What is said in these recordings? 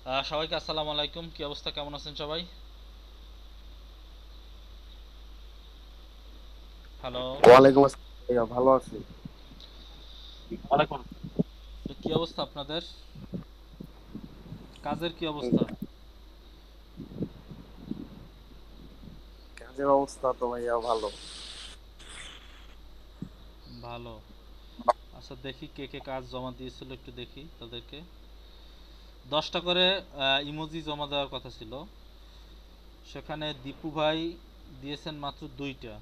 সবাইকে আসসালামু আলাইকুম। কি অবস্থা, কেমন আছেন সবাই? হ্যালো। ওয়ালাইকুম আসসালাম ভাইয়া, ভালো আছি। ওয়ালাইকুম তো কি অবস্থা আপনাদের? কাজের কি অবস্থা? কাজের অবস্থা তো ভাইয়া ভালো। ভালো। আচ্ছা, দেখি কে কে কাজ জমা দিয়েছিল, একটু দেখি তাদেরকে। 10টা করে ইমোজি জমা দেওয়ার কথা ছিল, সেখানে দীপু ভাই দিয়েছেন মাত্র 2টা।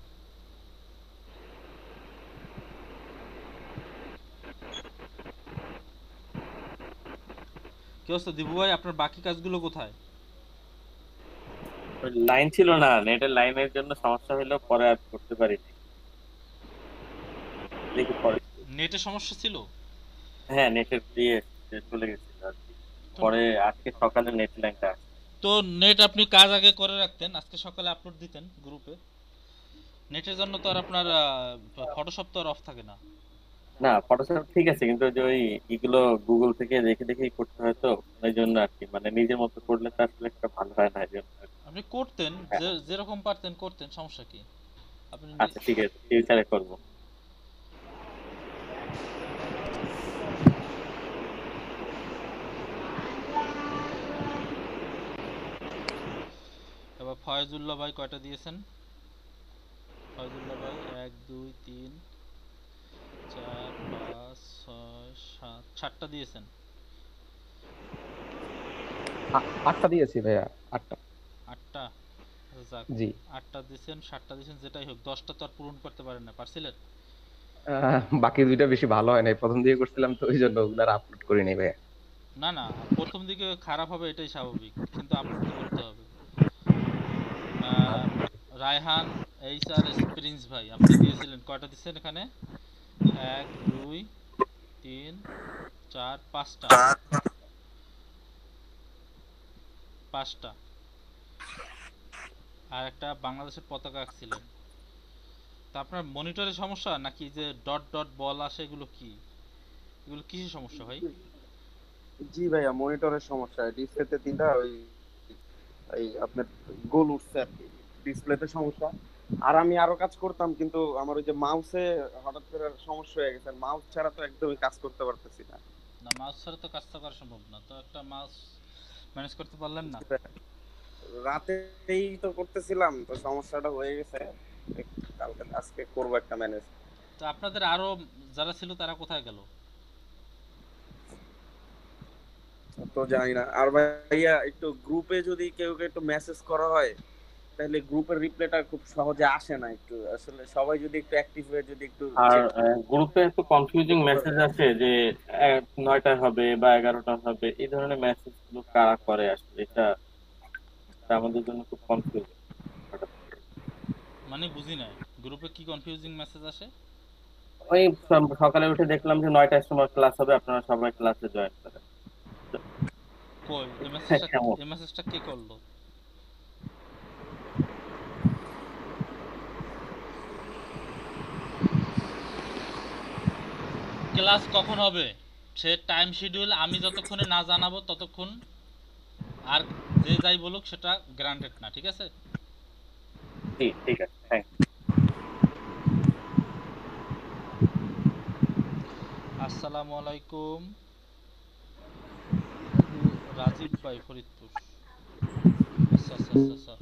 কি অবস্থা দীপু ভাই, আপনার বাকি কাজগুলো কোথায়? লাইন ছিল না, নেটের লাইনের জন্য সমস্যা হলো, পরে আর করতে পারিনি। দেখি পরে। নেটের সমস্যা ছিল? হ্যাঁ, নেটের দিয়ে চলে গেছিল আর কি। তো পরে আজকে সকালে নেট লাইনটা আসে। তো নেট আপনি কাজ আগে করে রাখতেন, আজকে সকালে আপলোড দিতেন গ্রুপে। নেটের জন্য তো আর আপনার ফটোশপ তো আর অফ থাকে না। না, ফটোশপ ঠিক আছে, কিন্তু ওই যে ওই এগুলো গুগল থেকে দেখে দেখেই করতে হয় তো, এই জন্য আর কি, মানে নিজের মতো করলে তো আসলে একটা ভালো হয় না, এই জন্য আর কি। আপনি করতেন, হ্যাঁ, যে যেরকম পারতেন করতেন, সমস্যা কি? আপনি আচ্ছা ঠিক আছে, ফিউচারে করবো। এবার ফয়জুল্লাহ ভাই কয়টা দিয়েছেন? ফয়জুল্লাহ ভাই 1 2 3 4 5 6 7 7টা দিয়েছেন। আটটা দিয়েছি ভাইয়া। আটটা। 8টা? আচ্ছা, যাক। জি। 8টা দিয়েছেন, 7টা দিয়েছেন, যেটাই হোক 10টা তো আর পূরণ করতে পারেন না, পারছিলেন? বাকি দুইটা বেশি ভালো হয় নাই, প্রথম দিকে করছিলাম তো ওই জন্য ওগুলো আপলোড করিনি ভাইয়া। না না, প্রথম দিকে খারাপ হবে, এটাই স্বাভাবিক, কিন্তু আপলোড তো করতে হবে। আহ, আচ্ছা। রায়হান এইচ আর প্রিন্স ভাই, আপনি দিয়েছিলেন কয়টা দিচ্ছেন এখানে? 1 2 3 4 5টা। 5টা। আর একটা বাংলাদেশের পতাকা আঁকছিলেন। তা আপনার মনিটরের সমস্যা নাকি যে ডট ডট বল আসে, এগুলো কি? এগুলো কিসের সমস্যা ভাই? জি ভাইয়া, মনিটরের সমস্যা, ডিসপ্লেতে তিনটা ওই এই আপনার গোল উঠছে আর কি, ডিসপ্লেতে সমস্যা। আর আমি আরো কাজ করতাম, কিন্তু আমার ওই যে মাউসে হঠাৎ করে সমস্যা হয়ে গেছে, মাউস ছাড়া তো একদমই কাজ করতে পারতেছি না। না, মাউস ছাড়া তো কাজটা করা সম্ভব না, তো একটা মাউস ম্যানেজ করতে পারলেন না? জি ভাইয়া, রাতেই তো করতেছিলাম, তো সমস্যাটা হয়ে গেছে। কালকে আজকে করবো একটা ম্যানেজ। তো আপনাদের আরো যারা ছিল তারা কোথায় গেল? তো জানি না। আর ভাইয়া, একটু গ্রুপে যদি কেউ একটু মেসেজ করা হয়, তাহলে গ্রুপের রিপ্লাইটা খুব সহজে আসে না। একটু আসলে সবাই যদি একটু অ্যাক্টিভ হয়ে যদি একটু আর চেক গ্রুপে একটু কনফিউজিং করতে পারে। মেসেজ আছে যে 9টা হবে বা 11টা হবে, এই ধরনের মেসেজ গুলো কারা করে আসলে, এটা এটা আমাদের জন্য খুব কনফিউজিং। মানে বুঝি নাই, গ্রুপে কি কনফিউজিং মেসেজ আসে? ওই সকালে উঠে দেখলাম যে 9টার সময় ক্লাস হবে, আপনারা সবাই ক্লাসে জয়েন করেন। কই এই মেসেজটা? কেমন? এই মেসেজটা কে করলো? ক্লাস কখন হবে সে টাইম শিডিউল আমি যতক্ষণে না জানাবো ততক্ষণ আর যে যাই বলুক সেটা গ্রান্টেড না, ঠিক আছে? জি ঠিক আছে, থ্যাংক। আসসালামু আলাইকুম। রাজীব ভাই, ফরিদপুর। আচ্ছা আচ্ছা আচ্ছা আচ্ছা।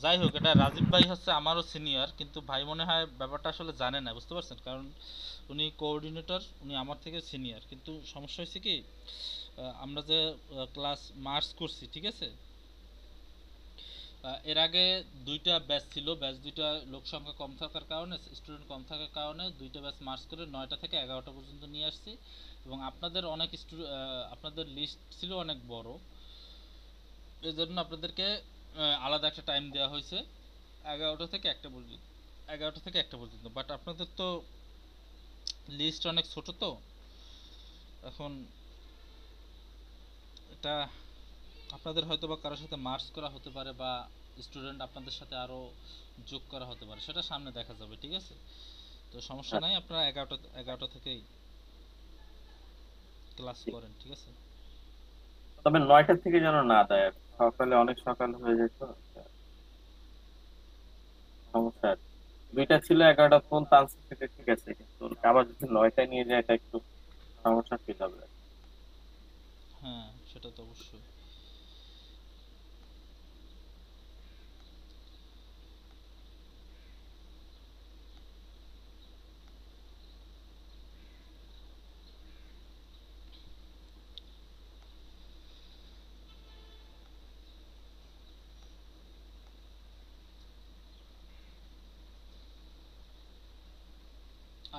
যাই হোক, এটা রাজীব ভাই হচ্ছে আমারও সিনিয়র, কিন্তু ভাই মনে হয় ব্যাপারটা আসলে জানে না, বুঝতে পারছেন? কারণ উনি কোঅর্ডিনেটর, উনি আমার থেকে সিনিয়র, কিন্তু সমস্যা হয়েছে কি, আমরা যে ক্লাস মার্চ করছি, ঠিক আছে? এর আগে দুইটা ব্যাচ ছিল, ব্যাচ দুইটা লোক সংখ্যা কম থাকার কারণে, স্টুডেন্ট কম থাকার কারণে দুইটা ব্যাচ মার্চ করে 9টা থেকে 11টা পর্যন্ত নিয়ে আসছি। এবং আপনাদের অনেক আপনাদের লিস্ট ছিল অনেক বড়, এই জন্য আপনাদেরকে আলাদা একটা টাইম দেওয়া হয়েছে, 11টা থেকে 1টা পর্যন্ত। 11টা থেকে 1টা পর্যন্ত, বাট আপনাদের তো লিস্ট অনেক ছোট, তো এখন এটা আপনাদের হয়তো বা কারোর সাথে মার্চ করা হতে পারে, বা স্টুডেন্ট আপনাদের সাথে আরও যোগ করা হতে পারে, সেটা সামনে দেখা যাবে, ঠিক আছে? তো সমস্যা নাই, আপনারা 11টা থেকেই ক্লাস করেন, ঠিক আছে? তবে 9টা থেকে যেন না দেয়, সকালে অনেক সকাল হয়ে যেত, সমস্যা আর কি। দুইটা ছিল, 11টা পর্যন্ত আনসার সেটা ঠিক আছে, কিন্তু আবার যদি 9টায় নিয়ে যায় এটা একটু সমস্যা ফিল হবে। হ্যাঁ, সেটা তো অবশ্যই।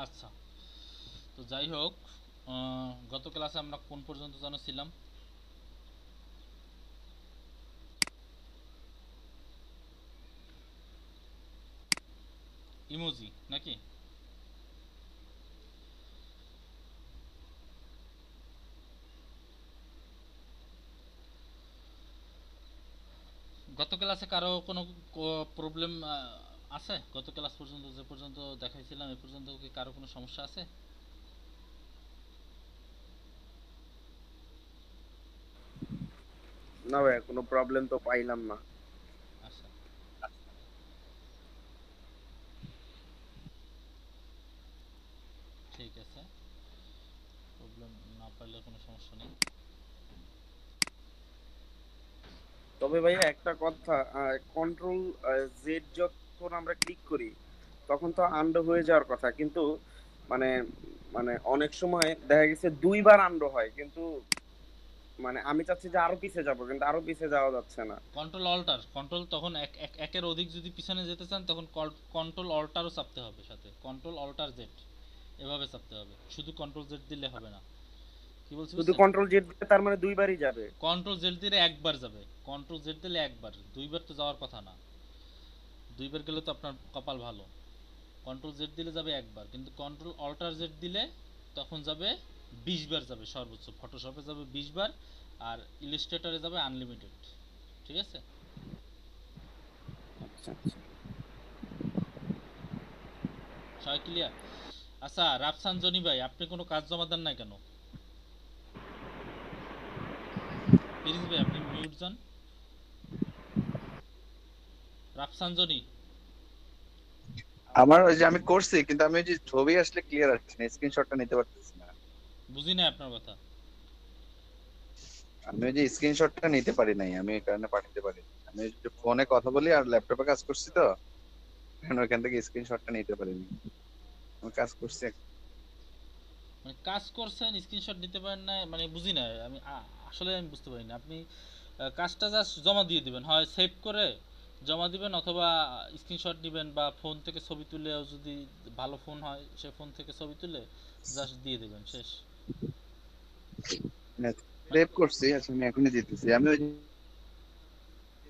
আচ্ছা, তো যাই হোক, গত ক্লাসে আমরা কোন পর্যন্ত যেন ছিলাম? ইমোজি নাকি? গত ক্লাসে কারো কোনো প্রবলেম আছে? গত ক্লাস পর্যন্ত যে পর্যন্ত দেখাইছিলাম এ পর্যন্ত কি কারো কোনো সমস্যা আছে? না ভাইয়া, কোনো প্রবলেম তো পাইলাম না। আচ্ছা, ঠিক আছে, প্রবলেম না পাইলে কোনো সমস্যা নেই। তবে ভাইয়া একটা কথা, কন্ট্রোল জেড যখন আমরা ক্লিক করি তখন তো আন্ডো হয়ে যাওয়ার কথা, কিন্তু মানে মানে অনেক সময় দেখা গেছে দুইবার আন্ডো হয়, কিন্তু মানে আমি চাচ্ছি যে আরো পিছে যাব, কিন্তু আরো পিছে যাওয়া যাচ্ছে না। কন্ট্রোল অল্টার, কন্ট্রোল তখন একের অধিক যদি পিছনে যেতে চান তখন কন্ট্রোল অল্টারও চাপতে হবে, সাথে কন্ট্রোল অল্টার জেড এভাবে চাপতে হবে, শুধু কন্ট্রোল জেড দিলে হবে না। কি বলছি শুধু বুঝছেন? কন্ট্রোল জেড দিলে তার মানে দুইবারই যাবে? কন্ট্রোল জেড দিলে একবার যাবে, কন্ট্রোল জেড দিলে একবার, দুইবার তো যাওয়ার কথা না। দুইবার গেলে তো আপনার কপাল ভালো। কন্ট্রোল জেড দিলে যাবে একবার, কিন্তু কন্ট্রোল অল্টার জেড দিলে তখন যাবে 20 বার যাবে সর্বোচ্চ, ফটোশপে যাবে 20 বার, আর ইলাস্ট্রেটরে যাবে আনলিমিটেড। ঠিক আছে? আচ্ছা আচ্ছা। সবাই ক্লিয়ার? আচ্ছা, রাফসান জনি ভাই, আপনি কোনো কাজ জমা দেন নাই কেন? প্লিজ ভাই আপনি মিউট যান। রাফসান জনি। আমার ওই যে আমি করছি, কিন্তু আমি ওই যে ছবি আসলে ক্লিয়ার আসছে না, স্ক্রিনশটটা নিতে পারতেছি না। বুঝি না আপনার কথা। আমি ওই যে স্ক্রিনশটটা নিতে পারি নাই, আমি এই কারণে পাঠাতে পারি নাই। আমি ওই যে ফোনে কথা বলি আর ল্যাপটপে কাজ করছি তো, এখন ওইখান থেকে স্ক্রিনশটটা নিতে পারিনি। আমি কাজ করছি মানে কাজ করছেন স্ক্রিনশট নিতে পারেন না, মানে বুঝি না আমি, আসলে আমি বুঝতে পারি না। আপনি কাজটা জাস্ট জমা দিয়ে দিবেন, হয় সেভ করে জমা দিবেন, অথবা স্ক্রিনশট দিবেন, বা ফোন থেকে ছবি তুলেও যদি ভালো ফোন হয় সে ফোন থেকে ছবি তুলে জাস্ট দিয়ে দিবেন, শেষ। সেভ করছি। আচ্ছা আমি এখনই দিতেছি। আমি ওই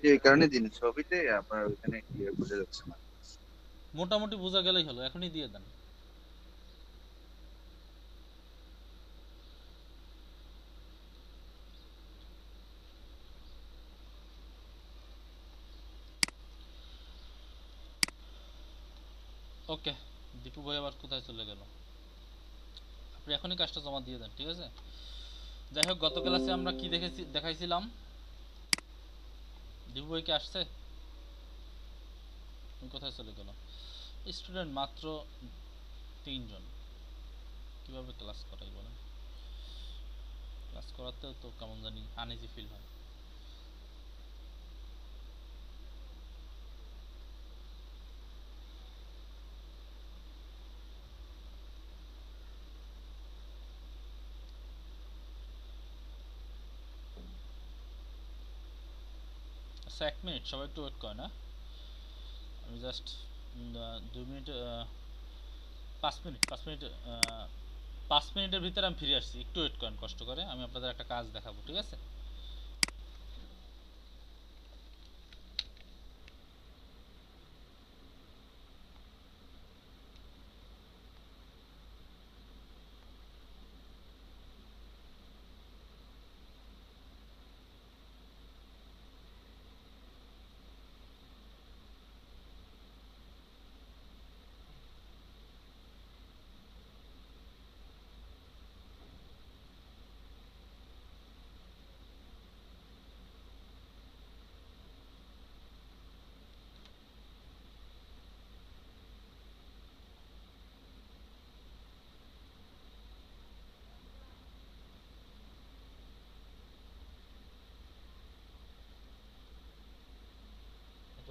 যে এই কারণে দিন ছবিতে আপনার ওইখানে ক্লিয়ার বোঝা যাচ্ছে না। মোটামুটি বোঝা গেলেই হলো, এখনই দিয়ে দেন। ওকে, দীপু ভাই আবার কোথায় চলে গেল? আপনি এখনই কাজটা জমা দিয়ে দেন, ঠিক আছে? যাই হোক, গত ক্লাসে আমরা কি দেখাইছিলাম? দীপু ভাই কি আসছে? কোথায় চলে গেল? স্টুডেন্ট মাত্র 3 জন, কিভাবে ক্লাস করাই বলেন? ক্লাস করাতেও তো কেমন জানি আনইজি ফিল হয়। আচ্ছা, 1 মিনিট, সবাই একটু ওয়েট করে না। আমি জাস্ট 2 মিনিট, 5 মিনিট, 5 মিনিট, 5 মিনিটের ভিতরে আমি ফিরে আসছি, একটু ওয়েট করেন কষ্ট করে, আমি আপনাদের একটা কাজ দেখাবো, ঠিক আছে?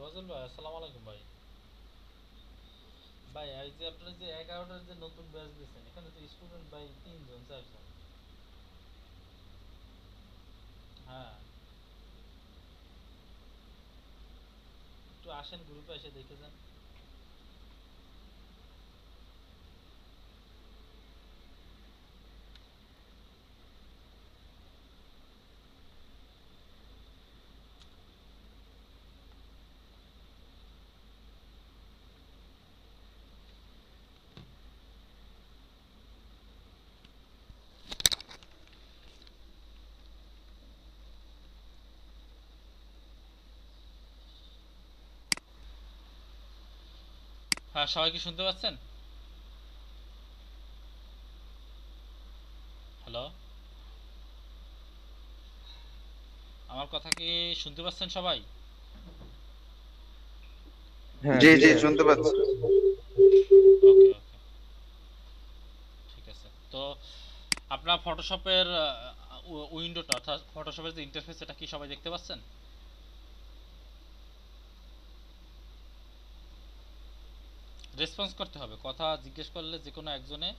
তোয়াজুল ভাই আসসালামু আলাইকুম ভাই। ভাই এই যে আপনারা যে 11টার যে নতুন ব্যাচ দিয়েছেন, এখানে তো স্টুডেন্ট ভাই 3 জন 4 জন। হ্যাঁ, একটু আসেন গ্রুপে এসে দেখে যান। হ্যাঁ, সবাই কি শুনতে পাচ্ছেন? হ্যালো, আমার কথা কি শুনতে পাচ্ছেন সবাই? হ্যাঁ জি জি জি ভাইয়া। শুনতে পাচ্ছি। ওকে ওকে, ঠিক আছে। তো আপনার ফটোশপের উইন্ডোটা, অর্থাৎ ফটোশপের যে ইন্টারফেস, এটা কি সবাই দেখতে পাচ্ছেন? রেসপন্স করতে হবে, কথা জিজ্ঞেস করলে যে কোনো একজনে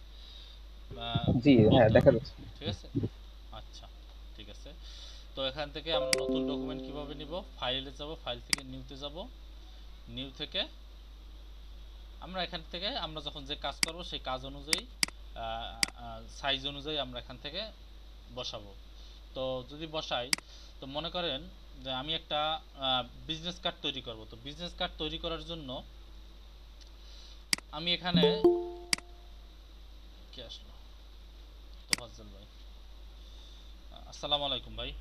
জি হ্যাঁ, বলতে দেখা হবে, যাচ্ছে। ঠিক আছে? আচ্ছা, ঠিক আছে। তো এখান থেকে আমরা নতুন ডকুমেন্ট কিভাবে নিব? ফাইলে যাব, ফাইল থেকে নিউতে যাব, নিউ থেকে আমরা এখান থেকে আমরা যখন যে কাজ করব সেই কাজ অনুযায়ী সাইজ অনুযায়ী আমরা এখান থেকে বসাবো। তো যদি বসাই, তো মনে করেন যে আমি একটা বিজনেস কার্ড তৈরি করব। তো বিজনেস কার্ড তৈরি করার জন্য আমি এখানে কি আসলো, তোফাজ্জল ভাই আসসালামু আলাইকুম ভাই।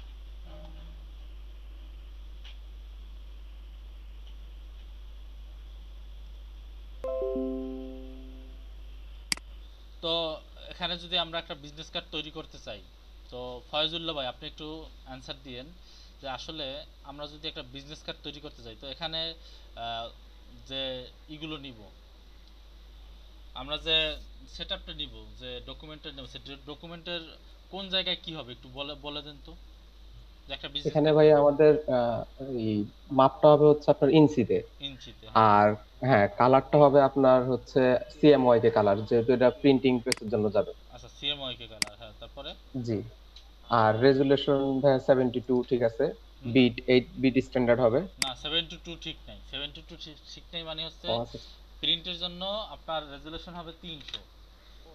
তো এখানে যদি আমরা একটা বিজনেস কার্ড তৈরি করতে চাই, তো ফয়জুল্লাহ ভাই আপনি একটু অ্যান্সার দিয়েন যে আসলে আমরা যদি একটা বিজনেস কার্ড তৈরি করতে চাই, তো এখানে যে ইগুলো নিব, আমরা যে সেটআপটা নিব, যে ডকুমেন্টটা নেব, সেই ডকুমেন্টের কোন জায়গায় কি হবে একটু বলে বলে দেন তো, যে একটা বিজনেস এখানে কার্ড ভাই আমাদের এই মাপটা হবে হচ্ছে আপনার ইঞ্চিতে। ইঞ্চিতে। হ্যাঁ, আর হ্যাঁ, কালারটা হবে আপনার হচ্ছে সিএমওয়াই কে কালার, যেহেতু এটা প্রিন্টিং প্রেসের জন্য যাবে। আচ্ছা, সিএমওয়াইকে কালার, হ্যাঁ, তারপরে জি। আর রেজুলেশন ভাই 72, ঠিক আছে। হুম, বিট 8 বিট স্ট্যান্ডার্ড হবে। না 72 ঠিক নাই, 72 ঠিক নাই, মানে হচ্ছে ও আচ্ছা। প্রিন্টের জন্য আপনার রেজুলেশন হবে 300,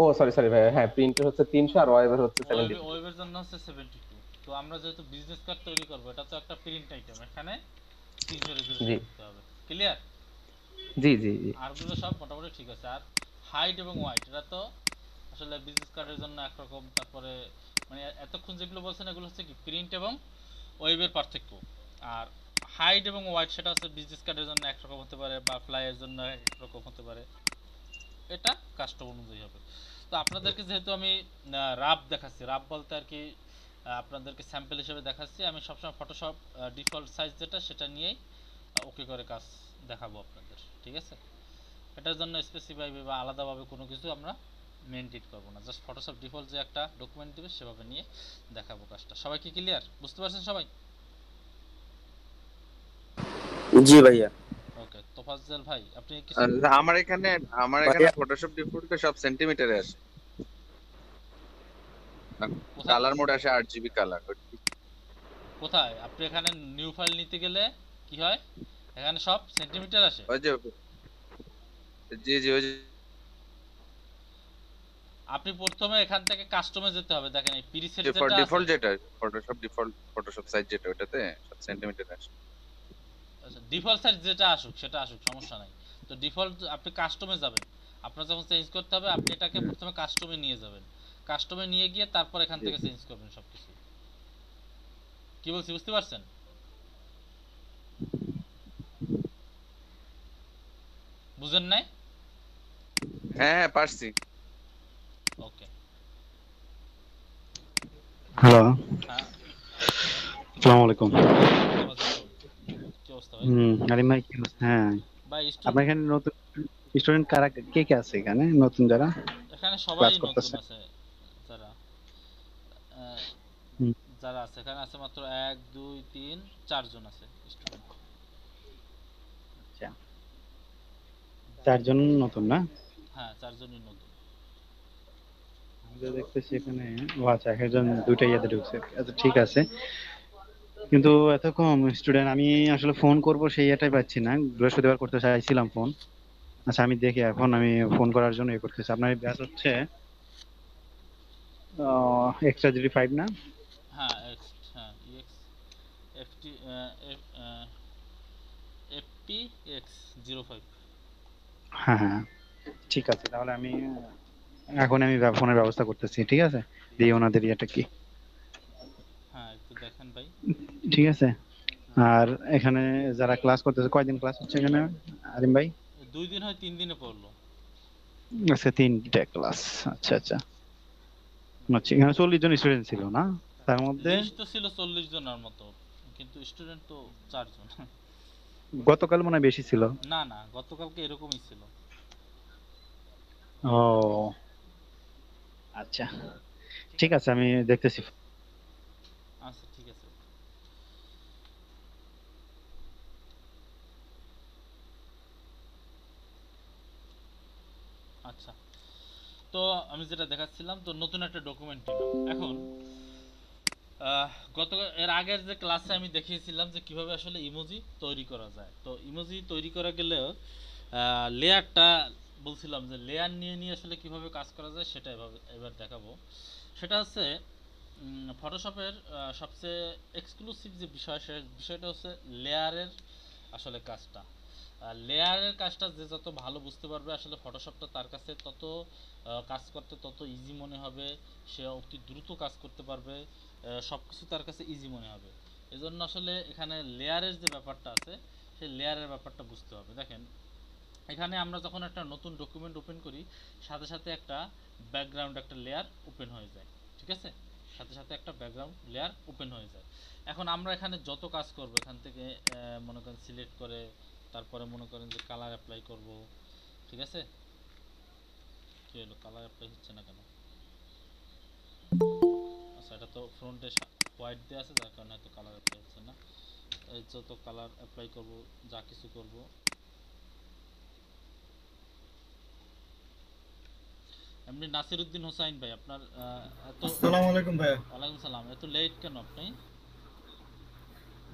ও সরি সরি ভাই, হ্যাঁ প্রিন্টের হচ্ছে 300 আর ওয়েবের হচ্ছে ওয়েবে 72। ওয়েবের জন্য হচ্ছে 72। তো আমরা যেহেতু বিজনেস কার্ড তৈরি করব, এটা তো একটা প্রিন্ট আইটেম, এখানে 300 জি রেজুলেশন দিতে হবে। ক্লিয়ার? জি জি জি। আরগুলো সব মোটামুটি ঠিক আছে। আর হাইট এবং ওয়াইট, এটা তো আসলে বিজনেস কার্ডের জন্য একরকম। তারপরে মানে এতক্ষণ যেগুলো বলছেন এগুলো হচ্ছে কি প্রিন্ট এবং ওয়েবের পার্থক্য। আর হাইট এবং ওয়াইট সেটা হচ্ছে বিজনেস কার্ডের জন্য একরকম হতে পারে, বা ফ্লাইয়ের জন্য একরকম হতে পারে, এটা কাস্টম অনুযায়ী হবে। তো আপনাদেরকে যেহেতু আমি রাফ দেখাচ্ছি, রাফ বলতে আর কি আপনাদেরকে স্যাম্পল হিসেবে দেখাচ্ছি, আমি সবসময় ফটোশপ ডিফল্ট সাইজ যেটা সেটা নিয়েই ওকে করে কাজ দেখাবো আপনাদের, ঠিক আছে? এটার জন্য স্পেসিফাই বা আলাদাভাবে কোনো কিছু আমরা মেনটেন করবো না, জাস্ট ফটোশপ ডিফল্ট যে একটা ডকুমেন্ট দিবে সেভাবে নিয়ে দেখাবো কাজটা। সবাই কি ক্লিয়ার, বুঝতে পারছেন সবাই? জি ভাইয়া। ওকে, তোফাজ্জল ভাই আপনি কিছু আর আমার এখানে ভাইয়া ফটোশপ ডিফল্টে সব সেন্টিমিটারে আসে, কোথায় কালার মোড আসে 8 জিবি কালার। কোথায় আপনি এখানে নিউ ফাইল নিতে গেলে কি হয়, এখানে সব সেন্টিমিটার আসে? ওই যে জি জি ওই যে আপনি প্রথমে এখান থেকে কাস্টমে যেতে হবে, দেখেন এই প্রিসেট যেটা আছে। ডিফল্ট যেটা ফটোশপ সাইজ যেটা ওটাতে সব সেন্টিমিটারে আসে। আচ্ছা, ডিফল্ট সাইজ যেটা আসুক সেটা আসুক, সমস্যা নাই। তো ডিফল্ট আপনি কাস্টমে যাবেন, আপনার যখন চেঞ্জ করতে হবে আপনি এটাকে প্রথমে কাস্টমে নিয়ে যাবেন, কাস্টমে নিয়ে গিয়ে তারপর এখান জি থেকে চেঞ্জ করবেন সবকিছু। কি বলছি বুঝতে পারছেন? বুঝেন নাই? হ্যাঁ হ্যাঁ পারছি। ওকে। হ্যালো, হ্যাঁ, আসসালামু আলাইকুম। কি অবস্থা ভাই? আলিম ভাই কি অবস্থা? হ্যাঁ, ভাই আপনার এখানে নতুন স্টুডেন্ট কারা কে কে আছে এখানে নতুন যারা এখানে সবাই ক্লাস নতুন করতেছে? আছে, যারা আহ, হুম, যারা আছে এখানে আছে মাত্র 1 2 3 4 জন আছে স্টুডেন্ট। চারজন নতুন না? হ্যাঁ, 4 জনই নতুন। আমি তো দেখতেছি এখানে, ও আচ্ছা, একজন দুইটা ইয়েতে ঢুকছে, আচ্ছা ঠিক আছে। কিন্তু এত কম স্টুডেন্ট, আমি আসলে ফোন করব সেই এটাই পাচ্ছি না। বৃহস্পতিবার করতে চাইছিলাম ফোন। আচ্ছা আমি দেখি, এখন আমি ফোন করার জন্য ইয়ে করতেছি। আপনার ব্যাচ হচ্ছে এক্সট্রা জিডি 5 না? হ্যাঁ, হ্যাঁ, EX FT FPX05। হ্যাঁ হ্যাঁ, ঠিক আছে, তাহলে আমি এখন আমি ফোনের ব্যবস্থা করতেছি, ঠিক আছে? দিয়ে ওনাদের ইয়েটা কি, হ্যাঁ, একটু দেখেন ভাই। ঠিক আছে। আর এখানে যারা ক্লাস করতেছে, কয়দিন ক্লাস হচ্ছে এখানে আরিম ভাই? 2 দিন হয় 3 দিনে পড়লো। আচ্ছা, 3টে ক্লাস, আচ্ছা আচ্ছা। আচ্ছা, এখানে 40 জন স্টুডেন্ট ছিল না তার মধ্যে? লিস্ট তো ছিল 40 জনের মতো, কিন্তু স্টুডেন্ট তো 4 জন। গতকাল মনে হয় বেশি ছিল। না না, গতকালকে এরকমই ছিল। ও আচ্ছা, ঠিক আছে, আমি দেখতেছি। আচ্ছা, ঠিক আছে। আচ্ছা, তো আমি যেটা দেখাচ্ছিলাম, তো নতুন একটা ডকুমেন্ট নিলাম এখন। আহ, গত এর আগের যে ক্লাসে আমি দেখিয়েছিলাম যে কিভাবে আসলে ইমোজি তৈরি করা যায়। তো ইমোজি তৈরি করা গেলেও লেয়ারটা বলছিলাম যে লেয়ার নিয়ে নিয়ে আসলে কিভাবে কাজ করা যায় সেটা এবার দেখাবো। সেটা হচ্ছে ফটোশপের সবচেয়ে এক্সক্লুসিভ যে বিষয়, সে বিষয়টা হচ্ছে লেয়ারের আসলে কাজটা। লেয়ারের কাজটা যে যত ভালো বুঝতে পারবে, আসলে ফটোশপটা তার কাছে তত কাজ করতে তত ইজি মনে হবে। সে অতি দ্রুত কাজ করতে পারবে, সব কিছু তার কাছে ইজি মনে হবে। এজন্য আসলে এখানে লেয়ারের যে ব্যাপারটা আছে, সেই লেয়ারের ব্যাপারটা বুঝতে হবে। দেখেন, এখানে আমরা যখন একটা নতুন ডকুমেন্ট ওপেন করি, সাথে সাথে একটা ব্যাকগ্রাউন্ড, একটা লেয়ার ওপেন হয়ে যায়, ঠিক আছে? সাথে সাথে একটা ব্যাকগ্রাউন্ড লেয়ার ওপেন হয়ে যায়। এখন আমরা এখানে যত কাজ করব, এখান থেকে মনে করেন সিলেক্ট করে, তারপরে মনে করেন যে কালার অ্যাপ্লাই করব, ঠিক আছে? কি হলো, কালার অ্যাপ্লাই হচ্ছে না কেন? আচ্ছা, এটা তো ফ্রন্টে হোয়াইট দেওয়া আছে, যার কারণে হয়তো কালার অ্যাপ্লাই হচ্ছে না। এই যত কালার অ্যাপ্লাই করব, যা কিছু করব, এমনি নাসিরউদ্দিন হোসাইন ভাই, আপনার এত আসসালামু আলাইকুম ভাইয়া। ওয়ালাইকুম সালাম, এত লেট কেন আপনি?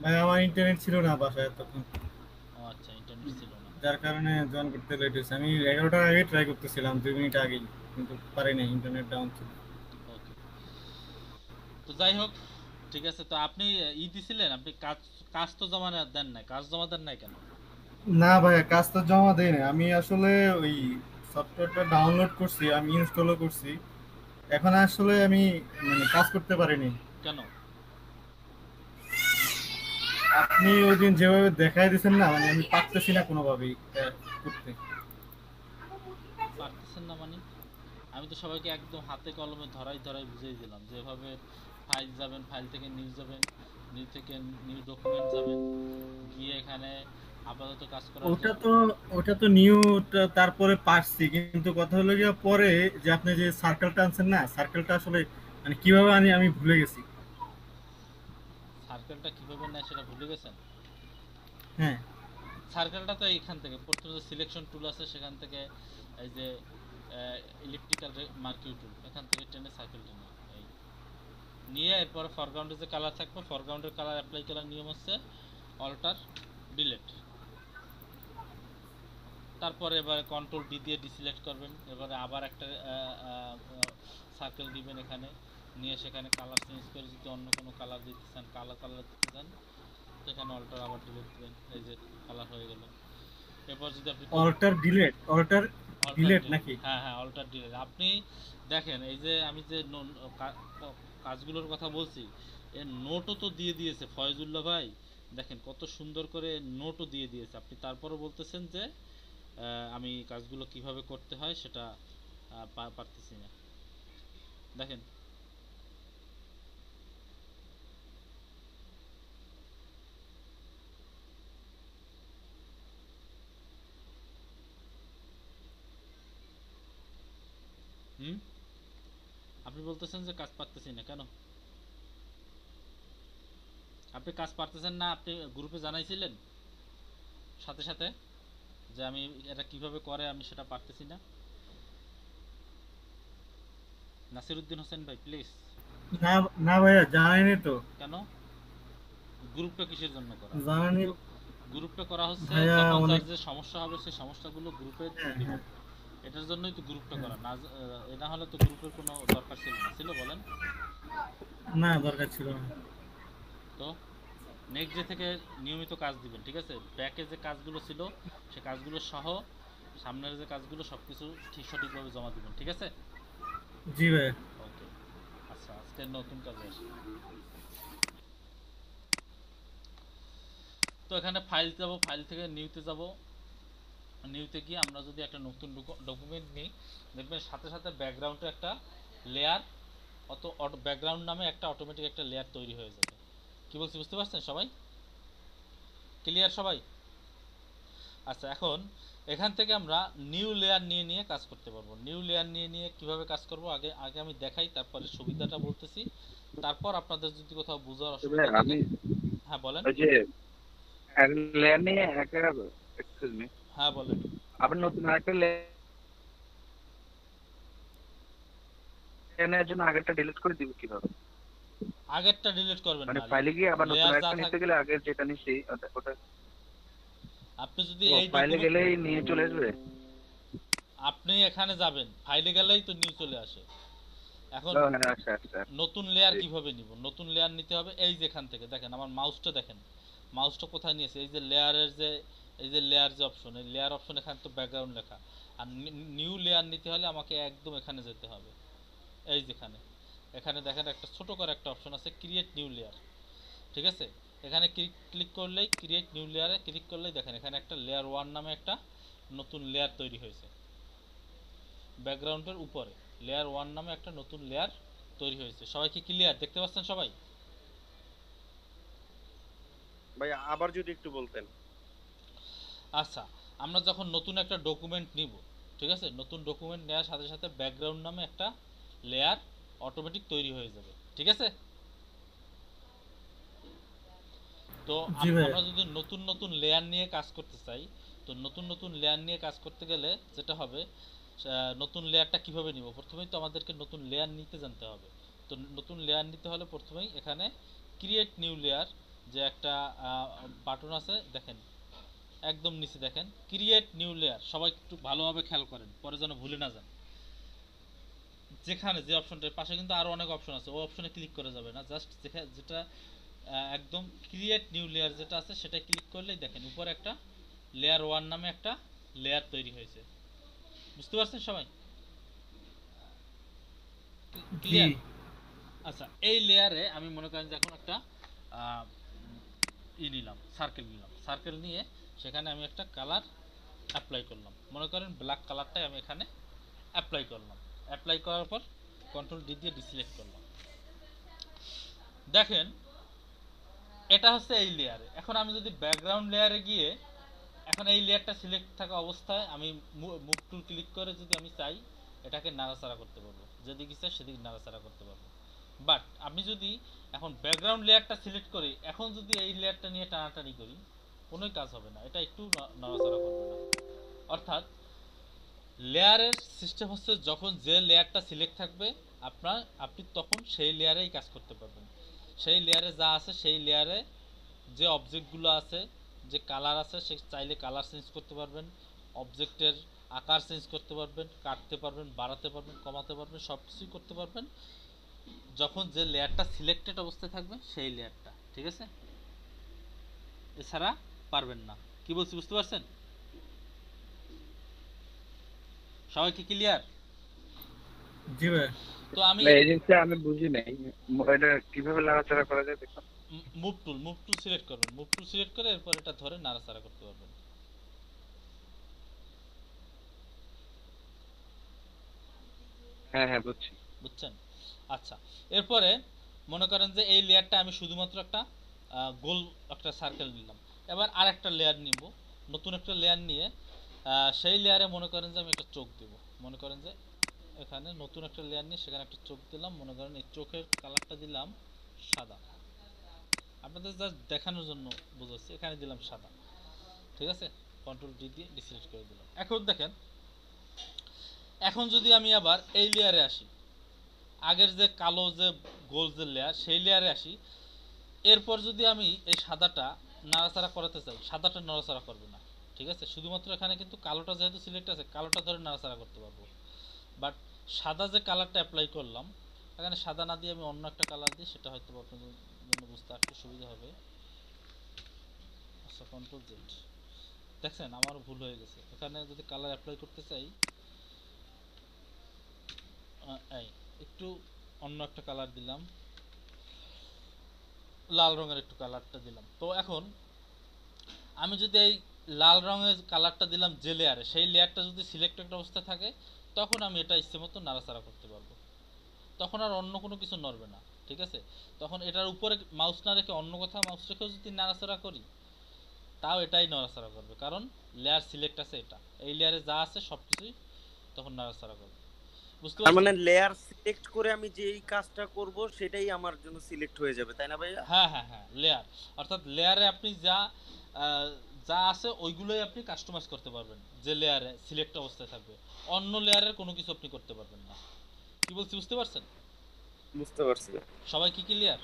ভাই আমার ইন্টারনেট ছিল না বাসায় তখন, ও আচ্ছা, ইন্টারনেট ছিল না। যার কারণে জয়েন করতে লেট হয়েছে। আমি 11টার আগে ট্রাই করতেছিলাম, 2 মিনিট আগেই, কিন্তু পারি নাই, ইন্টারনেট ডাউন ছিল। ওকে, তো যাই হোক, ঠিক আছে। তো আপনি দিছিলেন, আপনি কাজ কাজ তো জমা দেন নাই, কাজ জমা দেন নাই কেন? না ভাইয়া, কাজ তো জমা দেই না। আমি আসলে ওই সফটওয়্যারটা ডাউনলোড করছি, আমি ইনস্টলও করছি, এখন আসলে আমি মানে কাজ করতে পারিনি। কেন? আপনি ওই দিন যেভাবে দেখাই দিয়েছেন না, মানে আমি পারতেছি না কোনোভাবেই এটা করতে। পারতেছেন না মানে? আমি তো সবাইকে একদম হাতে কলমে ধরাই ধরাই বুঝিয়ে দিলাম, যেভাবে ফাইল যাবেন, ফাইল থেকে নিউ যাবেন, নিউ থেকে নিউ ডকুমেন্ট যাবেন, গিয়ে এখানে আপাতত কাজ করার ওটা জন্য। তো ওটা তো নিউ, তারপরে পারছি, কিন্তু কথা হলো গিয়ে পরে যে আপনি যে সার্কেলটা আনছেন না, সার্কেলটা আসলে মানে কিভাবে আনি আমি ভুলে গেছি। সার্কেলটা কিভাবে নেয় সেটা ভুলে গেছেন? হ্যাঁ, সার্কেলটা তো এইখান থেকে প্রথমে যে সিলেকশন টুল আছে, সেখান থেকে এই যে ইলেকট্রিক্যাল মার্কিং টুল, এখান থেকে টেনে সার্কেলটা নিয়ে এই নিয়ে এরপর ফরগ্রাউন্ডে যে কালার থাকবে, ফরগ্রাউন্ডের কালার অ্যাপ্লাই করার নিয়ম হচ্ছে অল্টার ডিলেট। তারপরে এবার কন্ট্রোল ডি দিয়ে ডিসিলেক্ট করবেন, এবারে আবার একটা সার্কেল দিবেন এখানে, নিয়ে সেখানে কালার চেঞ্জ করে যদি অন্য কোনো কালার দিতে চান, কালার দিতে চান, সেখানে অল্টার আবার ডিলেট দিবেন, এই যে কালার হয়ে গেল। এরপর যদি আপনি alter delete, alter alter delete delete, নাকি? হ্যাঁ হ্যাঁ, অল্টার ডিলেট। আপনি দেখেন, এই যে আমি যে কাজগুলোর কথা বলছি, এর নোটও তো দিয়ে দিয়েছে ফয়জুল্লাহ ভাই। দেখেন কত সুন্দর করে নোটও দিয়ে দিয়েছে, আপনি তারপরও বলতেছেন যে আমি কাজগুলো কিভাবে করতে হয় সেটা পারতেছি না। দেখেন, হুম, আপনি বলতেছেন যে কাজ পারতেছি না কেন? আপনি কাজ পারতেছেন না, আপনি গ্রুপে জানাইছিলেন সাথে সাথে যে আমি এটা কিভাবে করে আমি সেটা পারতেছি না। নাসিরউদ্দিন হোসেন ভাই প্লিজ। না না ভাইয়া জানাইনি তো। কেন? গ্রুপটা কিসের জন্য করা? জানানি গ্রুপটা করা হচ্ছে ভাইয়া যখন অনেক যার যে সমস্যা হবে সেই সমস্যাগুলো গ্রুপে হ্যাঁ দিব। হ্যাঁ এটার জন্যই তো গ্রুপটা করা না। এ না হলে তো গ্রুপের কোনো দরকার ছিল না, ছিল বলেন? না দরকার ছিল না। তো নেক্সট ডে থেকে নিয়মিত কাজ দিবেন, ঠিক আছে? ব্যাকে যে কাজগুলো ছিল সে কাজগুলো সহ সামনের যে কাজগুলো সব কিছু ঠিক সঠিকভাবে জমা দিবেন, ঠিক আছে? জি ভাইয়া। ওকে, আচ্ছা আজকে নতুন কাজে আসি। তো এখানে ফাইল যাব, ফাইল থেকে নিউতে যাব। নিউতে গিয়ে আমরা যদি একটা নতুন ডকুমেন্ট নিই, দেখবেন সাথে সাথে ব্যাকগ্রাউন্ডে একটা লেয়ার, ব্যাকগ্রাউন্ড নামে একটা অটোমেটিক একটা লেয়ার তৈরি হয়ে যাবে। কি বলছি বুঝতে পারছেন সবাই? ক্লিয়ার সবাই? আচ্ছা, এখন এখান থেকে আমরা নিউ লেয়ার নিয়ে নিয়ে কাজ করতে পারবো। নিউ লেয়ার নিয়ে নিয়ে কিভাবে কাজ করব আগে আগে আমি দেখাই, তারপরে সুবিধাটা বলতেছি, তারপর আপনাদের যদি কোথাও বোঝার অসুবিধা থাকে। আমি হ্যাঁ বলেন। ওই যে লেয়ার নিয়ে একটা, এক্সকিউজ মি, হ্যাঁ বলেন। আপনি নতুন আরেকটা লেয়ার নেওয়ার জন্য আগেরটা ডিলিট করে দিব কিভাবে? আগেরটা ডিলিট করবেন মানে না, ফাইলে গিয়ে আবার নতুন লেয়ার যা আরেকটা নিতে থাকে গেলে আগের যেটা নিছি ওটা আপনি যদি এই ফাইলে ডকুমেন্ট গেলেই নিয়ে চলে আসবে। আপনি এখানে যাবেন, ফাইলে গেলেই তো নিউ চলে আসে। এখন আচ্ছা আচ্ছা নতুন লেয়ার কিভাবে নিব? নতুন লেয়ার নিতে হবে এই যে এখান থেকে দেখেন, আমার মাউসটা দেখেন, মাউসটা কোথায় নিয়েছে? এই যে লেয়ারের যে এই যে লেয়ার যে অপশন, এই লেয়ার অপশন এখানে তো ব্যাকগ্রাউন্ড লেখা। আর নিউ লেয়ার নিতে হলে আমাকে একদম এখানে যেতে হবে, এই যেখানে। এখানে দেখেন একটা ছোট করে একটা অপশন আছে ক্রিয়েট নিউ লেয়ার, ঠিক আছে? এখানে ক্লিক করলেই ক্রিয়েট নিউ লেয়ারে ক্লিক করলেই দেখেন এখানে একটা লেয়ার 1 নামে একটা নতুন লেয়ার তৈরি হয়েছে। ব্যাকগ্রাউন্ডের উপরে লেয়ার 1 নামে একটা নতুন লেয়ার তৈরি হয়েছে। সবাই কি ক্লিয়ার? দেখতে পাচ্ছেন সবাই? ভাই আবার যদি একটু বলতেন। আচ্ছা, আমরা যখন নতুন একটা ডকুমেন্ট নিব, ঠিক আছে, নতুন ডকুমেন্ট নেওয়ার সাথে সাথে ব্যাকগ্রাউন্ড নামে একটা লেয়ার অটোমেটিক তৈরি হয়ে যাবে, ঠিক আছে? তো জি ভাইয়া। আমরা যদি নতুন নতুন লেয়ার নিয়ে কাজ করতে চাই, তো নতুন নতুন লেয়ার নিয়ে কাজ করতে গেলে যেটা হবে, নতুন লেয়ারটা কিভাবে নিব? প্রথমেই তো আমাদেরকে নতুন লেয়ার নিতে জানতে হবে। তো নতুন লেয়ার নিতে হলে প্রথমেই এখানে ক্রিয়েট নিউ লেয়ার যে একটা বাটন আছে দেখেন, একদম নিচে দেখেন ক্রিয়েট নিউ লেয়ার। সবাই একটু ভালোভাবে খেয়াল করেন, পরে যেন ভুলে না যান। যেখানে যে অপশনটার পাশে কিন্তু আরো অনেক অপশন আছে, ওই অপশনে ক্লিক করে যাবে না, জাস্ট যেটা একদম ক্রিয়েট নিউ লেয়ার যেটা আছে সেটা ক্লিক করলেই দেখেন উপরে একটা লেয়ার 1 নামে একটা লেয়ার তৈরি হয়েছে। বুঝতে পারছেন সবাই? জি ক্লিয়ার? আচ্ছা, এই লেয়ারে আমি মনে করেন যে এখন একটা নিলাম, সার্কেল নিলাম। সার্কেল নিয়ে সেখানে আমি একটা কালার অ্যাপ্লাই করলাম, মনে করেন ব্ল্যাক কালারটাই আমি এখানে অ্যাপ্লাই করলাম। অ্যাপ্লাই করার পর কন্ট্রোল ডি দিয়ে ডিসিলেক্ট করলাম। দেখেন এটা হচ্ছে এই লেয়ারে। এখন আমি যদি ব্যাকগ্রাউন্ড লেয়ারে গিয়ে এখন এই লেয়ারটা সিলেক্ট থাকা অবস্থায় আমি মুভ টুল ক্লিক করে যদি আমি চাই এটাকে নাড়াচাড়া করতে পারবো, যেদিকে চাই সেদিকে নাড়াচাড়া করতে পারবো। বাট আমি যদি এখন ব্যাকগ্রাউন্ড লেয়ারটা সিলেক্ট করি, এখন যদি এই লেয়ারটা নিয়ে টানাটানি করি, কোনোই কাজ হবে না, এটা একটু নাড়াচাড়া করবে না। অর্থাৎ লেয়ারের সিস্টেম হচ্ছে যখন যে লেয়ারটা সিলেক্ট থাকবে আপনি তখন সেই লেয়ারেই কাজ করতে পারবেন। সেই লেয়ারে যা আছে সেই লেয়ারে যে অবজেক্টগুলো আছে, যে কালার আছে, সে চাইলে কালার চেঞ্জ করতে পারবেন, অবজেক্টের আকার চেঞ্জ করতে পারবেন, কাটতে পারবেন, বাড়াতে পারবেন, কমাতে পারবেন, সব কিছুই করতে পারবেন যখন যে লেয়ারটা সিলেক্টেড অবস্থায় থাকবে সেই লেয়ারটা, ঠিক আছে? এছাড়া পারবেন না। কি বলছি বুঝতে পারছেন সবাই? কি ক্লিয়ার? জি ভাইয়া। তো আমি এই জিনিসটা আমি বুঝি নাই, এটা কিভাবে নাড়াচাড়া করা যায় দেখুন। মুভ টুল সিলেক্ট করবেন, মুভ টুল সিলেক্ট করে এরপর এটা ধরে নাড়াচাড়া করতে পারবেন। হ্যাঁ হ্যাঁ বুঝছি। বুঝছেন? আচ্ছা, এরপরে মনে করেন যে এই লেয়ারটা আমি শুধুমাত্র একটা গোল একটা সার্কেল নিলাম। এবার আর একটা লেয়ার নিব, নতুন একটা লেয়ার নিয়ে সেই লেয়ারে মনে করেন যে আমি একটা চোখ দেব। মনে করেন যে এখানে নতুন একটা লেয়ার নিয়ে সেখানে একটা চোখ দিলাম, মনে করেন এই চোখের কালারটা দিলাম সাদা। আপনাদের জাস্ট দেখানোর জন্য বোঝাচ্ছি, এখানে দিলাম সাদা, ঠিক আছে? কন্ট্রোল ডি দিয়ে ডিসিলেক্ট করে দিলাম। এখন দেখেন, এখন যদি আমি আবার এই লেয়ারে আসি, আগের যে কালো যে গোল যে লেয়ার সেই লেয়ারে আসি, এরপর যদি আমি এই সাদাটা নাড়াচাড়া করাতে চাই, সাদাটা নাড়াচাড়া করবে না, ঠিক আছে? শুধুমাত্র এখানে কিন্তু কালোটা যেহেতু সিলেক্ট আছে, কালোটা ধরে নাড়াচাড়া করতে পারবো। বাট সাদা যে কালারটা অ্যাপ্লাই করলাম, এখানে সাদা না দিয়ে আমি অন্য একটা কালার দিই, সেটা হয়তো আপনাদের জন্য বুঝতে একটু সুবিধা হবে। আচ্ছা, কন্ট্রোল জেড, দেখছেন আমারও ভুল হয়ে গেছে। এখানে যদি কালার অ্যাপ্লাই করতে চাই, এই একটু অন্য একটা কালার দিলাম, লাল রঙের একটু কালারটা দিলাম। তো এখন আমি যদি এই লাল রঙের কালারটা দিলাম যে লেয়ারে, সেই লেয়ারটা যদি সিলেক্টেড অবস্থায় থাকে, তখন আমি এটা ইচ্ছে মতো নাড়াচাড়া করতে পারবো। তখন আর অন্য কোনো কিছু নড়বে না, ঠিক আছে? তখন এটার উপরে মাউস না রেখে অন্য কোথাও মাউস রেখেও যদি নাড়াচাড়া করি, তাও এটাই নাড়াচাড়া করবে, কারণ লেয়ার সিলেক্ট আছে এটা। এই লেয়ারে যা আছে সব কিছুই তখন নাড়াচাড়া করবে। বুঝতে তার মানে পারছেন? লেয়ার সিলেক্ট করে আমি যেই কাজটা করব সেটাই আমার জন্য সিলেক্ট হয়ে যাবে, তাই না ভাইয়া? হ্যাঁ হ্যাঁ হ্যাঁ, লেয়ার, অর্থাৎ লেয়ারে আপনি যা আছে ওইগুলোই আপনি কাস্টমাইজ করতে পারবেন, যে লেয়ারে সিলেক্ট অবস্থায় থাকবে। অন্য লেয়ারের কোনো কিছু আপনি করতে পারবেন না। কি বলছি বুঝতে পারছেন? বুঝতে পারছি। সবাই কি ক্লিয়ার?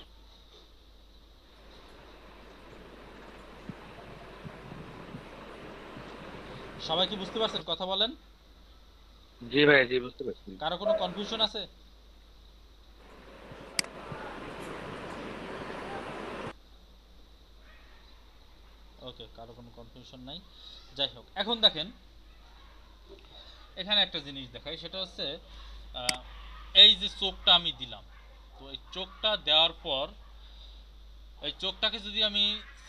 সবাই কি বুঝতে পারছেন? কথা বলেন। জি ভাই, জি বুঝতে পারছি। কারো কোনো কনফিউশন আছে? ওকে, কারো কোনো কনফিউশন নাই। যাই হোক, এখন দেখেন এখানে একটা জিনিস দেখাই, সেটা হচ্ছে এই যে চোখটা আমি দিলাম, তো এই চোখটা দেওয়ার পর এই চোখটাকে যদি আমি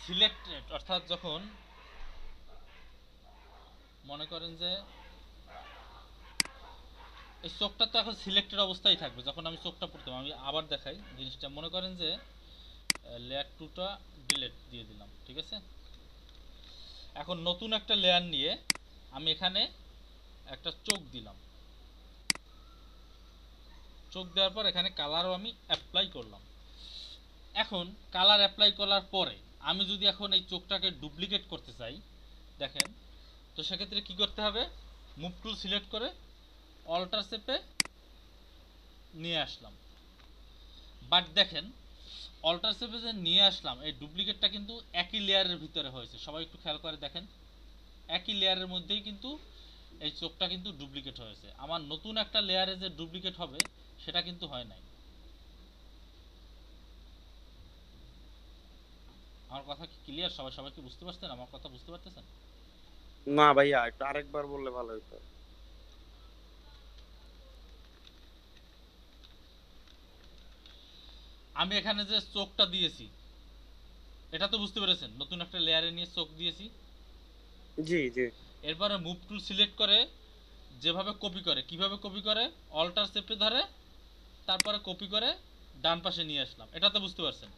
সিলেক্টেড, অর্থাৎ যখন মনে করেন যে এই চোখটা তো এখন সিলেক্টেড অবস্থায় থাকবে, যখন আমি চোখটা পড়তাম, আমি আবার দেখাই জিনিসটা। মনে করেন যে লেয়ার 2টা ডিলিট দিয়ে দিলাম, ঠিক আছে? এখন নতুন একটা লেয়ার নিয়ে আমি এখানে একটা চোখ দিলাম। চোখ দেওয়ার পর এখানে কালারও আমি অ্যাপ্লাই করলাম। এখন কালার অ্যাপ্লাই করার পরে আমি যদি এখন এই চোখটাকে ডুপ্লিকেট করতে চাই, দেখেন, তো সেক্ষেত্রে কি করতে হবে? মুভ টুল সিলেক্ট করে অল্টার চেপে নিয়ে আসলাম। বাট দেখেন, অল্টার চেপে যে নিয়ে আসলাম, এই ডুপ্লিকেটটা কিন্তু একই লেয়ারের ভিতরে হয়েছে। সবাই একটু খেয়াল করে দেখেন, একই লেয়ারের মধ্যেই কিন্তু এই চোখটা কিন্তু ডুপ্লিকেট হয়েছে। আমার নতুন একটা লেয়ারে যে ডুপ্লিকেট হবে সেটা কিন্তু হয় নাই। আমার কথা কি ক্লিয়ার? সবাই সবাই কি বুঝতে পারছেন? আমার কথা বুঝতে পারতেছেন? না ভাইয়া, একটু আরেকবার বললে ভালো হতো। আমি এখানে যে চোখটা দিয়েছি, এটা তো বুঝতে পেরেছেন, নতুন একটা লেয়ারে নিয়ে চোখ দিয়েছি। জি জি। এরপরে মুভ টুল সিলেক্ট করে যেভাবে কপি করে, কিভাবে কপি করে, অল্টার চেপে ধরে তারপরে কপি করে ডান পাশে নিয়ে আসলাম। এটা তো বুঝতে পারছেন?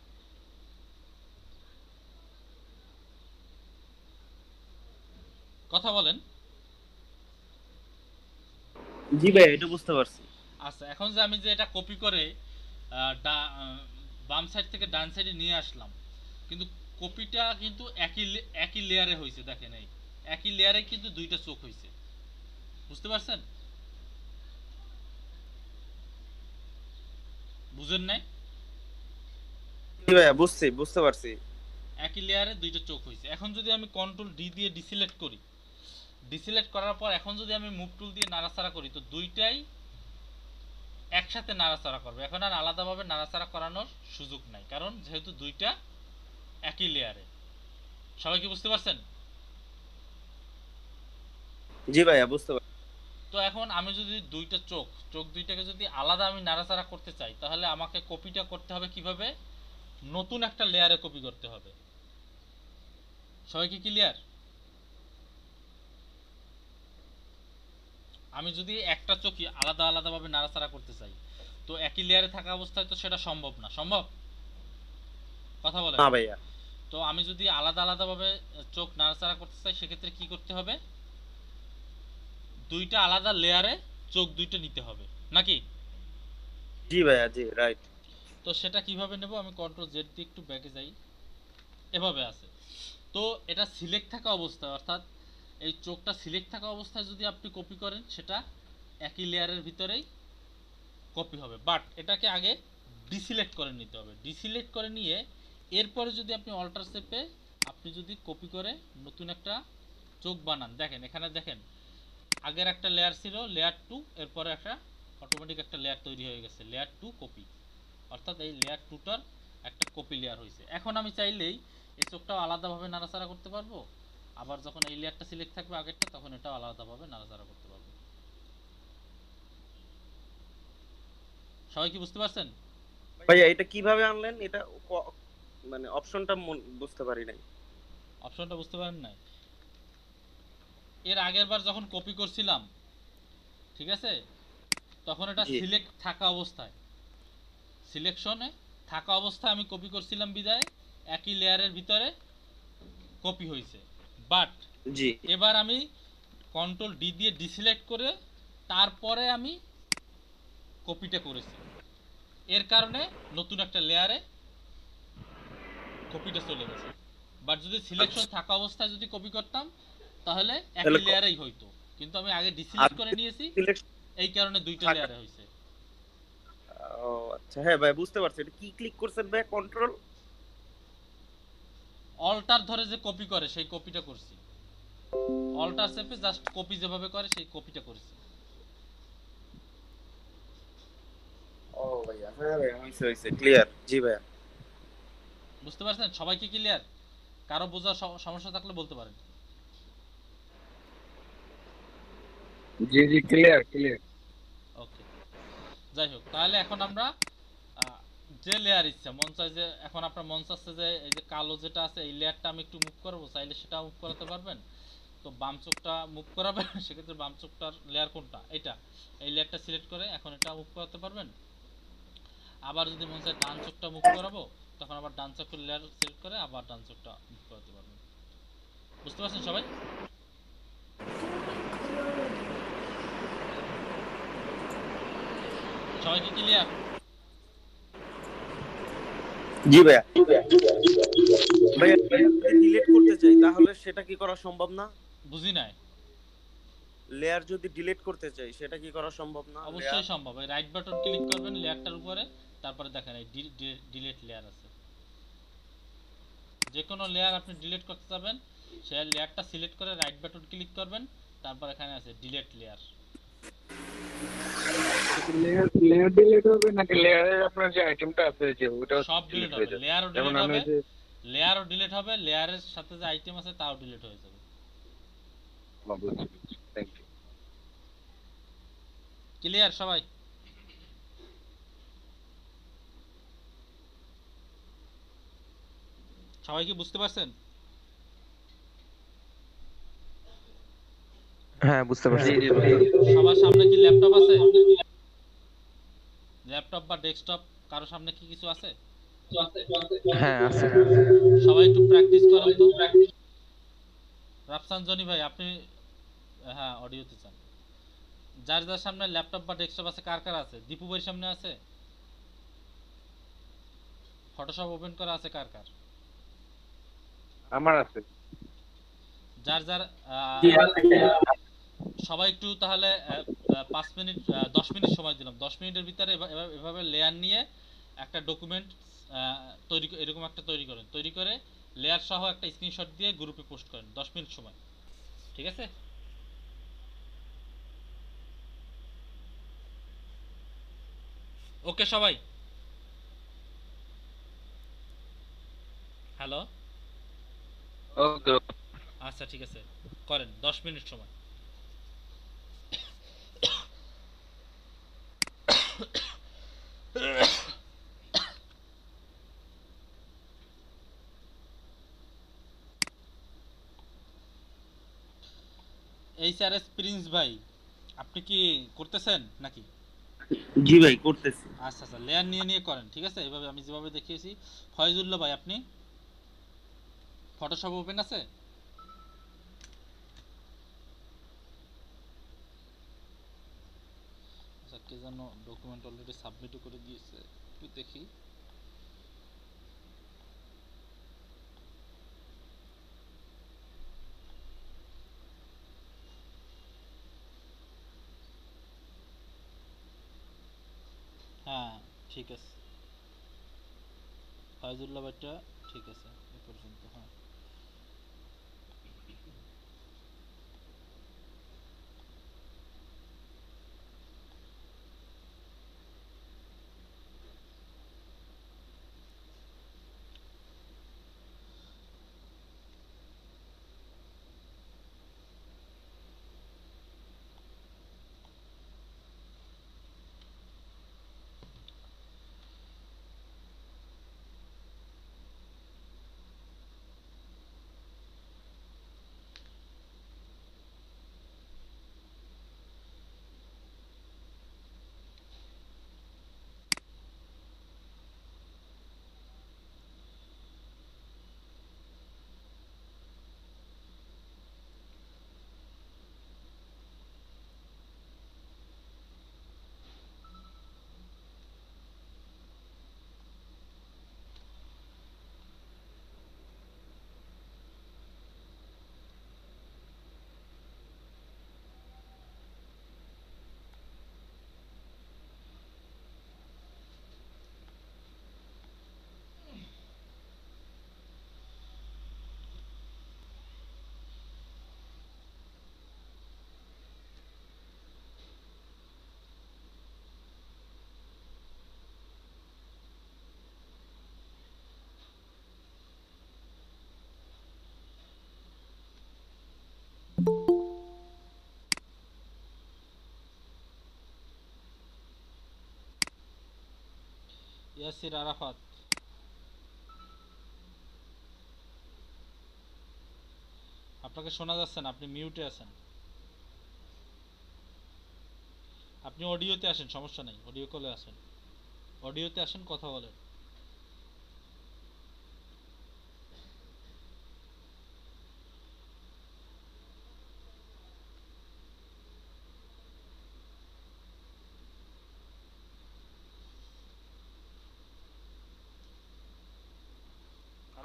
কথা বলেন। জি ভাই, এটা বুঝতে পারছি। আচ্ছা, এখন যে আমি যে এটা কপি করে বাম সাইড থেকে ডান সাইডে নিয়ে আসলাম, কিন্তু কপিটা কিন্তু একই লেয়ারে হয়েছে। দেখেন, এই একই লেয়ারে কিন্তু দুইটা চোখ হয়েছে। বুঝতে পারছেন? বুঝেন নাই? জি ভাইয়া, বুঝতে পারছি। একই লেয়ারে দুইটা চোখ হয়েছে। এখন যদি আমি কন্ট্রোল ডি দিয়ে ডিসিলেক্ট করি, ডিসিলেক্ট করার পর এখন যদি আমি মুভ টুল দিয়ে নাড়াচাড়া করি, তো দুইটাই একসাথে নাড়াচাড়া করবে। এখন আর আলাদাভাবে নাড়াচাড়া করানোর সুযোগ নাই, কারণ যেহেতু দুইটা একই লেয়ারে। সবাই কি বুঝতে পারছেন? জি ভাইয়া, বুঝতে পারছি। তো এখন আমি যদি দুইটা চোখ দুইটাকে যদি আলাদা আমি নাড়াচাড়া করতে চাই, তাহলে আমাকে কপিটা করতে হবে কিভাবে? নতুন একটা লেয়ারে কপি করতে হবে। সবাই কি ক্লিয়ার? আমি যদি একটা চোখই আলাদা আলাদাভাবে নাড়াচাড়া করতে চাই, তো একই লেয়ারে থাকা অবস্থায় তো সেটা সম্ভব না। সম্ভব? কথা বলেন। না ভাইয়া। তো আমি যদি আলাদা আলাদাভাবে চোখ নাড়াচাড়া করতে চাই, সেক্ষেত্রে কি করতে হবে? দুইটা আলাদা লেয়ারে চোখ দুইটা নিতে হবে, নাকি? জি ভাইয়া, জি, রাইট। তো সেটা কিভাবে নেব? আমি কন্ট্রোল জেড দিয়ে একটু ব্যাকে যাই। এভাবে আছে। তো এটা সিলেক্ট থাকা অবস্থায়, অর্থাৎ এই চোখটা সিলেক্ট থাকা অবস্থায় যদি আপনি কপি করেন সেটা একই লেয়ারের ভিতরেই কপি হবে, বাট এটাকে আগে ডিসিলেক্ট করে নিতে হবে। ডিসিলেক্ট করে নিয়ে এরপরে যদি আপনি অল্টার চেপে আপনি যদি কপি করে নতুন একটা চোখ বানান, দেখেন এখানে দেখেন আগের একটা লেয়ার ছিল লেয়ার 2, এরপরে একটা অটোমেটিক একটা লেয়ার তৈরি হয়ে গেছে লেয়ার 2 কপি, অর্থাৎ এই লেয়ার 2টার একটা কপি লেয়ার হয়েছে। এখন আমি চাইলেই এই চোখটাও আলাদাভাবে নাড়াচাড়া করতে পারবো, আবার যখন এই লেয়ারটা সিলেক্ট থাকবে আগেরটা তখন এটাও আলাদাভাবে নাড়াচাড়া করতে পারবো। সবাই কি বুঝতে পারছেন? ভাইয়া এটা কিভাবে আনলেন? এটা মানে অপশনটা বুঝতে পারি নাই। অপশনটা বুঝতে পারেন নাই? এর আগের বার যখন কপি করছিলাম, ঠিক আছে, তখন এটা সিলেক্ট থাকা অবস্থায়, সিলেকশনে থাকা অবস্থায় আমি কপি করছিলাম বিদায় একই লেয়ারের ভিতরে কপি হয়েছে। বাট জি এবার আমি কন্ট্রোল ডি দিয়ে ডিসিলেক্ট করে তারপরে আমি কপিটা করেছি, এর কারণে নতুন একটা লেয়ারে কপিটা চলে গেছে। বাট যদি সিলেকশন থাকা অবস্থায় যদি কপি করতাম তাহলে একই লেয়ারেই হইতো, কিন্তু আমি আগে ডিসিলেক্ট করে নিয়েছি এই কারণে দুইটা লেয়ারে হয়েছে। ও আচ্ছা, হ্যাঁ ভাই বুঝতে পারছি। এটা কি ক্লিক করছেন ভাই? কন্ট্রোল অল্টার ধরে যে কপি করে সেই কপিটা করছি, অল্টার চেপে জাস্ট কপি যেভাবে করে সেই কপিটা করেছি। ও ভাইয়া, হ্যাঁ ভাই হইছে হইছে, ক্লিয়ার। জি ভাইয়া বুঝতে পারছেন? সবাই কি ক্লিয়ার? কারো বোঝার সমস্যা থাকলে বলতে পারেন। জি জি ক্লিয়ার ক্লিয়ার। ওকে, যাই হোক, তাহলে এখন আমরা যে লেয়ার ইচ্ছা মন চাই, যে এখন আপনার মন চাচ্ছে যে এই যে কালো যেটা আছে এই লেয়ারটা আমি একটু মুভ করবো, চাইলে সেটা মুভ করাতে পারবেন। তো বাম চোখটা মুভ করাবেন, সেক্ষেত্রে বাম চোখটার লেয়ার কোনটা, এটা, এই লেয়ারটা সিলেক্ট করে এখন এটা মুভ করাতে পারবেন। আবার যদি মন চায় ডান চোখটা মুভ করাবো, তখন আবার ডান চোখের লেয়ার সিলেক্ট করে আবার ডান চোখটা মুভ করাতে পারবেন। বুঝতে পারছেন সবাই? সবাই কি ক্লিয়ার? জি ভাইয়া। ভাইয়া ডিলিট করতে চাই তাহলে সেটা কি করা সম্ভব না? বুঝি নাই। লেয়ার যদি ডিলিট করতে চাই সেটা কি করা সম্ভব না? অবশ্যই সম্ভব। এই রাইট বাটন ক্লিক করবেন লেয়ারটার উপরে, তারপরে দেখেন এই ডিলিট লেয়ার আছে। যে কোনো লেয়ার আপনি ডিলিট করতে যাবেন, সেই লেয়ারটা সিলেক্ট করে রাইট বাটন ক্লিক করবেন, তারপর এখানে আছে ডিলিট লেয়ার। লেয়ার ডিলিট হবে নাকি লেয়ারের আপনার যে আইটেমটা আছে যে ওটা সব ডিলিট হবে, লেয়ারও ডিলিট হবে, লেয়ারও ডিলিট হবে, লেয়ারের সাথে যে আইটেম আছে তাও ডিলিট হয়ে যাবে। Thank you. ক্লিয়ার সবাই? সবাই কি বুঝতে পারছেন? হ্যাঁ বুঝতে পারছি। সবার সামনে কি ল্যাপটপ আছে? ল্যাপটপ বা ডেস্কটপ কারো সামনে কি কিছু আছে? হ্যাঁ আছে। সবাই একটু প্র্যাকটিস করেন তো। রাফসান জনি ভাই আপনি, হ্যাঁ অডিওতে চান। যার যার সামনে ল্যাপটপ বা ডেস্কটপ আছে, কার কার আছে? দীপু ভাইয়ের সামনে আছে? ফটোশপ ওপেন করা আছে কার কার? আমার আছে। যার যার সবাই একটু তাহলে 5 মিনিট 10 মিনিট সময় দিলাম। 10 মিনিটের ভিতরে এভাবে লেয়ার নিয়ে একটা ডকুমেন্ট তৈরি, এরকম একটা তৈরি করেন, তৈরি করে লেয়ার সহ একটা স্ক্রিনশট দিয়ে গ্রুপে পোস্ট করেন। 10 মিনিট সময়, ঠিক আছে? ওকে সবাই? হ্যালো, ওকে আচ্ছা ঠিক আছে, করেন 10 মিনিট সময়। এইচআরএস প্রিন্স ভাই আপনি কি করতেছেন নাকি? জি ভাই করতেছি। আচ্ছা আচ্ছা, লেয়ার নিয়ে নিয়ে করেন, ঠিক আছে? এভাবে আমি যেভাবে দেখিয়েছি। ফয়জুল্লাহ ভাই আপনি ফটোশপ ওপেন আছে? আচ্ছা, কে যেন ডকুমেন্ট অলরেডি সাবমিটও করে দিয়েছে, একটু দেখি। ঠিক আছে, ফাইজুল্লাহ ভাইটা ঠিক আছে এ পর্যন্ত। হ্যাঁ ইয়াসির আরাফাত, আপনাকে শোনা যাচ্ছে না, আপনি মিউটে আছেন। আপনি অডিওতে আসেন, সমস্যা নেই, অডিও কলে আসেন, অডিওতে আসেন, কথা বলেন।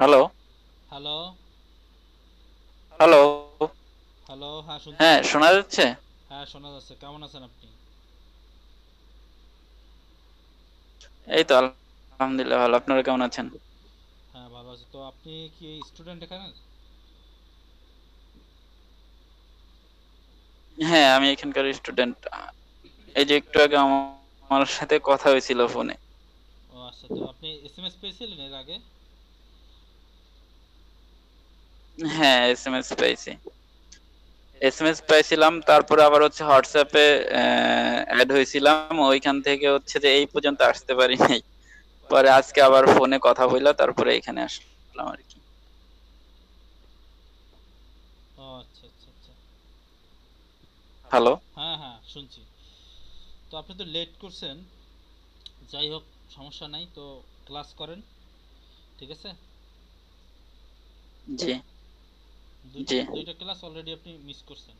হ্যালো হ্যালো হ্যালো হ্যালো, হ্যাঁ শুনতে হ্যাঁ পাচ্ছি। শোনা যাচ্ছে? হ্যাঁ শোনা যাচ্ছে, কেমন আছেন আপনি? এই তো আলহামদুলিল্লাহ ভালো, আপনারা কেমন আছেন? হ্যাঁ ভালো আছি। তো আপনি কি স্টুডেন্ট এখানে? হ্যাঁ আমি এখানকার স্টুডেন্ট। এই যে একটু আগে আমার সাথে কথা হয়েছিল ফোনে। ও আচ্ছা, তো আপনি এসএমএস পেয়েছিলেন এর আগে? হ্যাঁ এসএমএস পেয়েছি, এসএমএস পাইছিলাম, তারপরে আবার হচ্ছে হোয়াটসঅ্যাপে অ্যাড হয়েছিলাম, ওইখান থেকে হচ্ছে যে এই পর্যন্ত আসতে পারি নাই। পরে আজকে আবার ফোনে কথা বললাম, তারপরে এখানে আসলাম আর কি। ও আচ্ছা আচ্ছা আচ্ছা। হ্যালো হ্যাঁ হ্যাঁ শুনছি। তো আপনি তো লেট করছেন, যাই হোক সমস্যা নাই, তো ক্লাস করেন, ঠিক আছে? জি জি দুইটা ক্লাস অলরেডি আপনি মিস করছেন।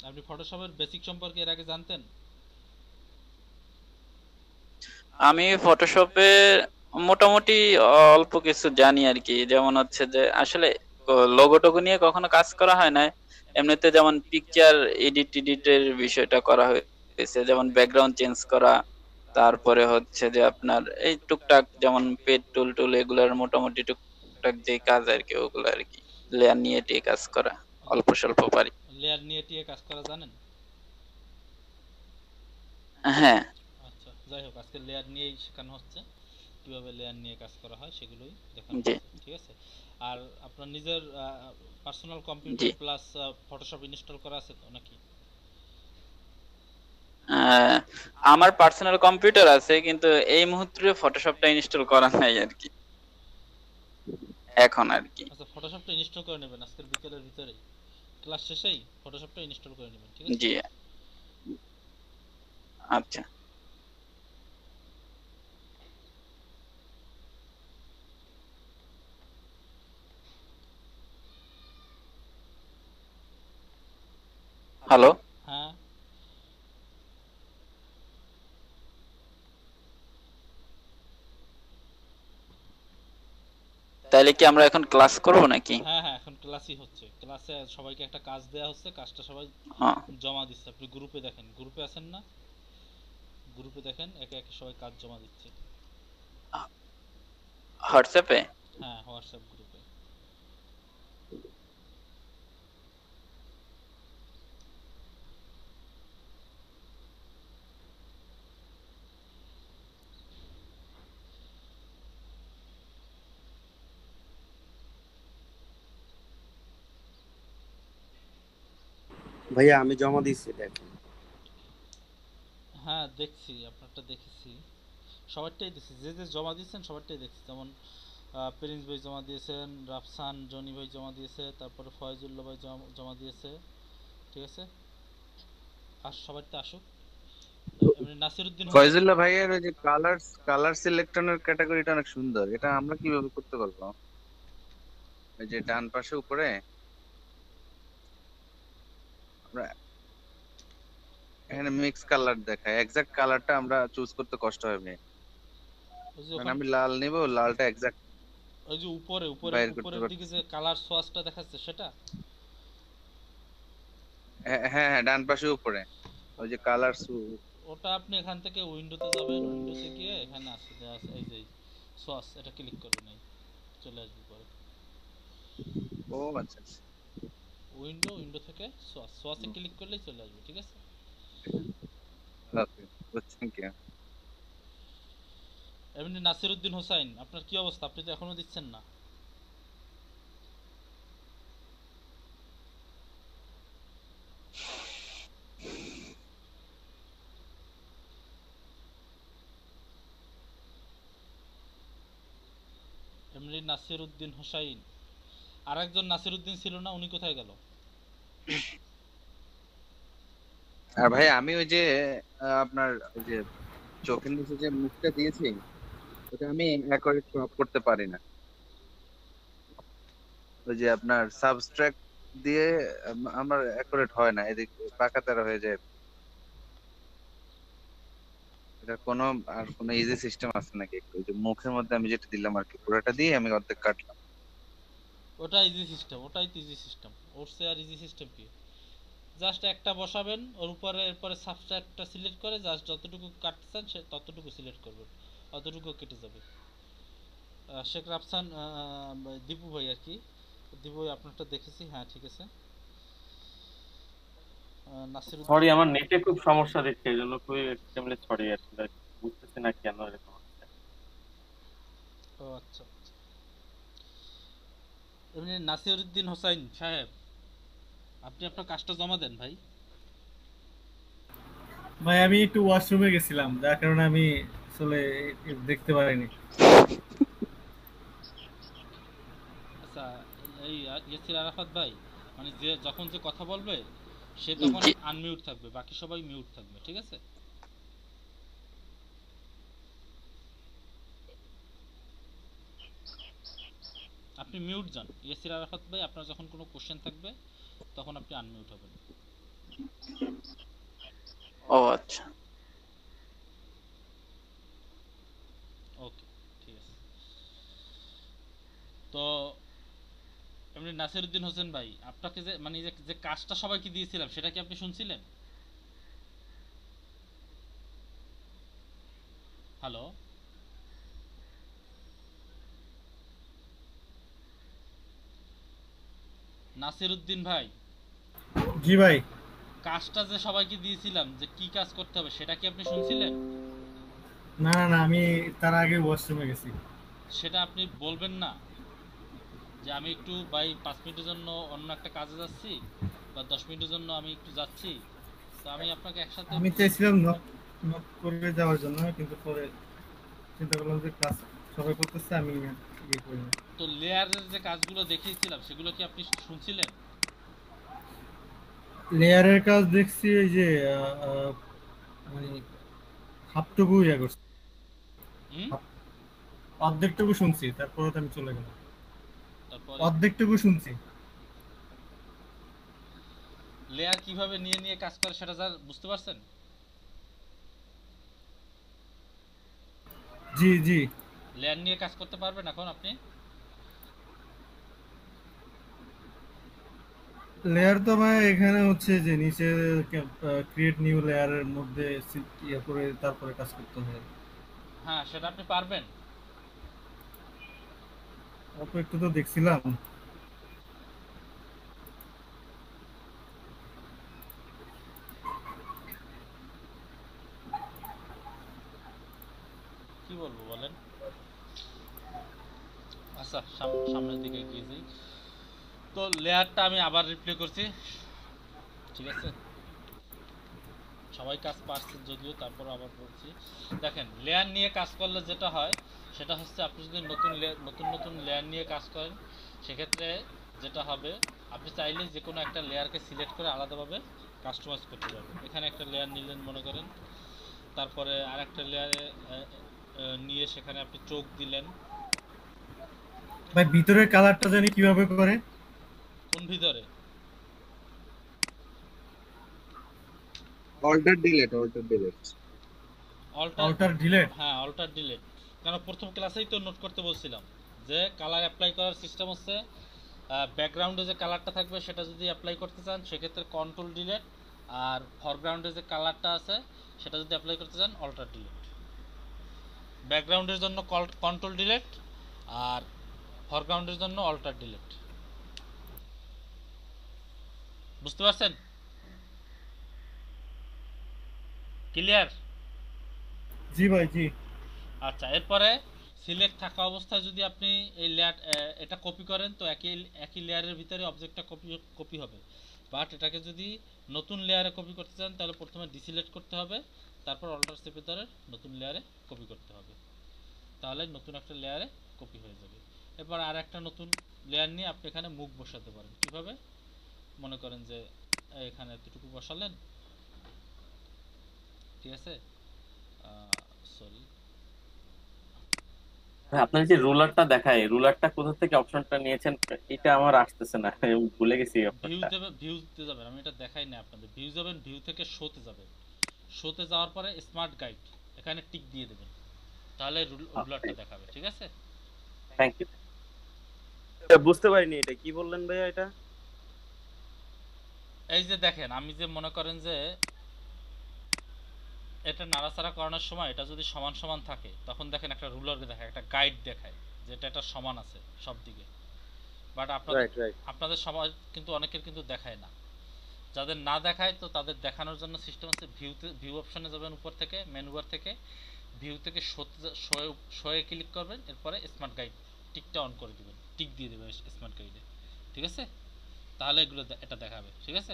আপনি ফটোশপের বেসিক সম্পর্কে এর আগে জানতেন? আমি ফটোশপে মোটামুটি অল্প কিছু জানি আর কি, যেমন হচ্ছে যে আসলে লোগো টোগো নিয়ে কখনো কাজ করা হয় না, এমনিতে যেমন পিকচার এডিটের বিষয়টা করা হয়েছে, যেমন ব্যাকগ্রাউন্ড চেঞ্জ করা, তারপরে হচ্ছে যে আপনার এই টুকটাক যেমন পেড টুল টুল এগুলার মোটামুটি টুকটাক যে কাজ আর কি, ওগুলো আর কি লেয়ার নিয়ে টিয়ে কাজ করা অল্প স্বল্প পারি। লেয়ার নিয়ে টিয়ে কাজ করা জানেন? হ্যাঁ আচ্ছা, যাই হোক আজকে লেয়ার নিয়েই শেখানো হচ্ছে, কিভাবে লেয়ার নিয়ে কাজ করা হয় সেগুলোই দেখানো জি হচ্ছে, ঠিক আছে? আর আপনার নিজের পার্সোনাল জি কম্পিউটার প্লাস ফটোশপ ইনস্টল করা আছে তো নাকি? আহ, আমার পার্সোনাল কম্পিউটার আছে, কিন্তু এই মুহূর্তে ফটোশপটা ইনস্টল করা নাই আর কি এখন আর কি। আচ্ছা, ফটোশপটা ইনস্টল করে নেবেন আজকের বিকেলের ভিতরেই, ক্লাস শেষেই ফটোশপটা ইনস্টল করে নেবেন, ঠিক আছে? জি আচ্ছা হ্যালো হ্যাঁ তাহলে কি আমরা এখন ক্লাস করব নাকি? হ্যাঁ হ্যাঁ এখন ক্লাসই হচ্ছে, ক্লাসে সবাইকে একটা কাজ দেয়া হচ্ছে, কাজটা সবাই হ্যাঁ জমা দিচ্ছে। আপনি গ্রুপে দেখেন, গ্রুপে আছেন না? গ্রুপে দেখেন একে একে সবাই কাজ জমা দিচ্ছে। হোয়াটসঅ্যাপে? হ্যাঁ, হোয়াটসঅ্যাপ গ্রুপে। ভাইয়া আমি জমা দিচ্ছি দেখেন। হ্যাঁ দেখছি, আপনারটা দেখেছি, সবারটাই দেখছি, যে যে জমা দিয়েছেন সবারটাই দেখছি। যেমন প্রিন্স ভাই জমা দিয়েছেন, রাফসান জনি ভাই জমা দিয়েছে, তারপরে ফয়জুল্লাহ ভাই জমা দিয়েছে, ঠিক আছে। আর সবারটা আসুক। এমনি নাসিরউদ্দিন হোসেন। ফয়জুল্লাহ ভাইয়ের ওই যে কালার সিলেকশনের ক্যাটাগরিটা অনেক সুন্দর, এটা আমরা কিভাবে করতে পারবো? ওই যে ডান পাশে উপরে আমরা এখানে মিক্স কালার দেখায়, এক্সাক্ট কালারটা আমরা চুজ করতে কষ্ট হবে। ওই যে মানে ওখানে আমি লাল নিব, লালটা এক্সাক্ট ওই যে উপরে উপরে বাইর করতে উপরের দিকে পারতেছি। যে কালার সোয়াসটা দেখাচ্ছে সেটা। হ্যাঁ হ্যাঁ হ্যাঁ, ডান পাশে উপরে ওই যে কালার ওটা আপনি এখান থেকে উইন্ডোতে যাবেন, উইন্ডোতে গিয়ে এখানে আছে দেয়া আছে এই যে সোয়াস, এটা ক্লিক করবেন, এই চলে আসবে পরে। ও আচ্ছা আচ্ছা, উইন্ডো থেকে সোয়াসে ক্লিক করলেই চলে আসবে, ঠিক আছে। ওকে বুঝছেন কি? এমনি নাসিরউদ্দিন হোসাইন, আপনার কি অবস্থা? আপনি তো এখনো দিচ্ছেন না। এমনি নাসিরউদ্দিন হোসাইন, আর একজন নাসিরউদ্দিন ছিল না, উনি কোথায় গেল? আর ভাই আমি ওই যে আপনার ওই যে চোখের নিচে যে মুখটা দিয়েছি, ওটা আমি অ্যাকুরেট ক্রপ করতে পারি না। ওই যে আপনার সাবস্ট্রাক্ট দিয়ে আমার অ্যাকুরেট হয় না, এদিক বাঁকাতেরা হয়ে যায়। এটা কোনো আর কোনো ইজি সিস্টেম আছে নাকি? ওই যে মুখের মধ্যে আমি যেটা দিলাম আর কি, পুরোটা দিয়ে আমি অর্ধেক কাটলাম। ওটা ইজি সিস্টেম, ওটাই তো ইজি সিস্টেম। ওর চেয়ে আর ইজি সিস্টেম কি? জাস্ট একটা বসাবেন ওর উপরে, এরপরে সাবস্ট্রাক্টটা সিলেক্ট করে জাস্ট যতটুকু কাটছেন সে ততটুকু সিলেক্ট করবেন, অতটুকু কেটে যাবে। শেখ রাফসান, দীপু ভাই আর কি, দীপু ভাই আপনারটা দেখেছি, হ্যাঁ ঠিক আছে। সরি, নাসিরউদ্দিন। আমার নেটে খুব সমস্যা দিচ্ছে, এই জন্য খুবই এক্সট্রিমলি সরি, আসলে বুঝতেছি না কেন এরকম হচ্ছে। ও আচ্ছা। এমনি নাসিরউদ্দিন হোসাইন সাহেব, আপনি আপনার কাজটা জমা দেন ভাই। ভাই আমি একটু ওয়াশরুমে গেছিলাম, যার কারণে আমি আসলে দেখতে পারিনি। আচ্ছা, এই ইয়াসির আরাফাত ভাই, মানে যে যখন যে কথা বলবে সে তখন জি। আনমিউট থাকবে, বাকি সবাই মিউট থাকবে, ঠিক আছে। আপনি মিউট যান ইয়াসির আরাফাত ভাই, আপনার যখন কোনো কোশ্চেন থাকবে তখন আপনি আনমিউট হবেন। ও আচ্ছা। ওকে, ঠিক আছে। তো এমনি নাসিরউদ্দিন হোসেন ভাই, আপনাকে যে মানে যে কাজটা সবাইকে দিয়েছিলাম সেটা কি আপনি শুনছিলেন? হ্যালো নাসিরউদ্দিন ভাই, জি ভাই। কাজটা যে সবাইকে দিয়েছিলাম যে কি কাজ করতে হবে সেটা কি আপনি শুনছিলেন? না না না, আমি তার আগে ওয়াশরুমে গেছি। সেটা আপনি বলবেন না যে আমি একটু ভাই 5 মিনিটের জন্য অন্য একটা কাজে যাচ্ছি, বা 10 মিনিটের জন্য আমি একটু যাচ্ছি, তো আমি আপনাকে একসাথে। আমি চাইছিলাম নক নক করে যাওয়ার জন্য, কিন্তু পরে চিন্তা করলাম যে ক্লাস সবাই করতেছে, আমি ইয়ে করি না। তো লেয়ারের যে কাজগুলো দেখিয়েছিলাম সেগুলো কি আপনি শুনছিলেন? লেয়ারের কাজ দেখছি, এই যে মানে হাফটুকু ইয়ে করছি, হুম, অর্ধেকটুকু শুনছি, তারপরে তো আমি চলে গেলাম। তারপরে অর্ধেকটুকু শুনছি। লেয়ার কিভাবে নিয়ে নিয়ে কাজ করে সেটা যা বুঝতে পারছেন? জি জি। লেয়ার নিয়ে কাজ করতে পারবেন এখন আপনি? লেয়ার তো ভাই এখানে হচ্ছে যে নিচে ক্রিয়েট নিউ লেয়ারের মধ্যে ইয়ে করে তারপরে কাজ করতে হয়। হ্যাঁ, সেটা আপনি পারবেন। অল্প একটু তো দেখছিলাম। কি বলবো বলেন? আচ্ছা, সামনের দিকে এগিয়ে যাই। তো লেয়ারটা আমি আবার রিপ্লে করছি, ঠিক আছে? সবাই কাজ পারছে যদিও, তারপর আবার বলছি। দেখেন, লেয়ার নিয়ে কাজ করলে যেটা হয় সেটা হচ্ছে, আপনি যদি নতুন নতুন লেয়ার নিয়ে কাজ করেন, সেক্ষেত্রে যেটা হবে, আপনি চাইলে যে কোনো একটা লেয়ারকে সিলেক্ট করে আলাদাভাবে কাস্টমাইজ করতে পারবেন। এখানে একটা লেয়ার নিলেন মনে করেন, তারপরে আর একটা লেয়ারে নিয়ে সেখানে আপনি চোখ দিলেন। ভাই ভিতরের কালারটা জানি কিভাবে করে? কোন ভিতরে? Alter delete alter delete. হ্যাঁ, অল্টার ডিলেট। কারণ প্রথম ক্লাসেই তো নোট করতে বলছিলাম যে কালার অ্যাপ্লাই করার সিস্টেম হচ্ছে, ব্যাকগ্রাউন্ডে যে কালারটা থাকবে সেটা যদি অ্যাপ্লাই করতে চান সেক্ষেত্রে কন্ট্রোল ডিলেট, আর ফরগ্রাউন্ডে যে কালারটা আছে সেটা যদি অ্যাপ্লাই করতে চান অল্টার ডিলেট। ব্যাকগ্রাউন্ডের জন্য কন্ট্রোল ডিলেট, আর ফরগ্রাউন্ডের জন্য অল্টার ডিলেট। বুঝতে পারছেন? ক্লিয়ার? জি ভাই জি। আচ্ছা, এরপরে সিলেক্ট থাকা অবস্থায় যদি আপনি এই লেয়ার এটা কপি করেন, তো একই লেয়ারের ভিতরে অবজেক্টটা কপি হবে। বাট এটাকে যদি নতুন লেয়ারে কপি করতে চান তাহলে প্রথমে ডিসিলেক্ট করতে হবে, তারপর অল্টার চেপে ধরে নতুন লেয়ারে কপি করতে হবে, তাহলে নতুন একটা লেয়ারে কপি হয়ে যাবে। এরপর আর একটা নতুন লেয়ার নিয়ে আপনি এখানে মুখ বসাতে পারেন। কিভাবে? মনে করেন যে এখানে এতটুকু বসালেন, ঠিক আছে? সরি, ভাই, আপনার যে রুলারটা দেখায়, রুলারটা কোথা থেকে অপশনটা নিয়েছেন এটা আমার আসতেছে না, আমি ভুলে গেছি এই অপশনটা। ভিউতে যাবেন। আমি এটা দেখাই না আপনাদের। ভিউ যাবেন, ভিউ থেকে শোতে যাবেন। শোতে যাওয়ার পরে স্মার্ট গাইড এখানে টিক দিয়ে দেবেন, তাহলে রুলারটা দেখাবে, ঠিক আছে? Thank you. বুঝতে পারিনি, এটা কি বললেন ভাইয়া? এটা এই যে দেখেন, আমি যে মনে করেন যে এটা নাড়াচাড়া করানোর সময় এটা যদি সমান সমান থাকে, তখন দেখেন একটা রুলার দেখায়, একটা গাইড দেখায় যেটা এটা সমান আছে সব দিকে। বাট আপনাদের সমাজ কিন্তু অনেকের কিন্তু দেখায় না। যাদের না দেখায়, তো তাদের দেখানোর জন্য সিস্টেম আছে, ভিউ অপশনে যাবেন, উপর থেকে মেনু বার থেকে ভিউ থেকে শোয়ে ক্লিক করবেন, এরপরে স্মার্ট গাইড টিকটা অন করে দিবেন, টিক দিয়ে দেবেন স্মার্ট গাইডে, ঠিক আছে? তাহলে এগুলো এটা দেখাবে, ঠিক আছে?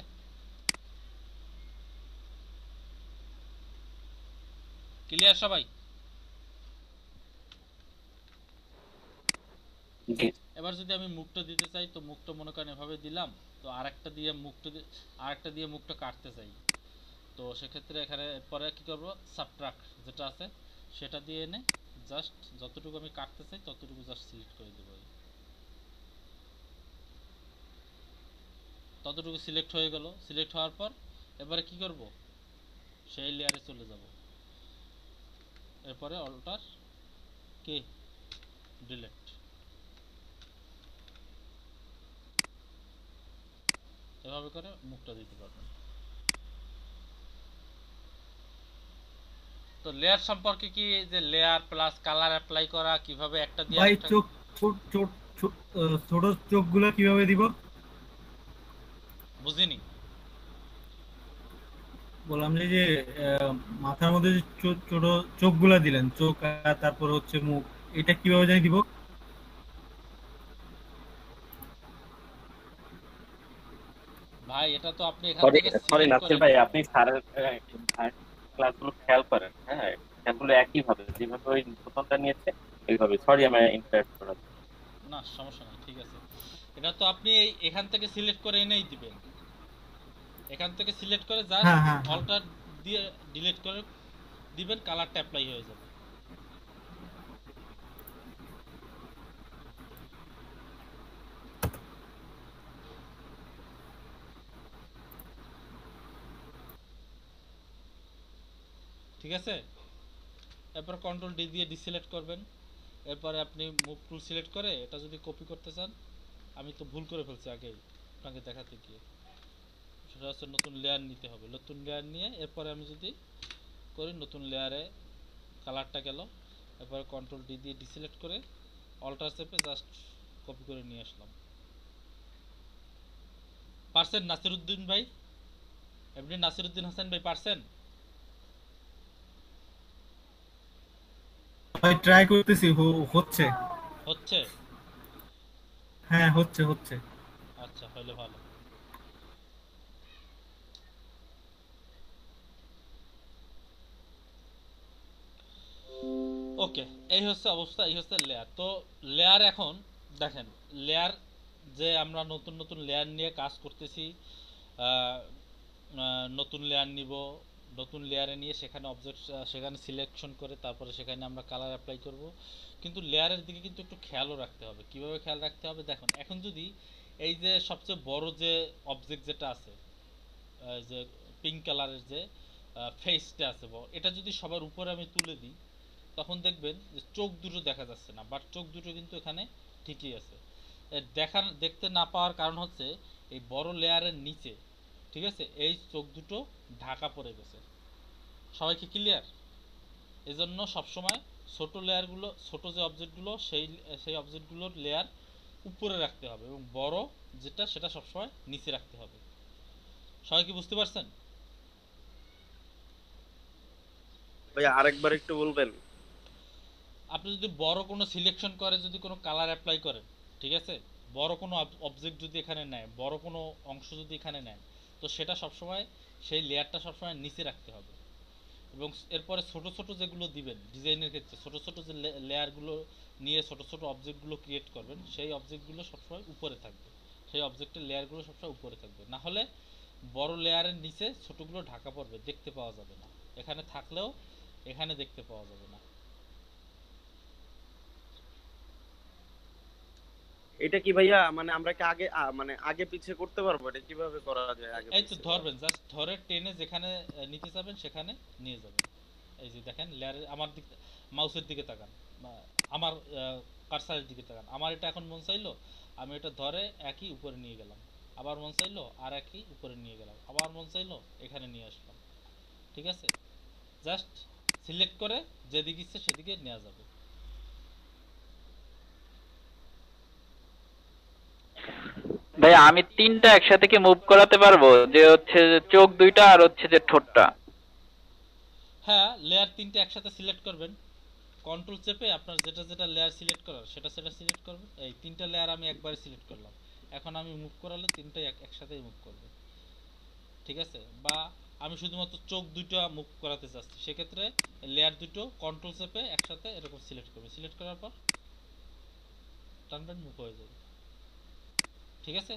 ক্লিয়ার সবাই? জি। এবার যদি আমি মুখটা দিতে চাই, তো মুখটা মনে করেন এভাবে দিলাম, তো আরেকটা দিয়ে মুখটা কাটতে চাই, তো সেক্ষেত্রে এখানে পরে কি করব, সাবট্রাক্ট যেটা আছে সেটা দিয়ে এনে জাস্ট যতটুকু আমি কাটতে চাই ততটুকু জাস্ট সিলেক্ট করে দেব। ততটুকু সিলেক্ট হয়ে গেল। সিলেক্ট হওয়ার পর এবারে কি করব, সেই লেয়ারে চলে যাব, এরপরে অল্টার কে ডিলেট, এভাবে করে মুখটা দিতে পারবেন। তো লেয়ার সম্পর্কে কি, যে লেয়ার প্লাস কালার অ্যাপ্লাই করা কিভাবে একটা দিয়ে ভাই চোখ ছোট ছোট ছোট চোখগুলো কিভাবে দিব? বুঝিনি। বললাম যে মাথার মধ্যে যে ছোট চোখগুলা দিলেন, চোখ আর তারপর হচ্ছে মুখ, এটা কিভাবে জানি দিব? ভাই এটা তো আপনি এখান সরি থেকে সরি সিলেক্ট নাসির করে ভাই, নেবেন। আপনি স্যারের ক্লাসগুলো খেয়াল করেন। হ্যাঁ, ক্লাসগুলো একই ভাবে, যেভাবে ওই প্রথমটা নিয়েছে এইভাবে। সরি আমি ইন্টারাপ্ট করার জন্য। না, সমস্যা নাই, ঠিক আছে। এটা তো আপনি এখান থেকে সিলেক্ট করে এনেই দিবেন। এখান থেকে সিলেক্ট করে জাস্ট হ্যাঁ হ্যাঁ হ্যাঁ। অল্টার দিয়ে ডিলিট করে দিবেন, কালারটা অ্যাপ্লাই হয়ে যাবে। ঠিক আছে? এরপর কন্ট্রোল ডি দিয়ে ডিসিলেক্ট করবেন। এরপরে আপনি মুভ টুল সিলেক্ট করে এটা যদি কপি করতে চান, আমি তো ভুল করে ফেলছি আগে আপনাকে দেখাতে গিয়ে, সেটা হচ্ছে নতুন লেয়ার নিতে হবে। নতুন লেয়ার নিয়ে এরপরে আমি যদি করি, নতুন লেয়ারে কালারটা গেল, এরপরে কন্ট্রোল ডি দিয়ে ডিসিলেক্ট করে অল্টার চেপে জাস্ট কপি করে নিয়ে আসলাম। পারছেন নাসিরউদ্দিন ভাই? এমনি নাসিরউদ্দিন হাসান ভাই পারছেন? ভাই ট্রাই করতেছি, হচ্ছে। হচ্ছে? হ্যাঁ হচ্ছে। আচ্ছা, হইলে ভালো। ওকে, এই হচ্ছে অবস্থা, এই হচ্ছে লেয়ার। তো লেয়ার এখন দেখেন, লেয়ার যে আমরা নতুন নতুন লেয়ার নিয়ে কাজ করতেছি, নতুন লেয়ার নিব, নতুন লেয়ারে নিয়ে সেখানে অবজেক্ট সেখানে সিলেকশন করে তারপরে সেখানে আমরা কালার অ্যাপ্লাই করব। কিন্তু লেয়ারের দিকে কিন্তু একটু খেয়ালও রাখতে হবে। কিভাবে খেয়াল রাখতে হবে দেখুন, এখন যদি এই যে সবচেয়ে বড় যে অবজেক্ট যেটা আছে, যে পিঙ্ক কালারের যে ফেসটা আছে, এটা যদি সবার উপরে আমি তুলে দিই, তখন দেখবেন যে চোখ দুটো দেখা যাচ্ছে না, বাট চোখ দুটো কিন্তু এখানে ঠিকই আছে। দেখতে না পাওয়ার কারণ হচ্ছে এই বড় লেয়ারের নিচে, ঠিক আছে, এই চোখ দুটো ঢাকা পড়ে গেছে। সবাই কি ক্লিয়ার? এজন্য সবসময় ছোট লেয়ারগুলো, ছোট যে অবজেক্টগুলো সেই অবজেক্টগুলোর লেয়ার উপরে রাখতে হবে এবং বড় যেটা সেটা সবসময় নিচে রাখতে হবে। সবাই কি বুঝতে পারছেন? ভাইয়া আরেকবার একটু বলবেন? আপনি যদি বড় কোনো সিলেকশন করে যদি কোনো কালার অ্যাপ্লাই করেন, ঠিক আছে, বড় কোনো অবজেক্ট যদি এখানে নেয়, বড় কোনো অংশ যদি এখানে নেয়, তো সেটা সবসময় সেই লেয়ারটা সবসময় নিচে রাখতে হবে। এবং এরপরে ছোট ছোট যেগুলো দিবেন ডিজাইনের ক্ষেত্রে, ছোট ছোট যে লেয়ারগুলো নিয়ে ছোট ছোট অবজেক্টগুলো ক্রিয়েট করবেন, সেই অবজেক্টগুলো সবসময় উপরে থাকবে, সেই অবজেক্টের লেয়ারগুলো সবসময় উপরে থাকবে। না হলে বড় লেয়ারের নিচে ছোটগুলো ঢাকা পড়বে, দেখতে পাওয়া যাবে না। এখানে থাকলেও এখানে দেখতে পাওয়া যাবে না। এটা কি ভাইয়া মানে আমরা কি আগে মানে আগে পিছে করতে পারবো? এটা কিভাবে করা যায় আগে এই তো পিছে? ধরবেন, জাস্ট ধরে টেনে যেখানে নিতে যাবেন সেখানে নিয়ে যাবেন। এই যে দেখেন লেয়ারের আমার দিক, মাউসের দিকে তাকান, আমার কার্সারের দিকে তাকান। আমার এটা এখন মন চাইলো আমি এটা ধরে একই উপরে নিয়ে গেলাম, আবার মন চাইলো আর একই উপরে নিয়ে গেলাম, আবার মন চাইলো এখানে নিয়ে আসলাম। ঠিক আছে, জাস্ট সিলেক্ট করে যেদিকে ইচ্ছে সেদিকে নেওয়া যাবে। ভাই আমি তিনটা একসাথে কি মুভ করাতে পারবো, যে হচ্ছে যে চোখ দুইটা আর হচ্ছে যে ঠোঁটটা? হ্যাঁ, লেয়ার তিনটে একসাথে সিলেক্ট করবেন, কন্ট্রোল চেপে আপনার যেটা যেটা লেয়ার সিলেক্ট করার সেটা সেটা সিলেক্ট করবেন। এই তিনটা লেয়ার আমি একবারে সিলেক্ট করলাম, এখন আমি মুভ করালে তিনটাই একসাথেই মুভ করবে। ঠিক আছে, বা আমি শুধুমাত্র চোখ দুটো মুভ করাতে চাচ্ছি, সেক্ষেত্রে লেয়ার দুটো কন্ট্রোল চেপে একসাথে এরকম সিলেক্ট করবে, সিলেক্ট করার পর টানবেন, মুভ হয়ে যাবে। ঠিক আছে,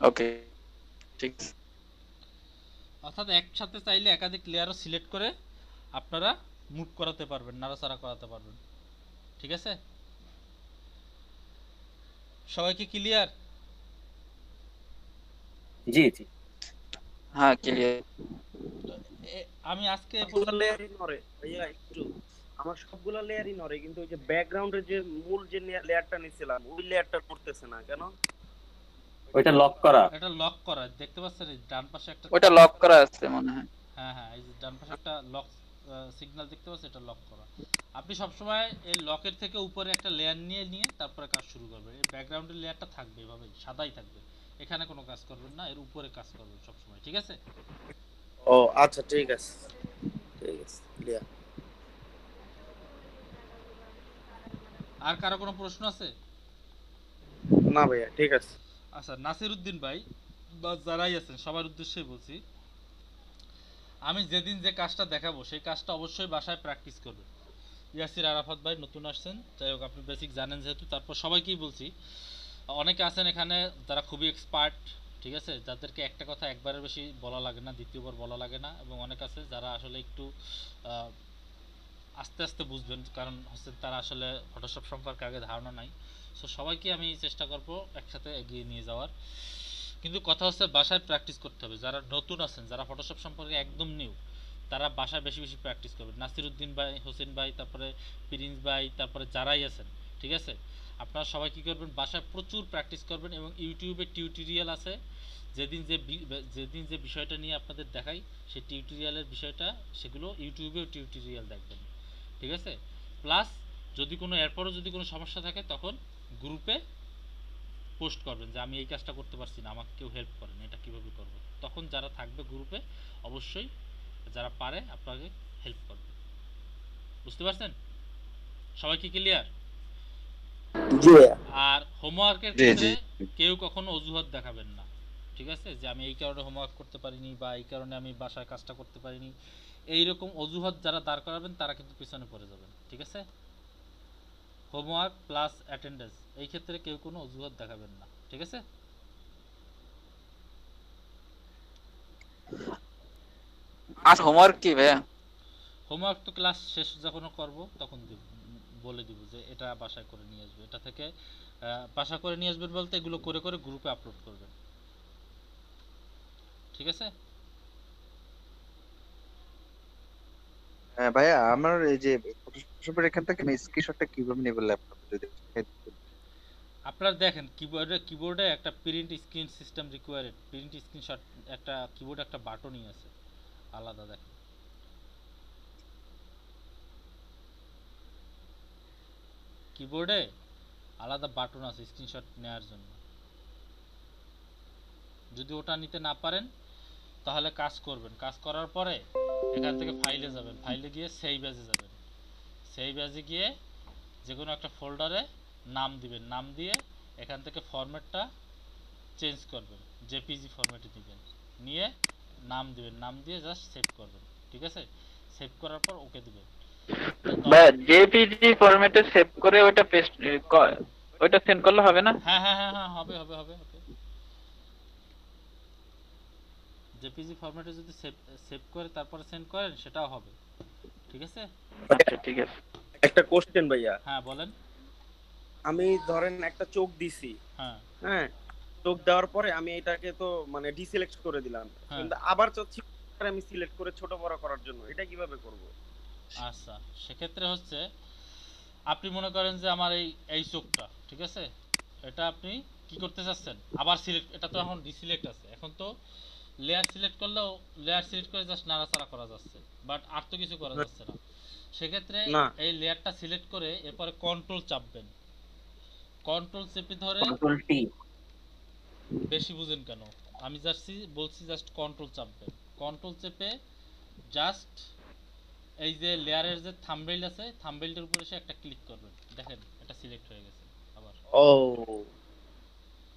ওকে ঠিক আছে। অর্থাৎ একসাথে চাইলে একাধিক লেয়ারও সিলেক্ট করে আপনারা মুভ করাতে পারবেন, নাড়াচাড়া করাতে পারবেন। ঠিক আছে, সবাই কি ক্লিয়ার? জি জি, হ্যাঁ ক্লিয়ার। আমি আজকে সবগুলা লেয়ারই নড়ে ভাইয়া একটু, আমার সবগুলা লেয়ারই নড়ে, কিন্তু ওই যে ব্যাকগ্রাউন্ডের যে মূল যে লেয়ারটা নিছিলাম ওই লেয়ারটা করতেছে না কেন? ওইটা লক করা। এটা লক করা, দেখতে পাচ্ছেন এই ডান পাশে একটা, ওটা লক করা আছে মনে হয়। হ্যাঁ হ্যাঁ, এই যে ডান পাশে একটা লক সিগন্যাল দেখতে পাচ্ছেন, এটা লক করা। আপনি সবসময় এই লকের থেকে উপরে একটা লেয়ার নিয়ে নিয়ে তারপরে কাজ শুরু করবেন। এই ব্যাকগ্রাউন্ডের লেয়ারটা থাকবে এভাবে সাদাই থাকবে, এখানে কোনো কাজ করবেন না, এর উপরে কাজ করবেন সবসময়। ঠিক আছে? ও আচ্ছা, ঠিক আছে ঠিক আছে, ক্লিয়ার। আর কারো কোনো প্রশ্ন আছে? না ভাইয়া ঠিক আছে। আচ্ছা, নাসিরউদ্দিন ভাই বা যারাই আছেন সবার উদ্দেশ্যেই বলছি, আমি যেদিন যে কাজটা দেখাবো সেই কাজটা অবশ্যই বাসায় প্র্যাকটিস করবেন। ইয়াসির আরাফাত ভাই নতুন আসছেন, যাই হোক আপনি বেসিক জানেন যেহেতু, তারপর সবাইকেই বলছি, অনেকে আছেন এখানে যারা খুবই এক্সপার্ট, ঠিক আছে, যাদেরকে একটা কথা একবারের বেশি বলা লাগে না, দ্বিতীয়বার বলা লাগে না, এবং অনেক আছে যারা আসলে একটু আস্তে আস্তে বুঝবেন, কারণ হচ্ছে তারা আসলে ফটোশপ সম্পর্কে আগে ধারণা নাই। সো সবাইকে আমি চেষ্টা করব একসাথে এগিয়ে নিয়ে যাওয়ার, কিন্তু কথা হচ্ছে বাসায় প্র্যাকটিস করতে হবে। যারা নতুন আছেন, যারা ফটোশপ সম্পর্কে একদম নিউ, তারা বাসায় বেশি বেশি প্র্যাকটিস করবেন। নাসিরউদ্দিন ভাই, হোসেন ভাই, তারপরে প্রিন্স ভাই, তারপরে যারাই আছেন, ঠিক আছে, আপনারা সবাই কী করবেন, বাসায় প্রচুর প্র্যাকটিস করবেন, এবং ইউটিউবে টিউটোরিয়াল আছে, যেদিন যে বিষয়টা নিয়ে আপনাদের দেখাই সেই টিউটোরিয়ালের বিষয়টা সেগুলো ইউটিউবেও টিউটোরিয়াল দেখবেন, ঠিক আছে? প্লাস যদি কোনো এরপরও যদি কোনো সমস্যা থাকে তখন গ্রুপে পোস্ট করবেন যে আমি এই কাজটা করতে পারছি না, আমাকে কেউ হেল্প করেন, এটা কিভাবে করব। তখন যারা থাকবে গ্রুপে অবশ্যই যারা পারে আপনাকে হেল্প করবে। বুঝতে পারছেন? সবাই কি ক্লিয়ার? জি ভাইয়া। আর হোমওয়ার্কের জি ক্ষেত্রে জি কেউ কখনো অজুহাত দেখাবেন না, ঠিক আছে? যে আমি এই কারণে হোমওয়ার্ক করতে পারিনি বা এই কারণে আমি বাসায় কাজটা করতে পারিনি, এইরকম অজুহাত যারা দাঁড় করাবেন তারা কিন্তু পিছনে পড়ে যাবেন, ঠিক আছে? হোমওয়ার্ক প্লাস অ্যাটেন্ডেন্স এই ক্ষেত্রে কেউ কোনো অজুহাত দেখাবেন না, ঠিক আছে? আর হোমওয়ার্ক কি ভাইয়া? হোমওয়ার্ক তো ক্লাস শেষ যখন করব তখন বলে দিব যে এটা বাসায় করে নিয়ে আসবে, এটা থেকে বাসা করে নিয়ে আসবেন বলতে এগুলো করে করে গ্রুপে আপলোড করবেন, ঠিক আছে? হ্যাঁ ভাইয়া, আমার এই যে ফটোশপের এখান থেকে আমি স্ক্রিনশটটা কিভাবে নেব ল্যাপটপে যদি আপনারা দেখেন কিবোর্ডে একটা print screen system required, print screenshot একটা কিবোর্ডে একটা বাটনই আছে আলাদা, দেখেন কিবোর্ডে আলাদা বাটন আছে স্ক্রিনশট নেওয়ার জন্য। যদি ওটা নিতে না পারেন তাহলে কাজ করবেন, কাজ করার পরে এখান থেকে ফাইলে যাবেন, ফাইলে গিয়ে সেভ অ্যাজে যাবেন, সেভ অ্যাজে গিয়ে যে কোনো একটা ফোল্ডারে নাম দিবেন, নাম দিয়ে এখান থেকে ফরম্যাটটা চেঞ্জ করবেন, জেপিজি ফরম্যাটে দিবেন, নিয়ে নাম দিবেন, নাম দিয়ে জাস্ট সেভ করবেন, ঠিক আছে? সেভ করার পর ওকে দিবেন। ভাইয়া জেপিজি ফরম্যাটে সেভ করে ওটা পেস্ট ওটা সেন্ড করলে হবে না? হ্যাঁ হ্যাঁ হ্যাঁ হ্যাঁ হবে হবে হবে হবে। জেপিজি ফরম্যাটে যদি সেভ করে তারপরে সেন্ড করেন সেটাও হবে, ঠিক আছে? আচ্ছা ঠিক আছে। একটা কোশ্চেন ভাইয়া। হ্যাঁ বলেন। আমি ধরেন একটা চোখ দিছি, হ্যাঁ হ্যাঁ, চোখ দেওয়ার পরে আমি এটাকে তো মানে ডিসিলেক্ট করে দিলাম, হ্যাঁ কিন্তু আবার চাচ্ছি আমি সিলেক্ট করে ছোট বড় করার জন্য, এটা কিভাবে করব? আচ্ছা, সেক্ষেত্রে হচ্ছে আপনি মনে করেন যে আমার এই চোখটা, ঠিক আছে, এটা আপনি কি করতে চাচ্ছেন আবার সিলেক্ট, এটা তো এখন ডিসিলেক্ট আছে, এখন তো লেয়ার সিলেক্ট করলেও লেয়ার সিলেক্ট করে জাস্ট নাড়াচাড়া করা যাচ্ছে, বাট আর তো কিছু করা যাচ্ছে না। সেক্ষেত্রে না। এই লেয়ারটা সিলেক্ট করে এরপরে কন্ট্রোল চাপবেন, কন্ট্রোল চেপে ধরে কন্ট্রোল টি। বেশি বুঝেন কেন, আমি বলছি জাস্ট কন্ট্রোল চাপবেন, কন্ট্রোল চেপে জাস্ট এই যে লেয়ারের যে থাম্বনেইল আছে থাম্বনেইলের উপরে এসে একটা ক্লিক করবেন, দেখেন এটা সিলেক্ট হয়ে গেছে আবার। ও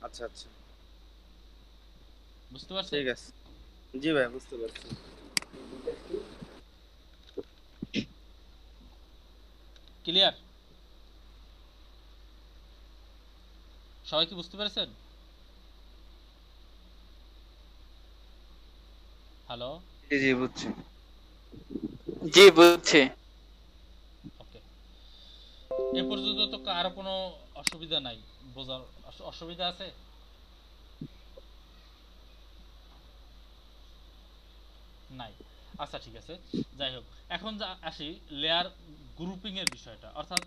আচ্ছা আচ্ছা, বুঝতে পারছেন? ঠিক আছে। জি ভাই, বুঝতে পারছি। ক্লিয়ার? সবাই কি বুঝতে পেরেছেন? হ্যালো, জি জি বুঝছি। জি বুঝছি। ওকে, এ পর্যন্ত তো কারো কোনো অসুবিধা নাই, বোঝার অসুবিধা আছে? নাই। আচ্ছা ঠিক আছে, যাই হোক, এখন আসি লেয়ার গ্রুপিং এর বিষয়টা। অর্থাৎ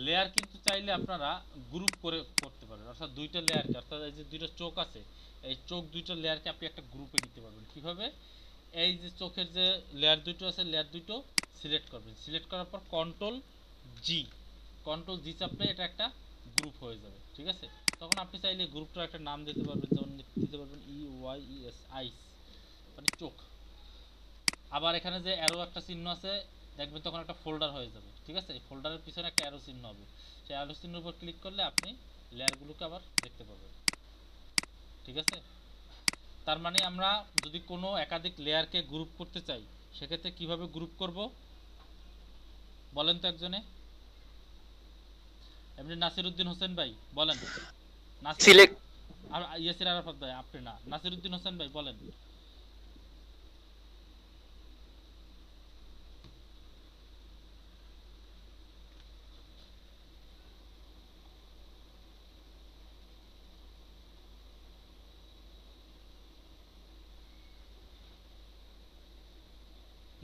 লেয়ার কিন্তু চাইলে আপনারা গ্রুপ করে করতে পারেন, অর্থাৎ দুইটা লেয়ারকে, অর্থাৎ এই যে দুইটা চোখ আছে এই চোখ দুইটা লেয়ারকে আপনি একটা গ্রুপে নিতে পারবেন। কিভাবে? এই যে চোখের যে লেয়ার দুটো আছে লেয়ার দুটো সিলেক্ট করবেন, সিলেক্ট করার পর জি কন্ট্রোল জি চাপলে এটা একটা গ্রুপ হয়ে যাবে, ঠিক আছে? তখন আপনি চাইলে গ্রুপটার একটা নাম দিতে পারবেন, যেমন দিতে পারবেন EYES আইস, মানে চোখ। আবার এখানে যে অ্যারো একটা চিহ্ন আছে দেখবেন তখন একটা ফোল্ডার হয়ে যাবে, ঠিক আছে? এই ফোল্ডারের পিছনে একটা অ্যারো চিহ্ন হবে, সেই অ্যারো চিহ্নের উপর ক্লিক করলে আপনি লেয়ারগুলোকে আবার দেখতে পাবেন, ঠিক আছে? তার মানে আমরা যদি কোনো একাধিক লেয়ারকে গ্রুপ করতে চাই সেক্ষেত্রে কিভাবে গ্রুপ করব বলেন তো একজনে? এমনি নাসিরউদ্দিন হোসেন ভাই বলেন। সিলেক্ট আর ইয়াসির আরাফাত ভাই, আপনি না, নাসিরউদ্দিন হোসেন ভাই বলেন।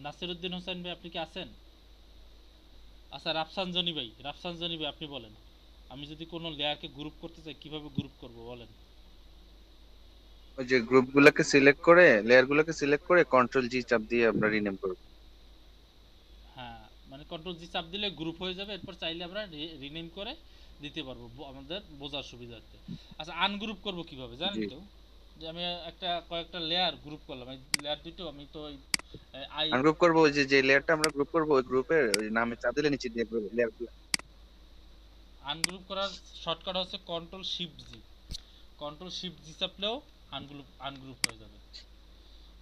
নাসিরউদ্দিন হোসেন ভাই আপনি কি আছেন? আচ্ছা রাফসান জনি ভাই, রাফসান জনি ভাই আপনি বলেন, আমি যদি কোনো লেয়ারকে গ্রুপ করতে চাই কিভাবে গ্রুপ করব বলেন। ওই যে গ্রুপ গুলোকে সিলেক্ট করে, লেয়ার গুলোকে সিলেক্ট করে কন্ট্রোল জি চাপ দিয়ে আমরা রিনেম করব। হ্যাঁ, মানে কন্ট্রোল জি চাপ দিলে গ্রুপ হয়ে যাবে, এরপর চাইলে আমরা রিনেম করে দিতে পারবো আমাদের বোঝার সুবিধার্থে। আচ্ছা, আনগ্রুপ করব কিভাবে জানেন জি, কেউ? যে আমি কয়েকটা লেয়ার গ্রুপ করলাম, এই লেয়ার দুটো আমি তো আই আনগ্রুপ করব ওই যে যে লেয়ারটা আমরা গ্রুপ করব ওই গ্রুপের ওই নামে চাপ দিলে নিচে দিয়ে লেয়ার গুলো। আনগ্রুপ করার শর্টকাট হচ্ছে কন্ট্রোল শিফট জি। কন্ট্রোল শিফট জি চাপলেও আনগ্রুপ হয়ে যাবে,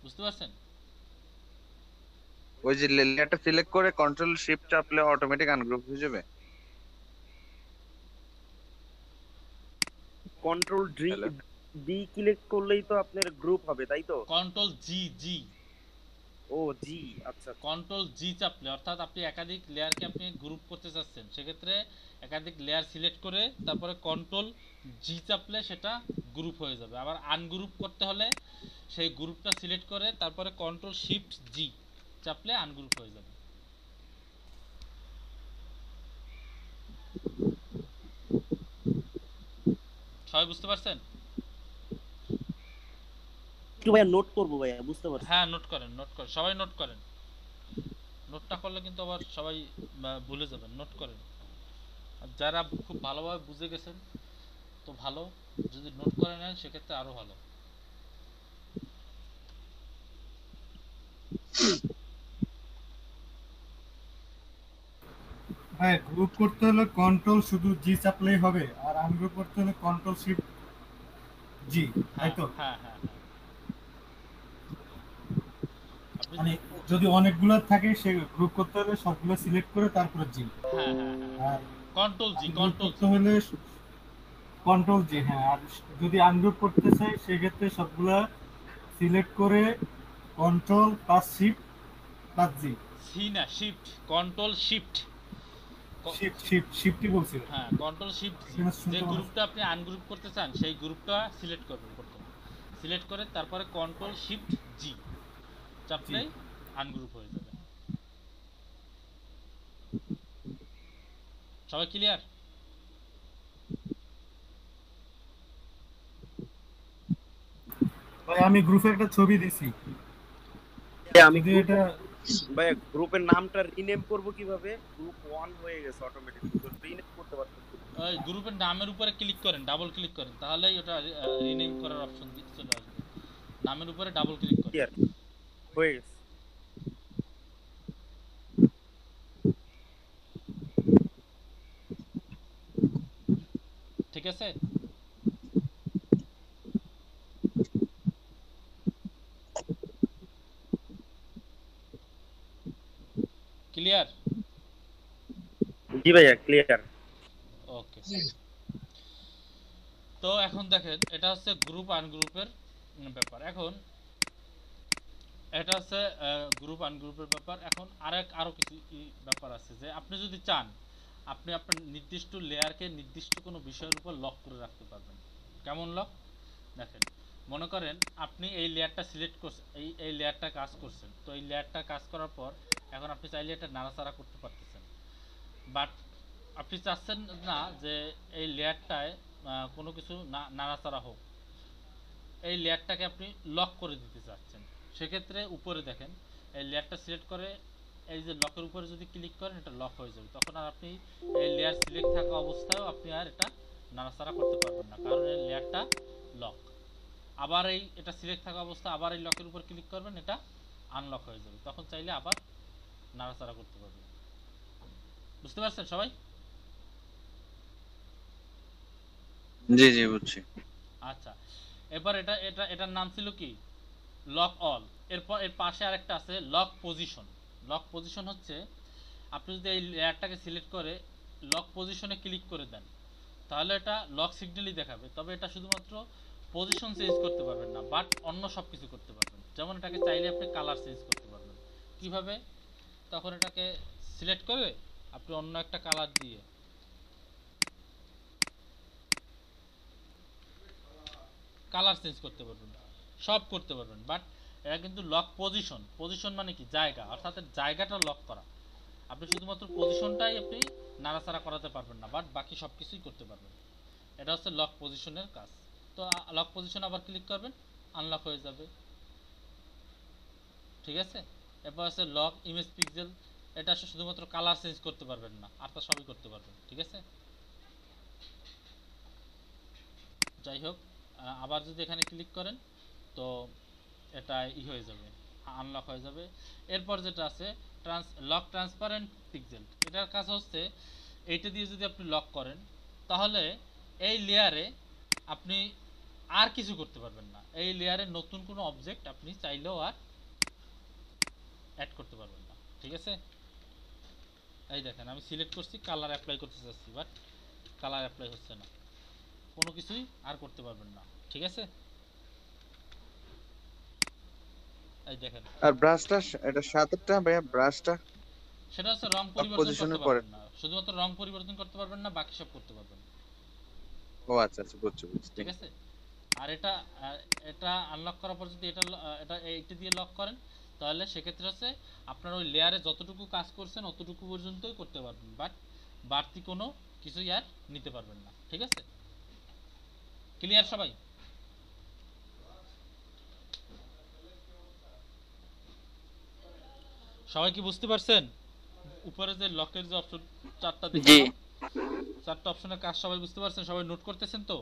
বুঝতে পারছেন? ওই যে লেয়ারটা সিলেক্ট করে কন্ট্রোল শিফট চাপলে অটোমেটিক আনগ্রুপ হয়ে যাবে। কন্ট্রোল হ্যালো, ডি ক্লিক করলেই তো আপনার গ্রুপ হবে, তাই তো? কন্ট্রোল জি জি ও জি, আচ্ছা। কন্ট্রোল জি চাপলে, অর্থাৎ আপনি একাধিক লেয়ারকে আপনি গ্রুপ করতে চাচ্ছেন, সেক্ষেত্রে একাধিক লেয়ার সিলেক্ট করে তারপরে কন্ট্রোল জি চাপলে সেটা গ্রুপ হয়ে যাবে। আবার আনগ্রুপ করতে হলে সেই গ্রুপটা সিলেক্ট করে তারপরে কন্ট্রোল শিফট জি চাপলে আনগ্রুপ হয়ে যাবে। সবাই বুঝতে পারছেন? একটু ভাইয়া নোট করবো ভাইয়া, বুঝতে পারছি। হ্যাঁ, নোট করেন, সবাই নোট করেন। নোটটা করলে কিন্তু আবার সবাই ভুলে যাবেন, নোট করেন। আর যারা খুব ভালোভাবে বুঝে গেছেন তো ভালো, যদি নোট করে নেন সেক্ষেত্রে আরো ভালো। ভাই গ্রুপ করতে হলে কন্ট্রোল শুধু জি চাপলেই হবে, আর আনগ্রুপ করতে হলে কন্ট্রোল শিফট জি, তাই হ্যাঁ তো? হ্যাঁ হ্যাঁ হ্যাঁ আপনি মানে যদি অনেকগুলো থাকে সে গ্রুপ করতে হলে সবগুলো সিলেক্ট করে তারপরে জি। হ্যাঁ হ্যাঁ হ্যাঁ আর কন্ট্রোল জি, গ্রুপ করতে হলে কন্ট্রোল জি, হ্যাঁ। আর যদি আনগ্রুপ করতে চাই সেক্ষেত্রে সবগুলা সিলেক্ট করে কন্ট্রোল প্লাস শিফট প্লাস জি। সি না, শিফট, কন্ট্রোল শিফট। শিফটই বলছিল। হ্যাঁ, কন্ট্রোল শিফট জি। এখানে যে শুনতে পাচ্ছি। গ্রুপটা আপনি আনগ্রুপ করতে চান সেই গ্রুপটা সিলেক্ট করবেন প্রথমে, সিলেক্ট করে তারপরে কন্ট্রোল শিফট জি চাপলেই আনগ্রুপ হয়ে যাবে। সবাই ক্লিয়ার? ভাই আমি গ্রুপে একটা ছবি দিছি, আমি যদি এটা ভাইয়া গ্রুপের নামটা রিনেম করব কিভাবে? গ্রুপ 1 হয়ে গেছে অটোমেটিক, তো রিনেম করতে পারতেছি না। ওই গ্রুপের নামের উপরে ক্লিক করেন, ডাবল ক্লিক করেন, তাহলেই ওটা রিনেম করার অপশন চলে আসবে। নামের উপরে ডাবল ক্লিক করেন। ক্লিয়ার হয়ে গেছে। ঠিক আছে? ক্লিয়ার? জি ভাইয়া ক্লিয়ার। ওকে। তো এখন দেখেন, এটা হচ্ছে গ্রুপ আনগ্রুপের ব্যাপার। এখন এটা হচ্ছে গ্রুপ আনগ্রুপের ব্যাপার। এখন আরো কিছু ব্যাপার আছে, যে আপনি যদি চান আপনি আপনার নির্দিষ্ট লেয়ারকে নির্দিষ্ট কোনো বিষয়ের উপর লক করে রাখতে পারবেন। কেমন লক? দেখেন, মনে করেন আপনি এই লেয়ারটা সিলেক্ট করছেন, এই লেয়ারটা কাজ করছেন, তো এই লেয়ারটা কাজ করার পর এখন আপনি চাইলে এটা নাড়াচাড়া করতে পারতেছেন, বাট আপনি চাচ্ছেন না যে এই লেয়ারটায় কোনো কিছু নাড়াচাড়া হোক, এই লেয়ারটাকে আপনি লক করে দিতে চাচ্ছেন। সেক্ষেত্রে উপরে দেখেন এই লেয়ারটা সিলেক্ট করে এই যে লকের উপরে যদি ক্লিক করেন এটা লক হয়ে যাবে, তখন আর আপনি এই লেয়ার সিলেক্ট থাকা অবস্থায়ও আপনি আর এটা নাড়াচাড়া করতে পারবেন না, কারণ এই লেয়ারটা লক। আবার এটা সিলেক্ট থাকা অবস্থা আবার এই লকের উপর ক্লিক করবেন, এটা আনলক হয়ে যাবে, তখন চাইলে আবার নাড়াচাড়া করতে পারবেন। বুঝতে পারছেন সবাই? জি জি বুঝছি। আচ্ছা, এবার এটার নাম ছিল কি? Lock all. এরপর এর পাশে আরেকটা আছে লক পজিশন। লক পজিশন হচ্ছে আপনি যদি এই লেয়ারটাকে সিলেক্ট করে লক পজিশনে ক্লিক করে দেন তাহলে এটা লক সিগন্যালই দেখাবে, তবে এটা শুধুমাত্র পজিশন চেঞ্জ করতে পারবেন না, বাট অন্য সব কিছু করতে পারবেন। যেমন এটাকে চাইলে আপনি কালার চেঞ্জ করতে পারবেন। কিভাবে? তখন এটাকে সিলেক্ট করে আপনি অন্য একটা কালার দিয়ে কালার চেঞ্জ করতে পারবেন, সব করতে পারবেন, বাট এটা কিন্তু লক পজিশন। পজিশন মানে কি? জায়গা, অর্থাৎ জায়গাটা লক করা। আপনি শুধুমাত্র পজিশনটাই আপনি নাড়াচাড়া করাতে পারবেন না, বাট বাকি সব কিছুই করতে পারবেন। এটা হচ্ছে লক পজিশনের কাজ। তো লক পজিশন আবার ক্লিক করবেন, আনলক হয়ে যাবে, ঠিক আছে। এরপর আছে লক ইমেজ পিক্সেল, এটা শুধুমাত্র কালার চেঞ্জ করতে পারবেন না, আর তা সবই করতে পারবেন, ঠিক আছে। যাই হোক, আবার যদি এখানে ক্লিক করেন তো এটা হয়ে যাবে, আনলক হয়ে যাবে। এরপর যেটা আছে লক ট্রান্সপারেন্ট পিক্সেল, এটার কাজ হচ্ছে এইটা দিয়ে যদি আপনি লক করেন তাহলে এই লেয়ারে আপনি আর কিছু করতে পারবেন না, এই লেয়ারে নতুন কোনো অবজেক্ট আপনি চাইলেও আর অ্যাড করতে পারবেন না, ঠিক আছে। এই দেখেন আমি সিলেক্ট করছি, কালার অ্যাপ্লাই করতে চাচ্ছি, বাট কালার অ্যাপ্লাই হচ্ছে না, কোনো কিছুই আর করতে পারবেন না, ঠিক আছে। এই দেখেন। আর ব্রাশটা, এটা সাতেরটা ভাইয়া, ব্রাশটা সেটা হচ্ছে রং পরিবর্তন পজিশনের করতে পরে। পারবেন না, শুধুমাত্র রং পরিবর্তন করতে পারবেন না, বাকি সব করতে পারবেন, ও আচ্ছা আচ্ছা, বুঝছি বুঝছি। ঠিক আছে। আর এটা আনলক করার পর যদি এইটা দিয়ে লক করেন তাহলে সেক্ষেত্রে হচ্ছে আপনার ওই লেয়ারে যতটুকু কাজ করছেন অতটুকু পর্যন্তই করতে পারবেন, বাট বাড়তি কোনো কিছুই আর নিতে পারবেন না, ঠিক আছে। ক্লিয়ার সবাই? সবাই কি বুঝতে পারছেন? উপরে যে লকের যে অপশন চারটা দেখেন, চারটা অপশনের কাজ সবাই বুঝতে পারছেন? সবাই নোট করতেছেন তো?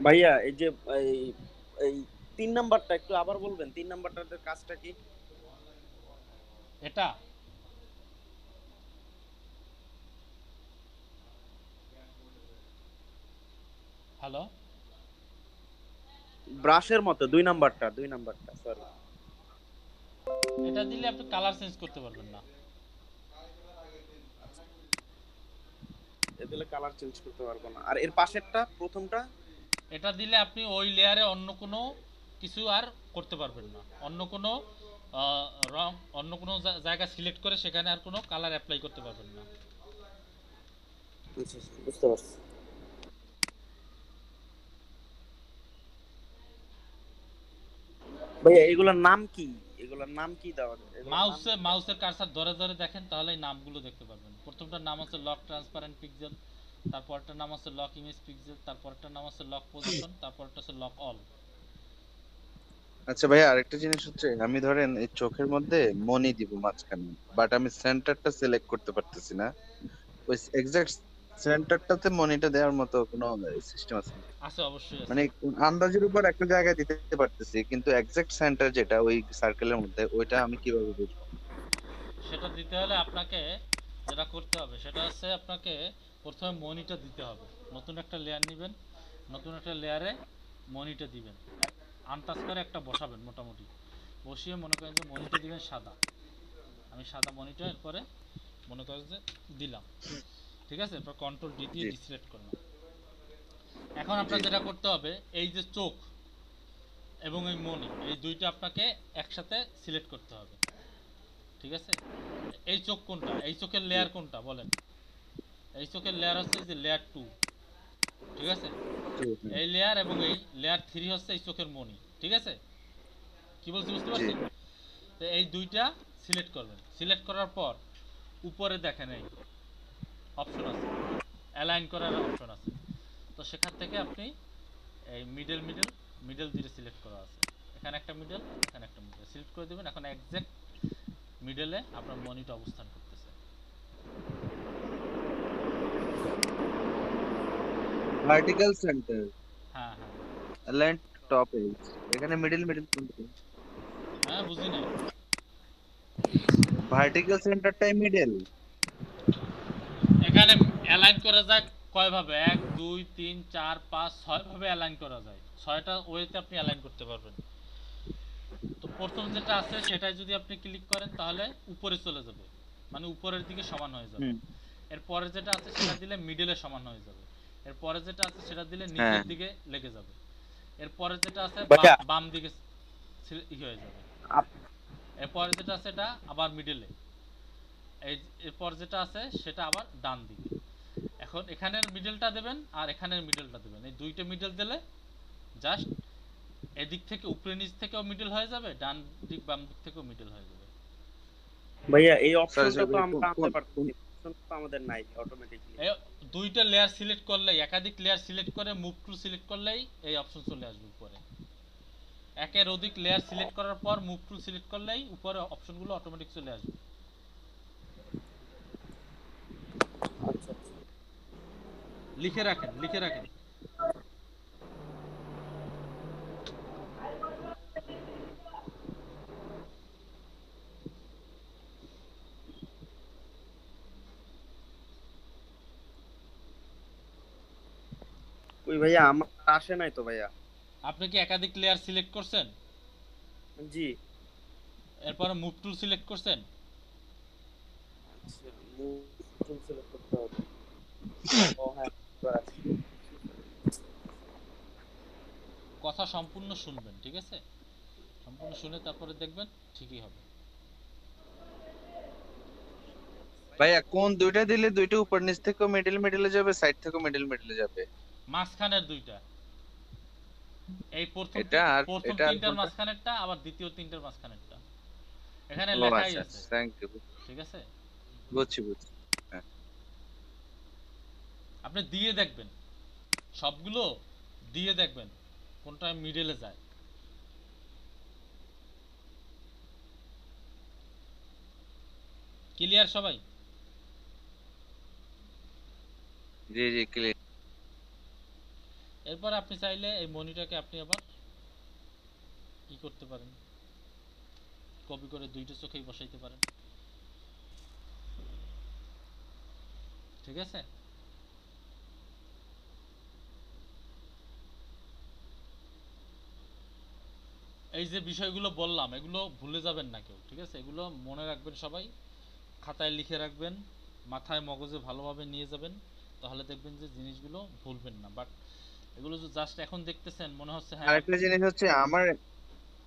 ভাইয়া এই যে এই 3 নাম্বারটা একটু আবার বলবেন, 3 নাম্বারটার কাজটা কি? এটা হ্যালো, ব্রাশের মতো 2 নাম্বারটা সরি। এটা দিলে আপনি কালার চেঞ্জ করতে পারবেন না, এ দিলে কালার চেঞ্জ করতে পারবো না। আর এর পাশেরটা প্রথমটা, এটা দিলে আপনি ওই লেয়ারে অন্য কোনো কিছু আর করতে পারবেন না, অন্য কোনো রং, অন্য কোনো জায়গা সিলেক্ট করে সেখানে আর কোনো কালার অ্যাপ্লাই করতে পারবেন না। বুঝতে পারছি। ভাইয়া এগুলোর নাম কি? এগুলোর নাম কি দেওয়া আছে? মাউসের কার্সার ধরে ধরে দেখেন তাহলে এই নামগুলো দেখতে পারবেন। প্রথমটার নাম হচ্ছে লক ট্রান্সপারেন্ট পিক্সেল, তারপরটার নাম হচ্ছে লক ইমেজ পিক্সেল, তারপরটার নাম হচ্ছে লক পজিশন, তারপরটা হচ্ছে লক অল। আচ্ছা ভাইয়া, আরেকটা জিনিস হচ্ছে, আমি ধরেন এই চোখের মধ্যে মনি দিব মাঝখানে, বাট আমি সেন্টারটা সিলেক্ট করতে পারতেছি না। ওই এক্সাক্ট সেন্টারটাতে মনিটা দেওয়ার মতো কোনো সিস্টেম আছে? আছে, অবশ্যই আছে। মানে আন্দাজের উপর একটা জায়গায় দিতে পারতেছি, কিন্তু এক্সাক্ট সেন্টার যেটা ওই সার্কেলের মধ্যে, ওইটা আমি কিভাবে বুঝবো? সেটা দিতে হলে আপনাকে যেটা করতে হবে সেটা হচ্ছে আপনাকে প্রথমে মনিটা দিতে হবে। নতুন একটা লেয়ার নেবেন, নতুন একটা লেয়ারে মনিটা দিবেন, আনটাচ করে একটা বসাবেন মোটামুটি, বসিয়ে মনে করেন যে মনিটা দিবেন সাদা, আমি সাদা মনিটা এরপরে মনে করেন যে দিলাম, ঠিক আছে। এরপর কন্ট্রোল ডি দিয়ে ডিসিলেক্ট করলাম। এখন আপনার যেটা করতে হবে, এই যে চোখ এবং এই মনি, এই দুইটা আপনাকে একসাথে সিলেক্ট করতে হবে, ঠিক আছে। এই চোখ কোনটা, এই চোখের লেয়ার কোনটা বলেন? এই চোখের লেয়ার হচ্ছে যে লেয়ার 2, ঠিক আছে। এই লেয়ার এবং এই লেয়ার 3 হচ্ছে এই চোখের মনি, ঠিক আছে। কি বলছি বুঝতে পারছেন? তো এই দুইটা সিলেক্ট করবেন, সিলেক্ট করার পর উপরে দেখেন এই অপশন আছে, অ্যালাইন করার অপশন আছে, তো সেখান থেকে আপনি এই মিডল দিয়ে সিলেক্ট করা আছে, এখানে একটা মিডল, এখানে একটা মিডল সিলেক্ট করে দেবেন। এখন এক্সাক্ট মিডলে আপনার মনিটা অবস্থান করতেছে। ভার্টিক্যাল সেন্টার, হ্যাঁ হ্যাঁ অ্যালাইন টপ এজ, এখানে মিডল কোনটা? হ্যাঁ, বুঝি না। ভার্টিক্যাল সেন্টারটাই মিডল। এখানে অ্যালাইন করা যায় কয় ভাবে? 1 2 3 4 5 6 ভাবে অ্যালাইন করা যায়, 6টা ওয়েতে আপনি অ্যালাইন করতে পারবেন। তো প্রথম যেটা আছে সেটাই যদি আপনি ক্লিক করেন তাহলে উপরে চলে যাবে, মানে উপরের দিকে সমান হয়ে যাবে। এরপরে যেটা আছে সেটা দিলে মিডলে সমান হয়ে যাবে। এরপরে যেটা আছে সেটা দিলে নিচের দিকে লেগে যাবে। এরপরে যেটা আছে বাম দিকে হয়ে যাবে। এরপরে যেটা আছে এটা আবার মিডলে, এরপর যেটা আছে সেটা আবার ডান দিকে। এখন এখানের মিডলটা দেবেন আর এখানের মিডলটা দেবেন, এই দুইটা মিডল দিলে জাস্ট এদিক থেকে উপরে নিচ থেকেও মিডল হয়ে যাবে, ডান দিক বাম দিক থেকেও মিডল হয়ে যাবে। ভাইয়া এই সরি অপশনটা সরি তো আমরা আনতে পারতেছি, অপশন তো আমাদের নাই অটোমেটিকলি। এই দুইটা লেয়ার সিলেক্ট করলেই, একাধিক লেয়ার সিলেক্ট করে মুভ টু সিলেক্ট করলেই এই অপশন চলে আসবে উপরে। একের অধিক লেয়ার সিলেক্ট করার পর মুভ টু সিলেক্ট করলেই উপরে অপশনগুলো অটোমেটিক চলে আসবে। আচ্ছা লিখে রাখেন, লিখে রাখেন। ওই ভাইয়া আমার আসে নাই তো ভাইয়া। আপনি কি একাধিক লেয়ার সিলেক্ট করছেন? জি। এরপরে মুভ টুল সিলেক্ট করছেন? আচ্ছা মুভ টুল সিলেক্ট করতে হবে। ও হ্যাঁ এবার আসছে। কথা সম্পূর্ণ শুনবেন, ঠিক আছে? সম্পূর্ণ শুনে তারপরে দেখবেন ঠিকই হবে। ভাইয়া কোন দুইটা দিলে দুইটা উপর নিচ থেকে মিডল মিডলে যাবে, সাইড থেকে মিডল মিডলে যাবে? মাঝখানের দুইটা, এই প্রথম এটা আর প্রথম এটা আর তিনটার কোনটা? মাঝখানেরটা, আবার দ্বিতীয় তিনটার মাঝখানেরটা। এখানে ও লেখাই আচ্ছা আছে, থ্যাংক ইউ। ঠিক আছে? বুঝছি বুঝছি। হ্যাঁ আপনি দিয়ে দেখবেন, সবগুলো দিয়ে দেখবেন কোনটা মিডলে যায়। ক্লিয়ার সবাই? জি জি ক্লিয়ার। এরপর আপনি চাইলে এই মনিটাকে আপনি আবার কি করতে পারেন, কপি করে দুইটা চোখেই বসাইতে পারেন, ঠিক আছে? এই যে বিষয়গুলো বললাম এগুলো ভুলে যাবেন না কেউ, ঠিক আছে? এগুলো মনে রাখবেন সবাই, খাতায় লিখে রাখবেন, মাথায় মগজে ভালোভাবে নিয়ে যাবেন, তাহলে দেখবেন যে জিনিসগুলো ভুলবেন না। বাট এগুলো যে জাস্ট এখন দেখতেছেন মনে হচ্ছে হ্যাঁ আরেকটা জিনিস হচ্ছে আমার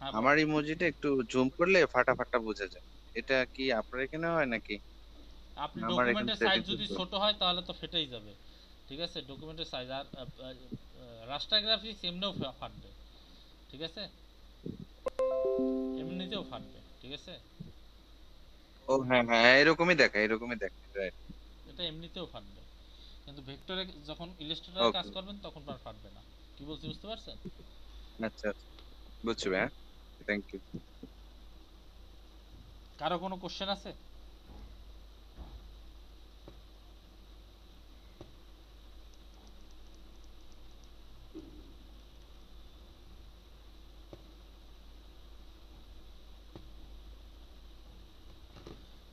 হ্যাঁ আমার ইমোজিটা একটু জুম করলে ফাটা ফাটা বোঝা যায়। এটা কি আপনার এখানে হয় নাকি? আপনি আমার এখানে ডকুমেন্টের সাইজ সেটিং যদি ছোট হয় তাহলে তো ফেটেই যাবে, ঠিক আছে? ডকুমেন্টের সাইজ আর রাস্টার গ্রাফিক্স এমনিও ফাটবে, ঠিক আছে? এমনিতেও ফাটবে, ঠিক আছে? ও হ্যাঁ হ্যাঁ এরকমই দেখা, এরকমই দেখা, রাইট। এটা এমনিতেও ফাটবে, কিন্তু ভেক্টরে যখন ইলাস্ট্রেটরে কাজ ওকে করবেন তখন আর ফাটবে না। কি বলছি বুঝতে পারছেন? আচ্ছা আচ্ছা বুঝছি ভাইয়া, থ্যাংক ইউ। কারো কোনো কোশ্চেন আছে?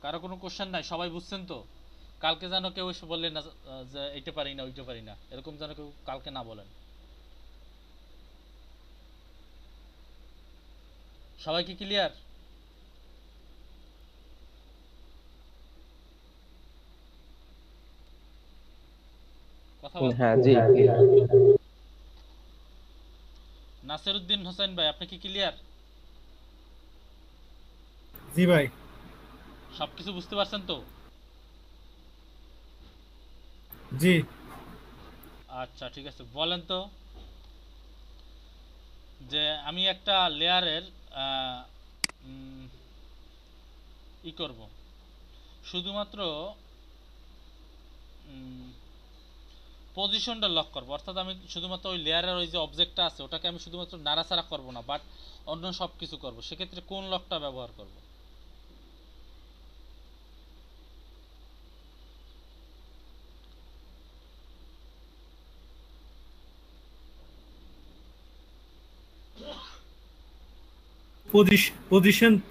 কারো কোনো কোশ্চেন নাই? সবাই বুঝছেন তো? কালকে যেন কেউ এসে বললেন না যে এইটা পারি না ওইটা পারি না, এরকম যেন কেউ কালকে না বলেন। সবাই কি ক্লিয়ার? কথা বল। হ্যাঁ জি। নাসিরউদ্দিন হোসেন ভাই আপনি কি ক্লিয়ার? জি ভাই। সবকিছু বুঝতে পারছেন তো? জি। আচ্ছা ঠিক আছে, বলেন তো যে আমি একটা লেয়ারের ই করব, শুধুমাত্র পজিশনটা লক করব, অর্থাৎ আমি শুধুমাত্র ওই লেয়ারের ওই যে অবজেক্টটা আছে ওটাকে আমি শুধুমাত্র নাড়াচাড়া করব না, বাট অন্য সব কিছু করব। সেক্ষেত্রে কোন লকটা ব্যবহার করব?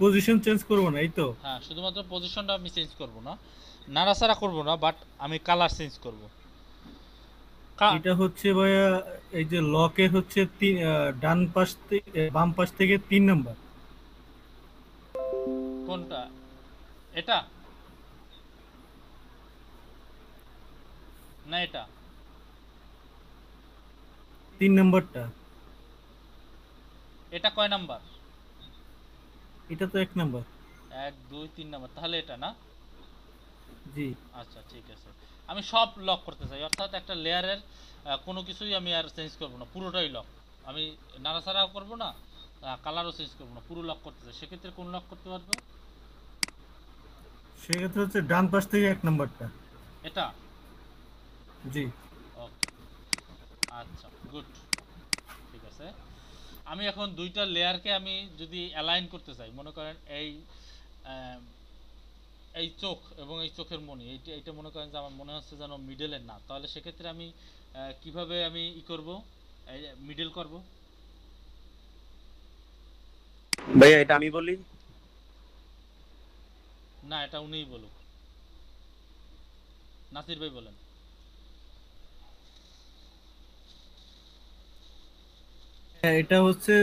পজিশন চেঞ্জ করব না, এই তো? হ্যাঁ, শুধুমাত্র পজিশনটা আমি চেঞ্জ করব না, নাড়াচাড়া করব না, বাট আমি কালার চেঞ্জ করব। এটা হচ্ছে ভাইয়া এই যে লকের হচ্ছে ডান পাশ থেকে বাম পাশ থেকে 3 নাম্বার। কোনটা? এটা না এটা? 3 নাম্বারটা। এটা কয় নাম্বার? এটা তো 1 নাম্বার। 1 2 3 নাম্বার, তাহলে এটা না? জি। আচ্ছা ঠিক আছে, আমি সব লক করতে চাই, অর্থাৎ একটা লেয়ারের কোনো কিছুই আমি আর চেঞ্জ করব না, পুরোটাই লক। আমি নাড়াচাড়াও করবো না, কালারও চেঞ্জ করবো না, পুরো লক করতে চাই, সেক্ষেত্রে কোন লক করতে পারবো? সেক্ষেত্রে হচ্ছে ডান পাশ থেকে 1 নাম্বারটা। এটা? জি। ওকে, আচ্ছা, গুড, ঠিক আছে। আমি এখন দুইটা লেয়ারকে আমি যদি অ্যালাইন করতে চাই, মনে করেন এই চোখ এবং এই চোখের মনি, এইটা মনে করেন যে আমার মনে হচ্ছে যেন মিডলের না, তাহলে সেক্ষেত্রে আমি কিভাবে আমি করব, মিডল করব? ভাইয়া এটা আমি বলি? না, এটা উনিই বলুক। নাসির ভাই বলেন। এটা হচ্ছে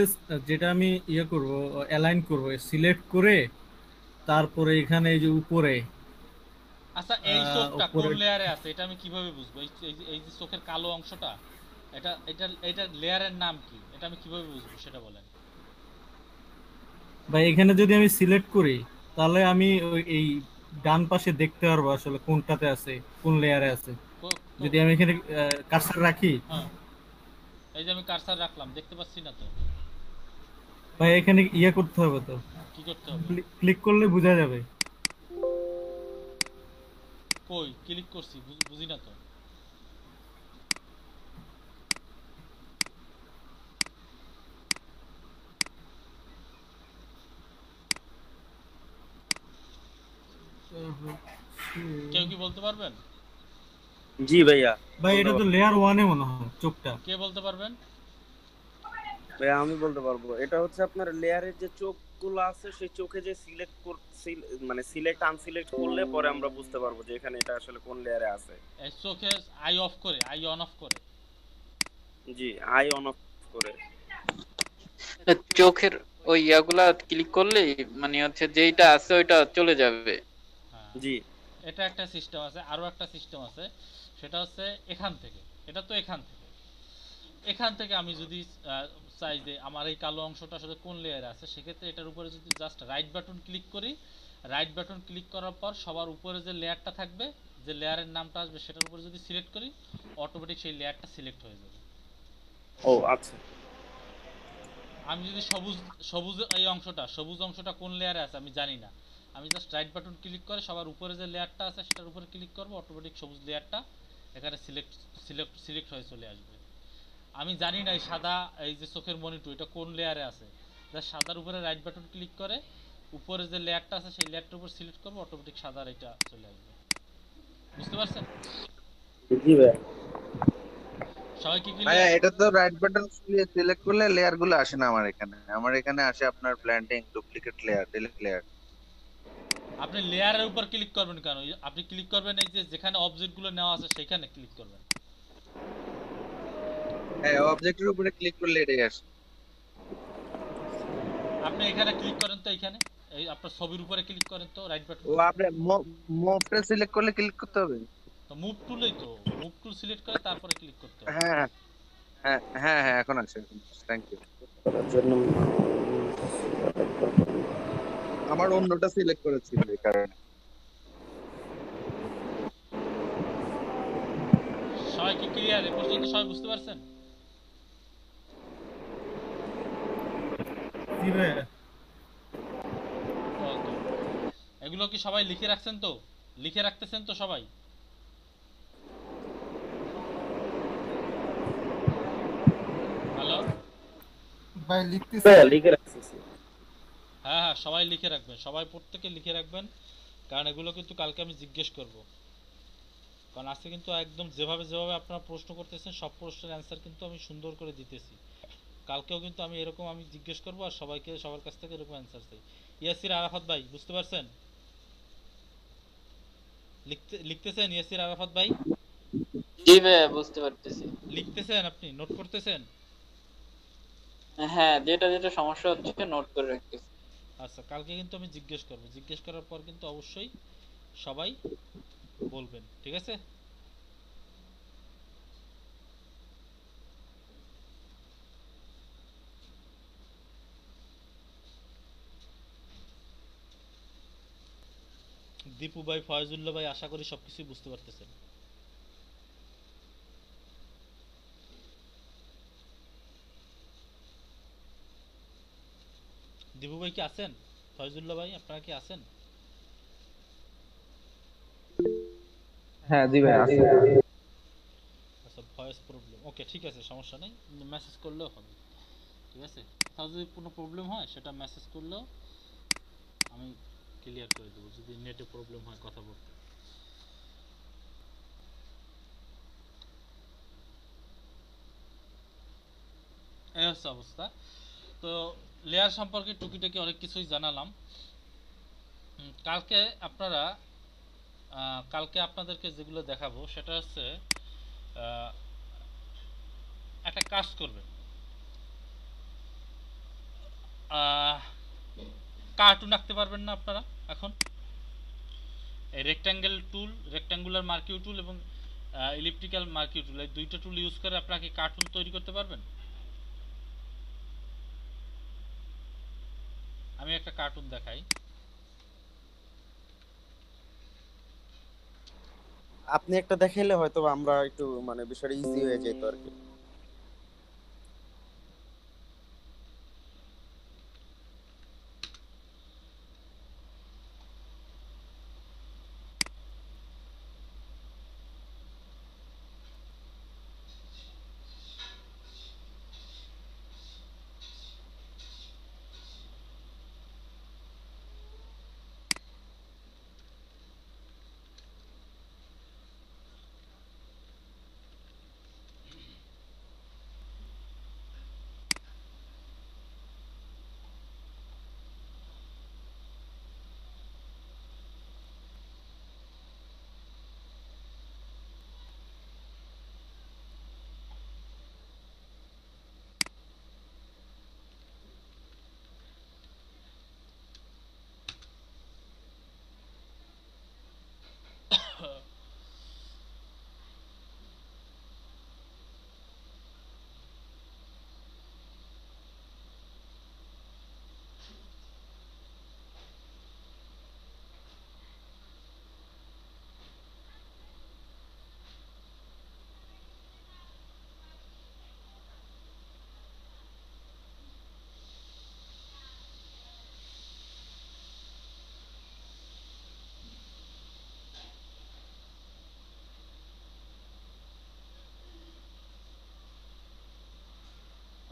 যেটা আমি করব, অ্যালাইন করব, সিলেক্ট করে তারপরে এখানে এই যে উপরে আচ্ছা, এই চোখটা কোন উপরে লেয়ারে আছে এটা আমি কিভাবে বুঝবো? এই যে চোখের কালো অংশটা, এটা লেয়ারের নাম কি, এটা আমি কিভাবে বুঝবো সেটা বলেন। বা এখানে যদি আমি সিলেক্ট করি তাহলে আমি এই ডান পাশে দেখতে পারবো আসলে কোনটাতে আছে, কোন লেয়ারে আছে। যদি আমি এখানে কার্সর রাখি, হ্যাঁ, এই যে আমি কার্সার রাখলাম, দেখতে পাচ্ছি না তো। ভাই এখানে করতে হবে তো, কি করতে হবে? ক্লিক করলে বোঝা যাবে। কই ক্লিক করছি, বুঝি না তো। কেউ কি বলতে পারবেন? জি ভাইয়া। ভাই এটা তো লেয়ার 1 এ মনে হয় চোখটা। কে বলতে পারবেন? ভাইয়া আমি বলতে পারবো, এটা হচ্ছে আপনার লেয়ারের যে চোখগুলো আছে সেই চোখে যে মানে সিলেক্ট আনসিলেক্ট করলে পরে আমরা বুঝতে পারবো যে এখানে এটা আসলে কোন লেয়ারে আছে। এই চোখে আই অফ করে, আই অন অফ করে। জি, আই অন অফ করে। চোখের ওই ইয়াগুলা ক্লিক করলে মানে হচ্ছে যেইটা আছে ওইটা চলে যাবে। জি, এটা একটা সিস্টেম আছে, আরো একটা সিস্টেম আছে, সেটা হচ্ছে এখান থেকে, এটা তো এখান থেকে আমি যদি চাই যে আমার এই কালো অংশটা আসলে কোন লেয়ারে আছে, সেক্ষেত্রে এটার উপরে যদি জাস্ট রাইট বাটন ক্লিক করি, রাইট বাটন ক্লিক করার পর সবার উপরে যে লেয়ারটা থাকবে, যে লেয়ারের নামটা আসবে, সেটার উপরে যদি সিলেক্ট করি, অটোমেটিক সেই লেয়ারটা সিলেক্ট হয়ে যাবে। ও আচ্ছা। আমি যদি সবুজ এই অংশটা, সবুজ অংশটা কোন লেয়ারে আছে আমি জানি না, আমি জাস্ট রাইট বাটন ক্লিক করে সবার উপরে যে লেয়ারটা আছে সেটার উপরে ক্লিক করব, অটোমেটিক সবুজ লেয়ারটা এখানে সিলেক্ট হয়ে চলে আসবে। আমি জানি না এই সাদা, এই যে চোখের মনিটর, এটা কোন লেয়ারে আছে, জাস্ট সাদার উপরে রাইট বাটন ক্লিক করে উপরে যে লেয়ারটা আছে সেই লেয়ারটার উপর সিলেক্ট করব, অটোমেটিক সাদার এটা চলে আসবে। বুঝতে পারছেন? জি ভাই। সবাই কি ভাইয়া এটা তো রাইট বাটন সিলেক্ট করলে লেয়ার গুলো আসে না আমার এখানে আসে আপনার blending, duplicate layer, delete layer. আপনি লেয়ারের উপর ক্লিক করবেন কেন? আপনি ক্লিক করবেন এই যে যেখানে অবজেক্ট গুলো নেওয়া আছে সেখানে ক্লিক করবেন। হ্যাঁ, অবজেক্টের উপরে ক্লিক করলে এটাই আসে। আপনি এখানে ক্লিক করেন তো, এখানে এই আপনার ছবির উপরে ক্লিক করেন তো, রাইট বাটন। ও আপনি মুভটা সিলেক্ট করলে ক্লিক করতে হবে। তো মুভ টুলই তো, মুভ টুল সিলেক্ট করে তারপরে ক্লিক করতে হবে। হ্যাঁ হ্যাঁ হ্যাঁ হ্যাঁ, এখন আসে। Thank you. আমার অন্যটা সিলেক্ট করেছিল এই কারণে। সবাই কি ক্লিয়ার? এ পর্যন্ত সবাই বুঝতে পারছেন? জি ভাই। ওকে, এগুলো কি সবাই লিখে রাখছেন তো? লিখে রাখতেছেন তো সবাই? হ্যালো ভাই লিখতেছি। ভাইয়া লিখে রাখছি। হ্যাঁ হ্যাঁ, সবাই লিখে রাখবেন, সবাই প্রত্যেকে লিখে রাখবেন, কারণ এগুলো কিন্তু কালকে আমি জিজ্ঞেস করব। কারণ আজকে কিন্তু একদম যেভাবে আপনারা প্রশ্ন করতেছেন সব প্রশ্নের অ্যান্সার কিন্তু আমি সুন্দর করে দিতেছি। কালকেও কিন্তু আমি এরকম আমি জিজ্ঞেস করব, আর সবাইকে সবার কাছ থেকে এরকম অ্যান্সার চাই। ইয়াসির আরাফাত ভাই বুঝতে পারছেন? লিখতেছেন ইয়াসির আরাফাত ভাই? জি ভাই, বুঝতে পারতেছি। লিখতেছেন? আপনি নোট করতেছেন? হ্যাঁ, যেটা যেটা সমস্যা হচ্ছে নোট করে রাখতেছি। আচ্ছা, কালকে কিন্তু আমি জিজ্ঞেস করব, জিজ্ঞেস করার পর কিন্তু অবশ্যই সবাই বলবেন, ঠিক আছে? দীপু ভাই, ফয়জুল্লাহ ভাই, আশা করি সবকিছুই বুঝতে পারতেছেন। দিবু ভাই কি আছেন? ফয়জুল্লাহ ভাই আপনারা কি আছেন? হ্যাঁ জি ভাই আছে। আচ্ছা, ভয়েস প্রবলেম, ওকে ঠিক আছে, সমস্যা নেই, মেসেজ করলেও হবে। ঠিক আছে, তাও যদি কোনো প্রবলেম হয় সেটা মেসেজ করলেও আমি ক্লিয়ার করে দেবো যদি নেটে প্রবলেম হয় কথা বলতে। এই হচ্ছে অবস্থা। তো লেয়ার সম্পর্কে টুকিটাকি অনেক কিছুই জানালাম। কালকে আপনারা কালকে আপনাদেরকে যেগুলো দেখাবো সেটা হচ্ছে একটা কাজ করবেন, কার্টুন আঁকতে পারবেন না আপনারা এখন? এই রেক্ট্যাঙ্গেল টুল, রেক্ট্যাঙ্গুলার মার্কিউ টুল এবং ইলিপ্টিক্যাল মার্কিউ টুল, এই দুইটা টুল ইউজ করে আপনারা কি কার্টুন তৈরি করতে পারবেন? আমি একটা কার্টুন দেখাই। আপনি একটা দেখাইলে হয়তো আমরা একটু মানে বিষয়টা ইজি হয়ে যেত আর কি।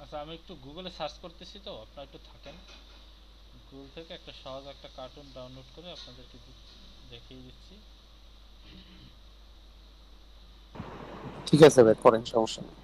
আচ্ছা, আমি একটু গুগলে সার্চ করতেছি, তো আপনারা একটু থাকেন। গুগল থেকে একটা সহজ একটা কার্টুন ডাউনলোড করে আপনাদেরকে দেখিয়ে দিচ্ছি। ঠিক আছে ভাই, করেন, সমস্যা নেই।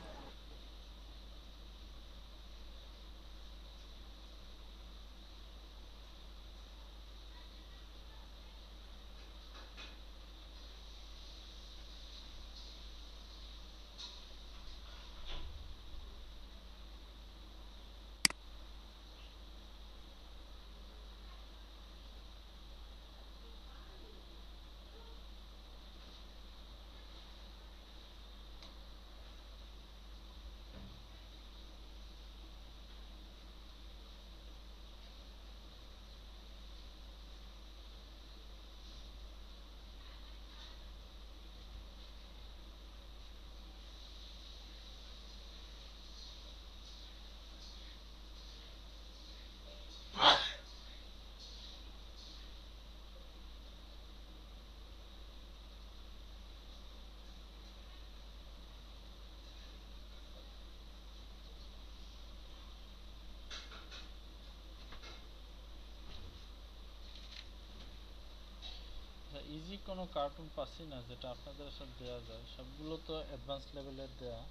ইজি কোনো কার্টুন পাচ্ছি না যেটা আপনাদের সব দেওয়া যায়, সবগুলো তো অ্যাডভান্স লেভেলের দেয়া।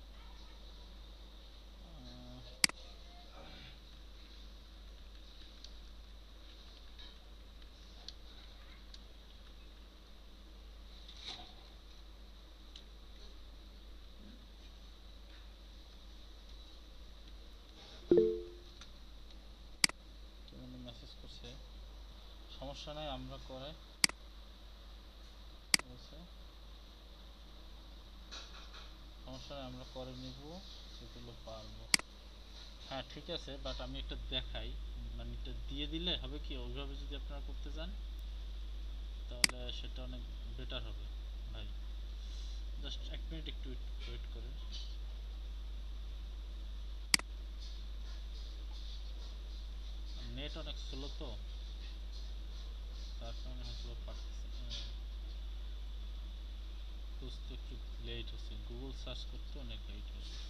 মেসেজ করছে, সমস্যা নাই, আমরা করে সমস্যা নাই, আমরা করে নিব সেগুলো পারবো। হ্যাঁ ঠিক আছে, বাট আমি একটা দেখাই, মানে এটা দিয়ে দিলে হবে কি, ওইভাবে যদি আপনারা করতে চান তাহলে সেটা অনেক বেটার হবে ভাই। জাস্ট এক মিনিট একটু ওয়েট করে। নেট অনেক স্লো তো, তার কারণে হয়তো বুঝতে একটু লেট হচ্ছে, গুগল সার্চ করতে অনেক লেট হচ্ছে।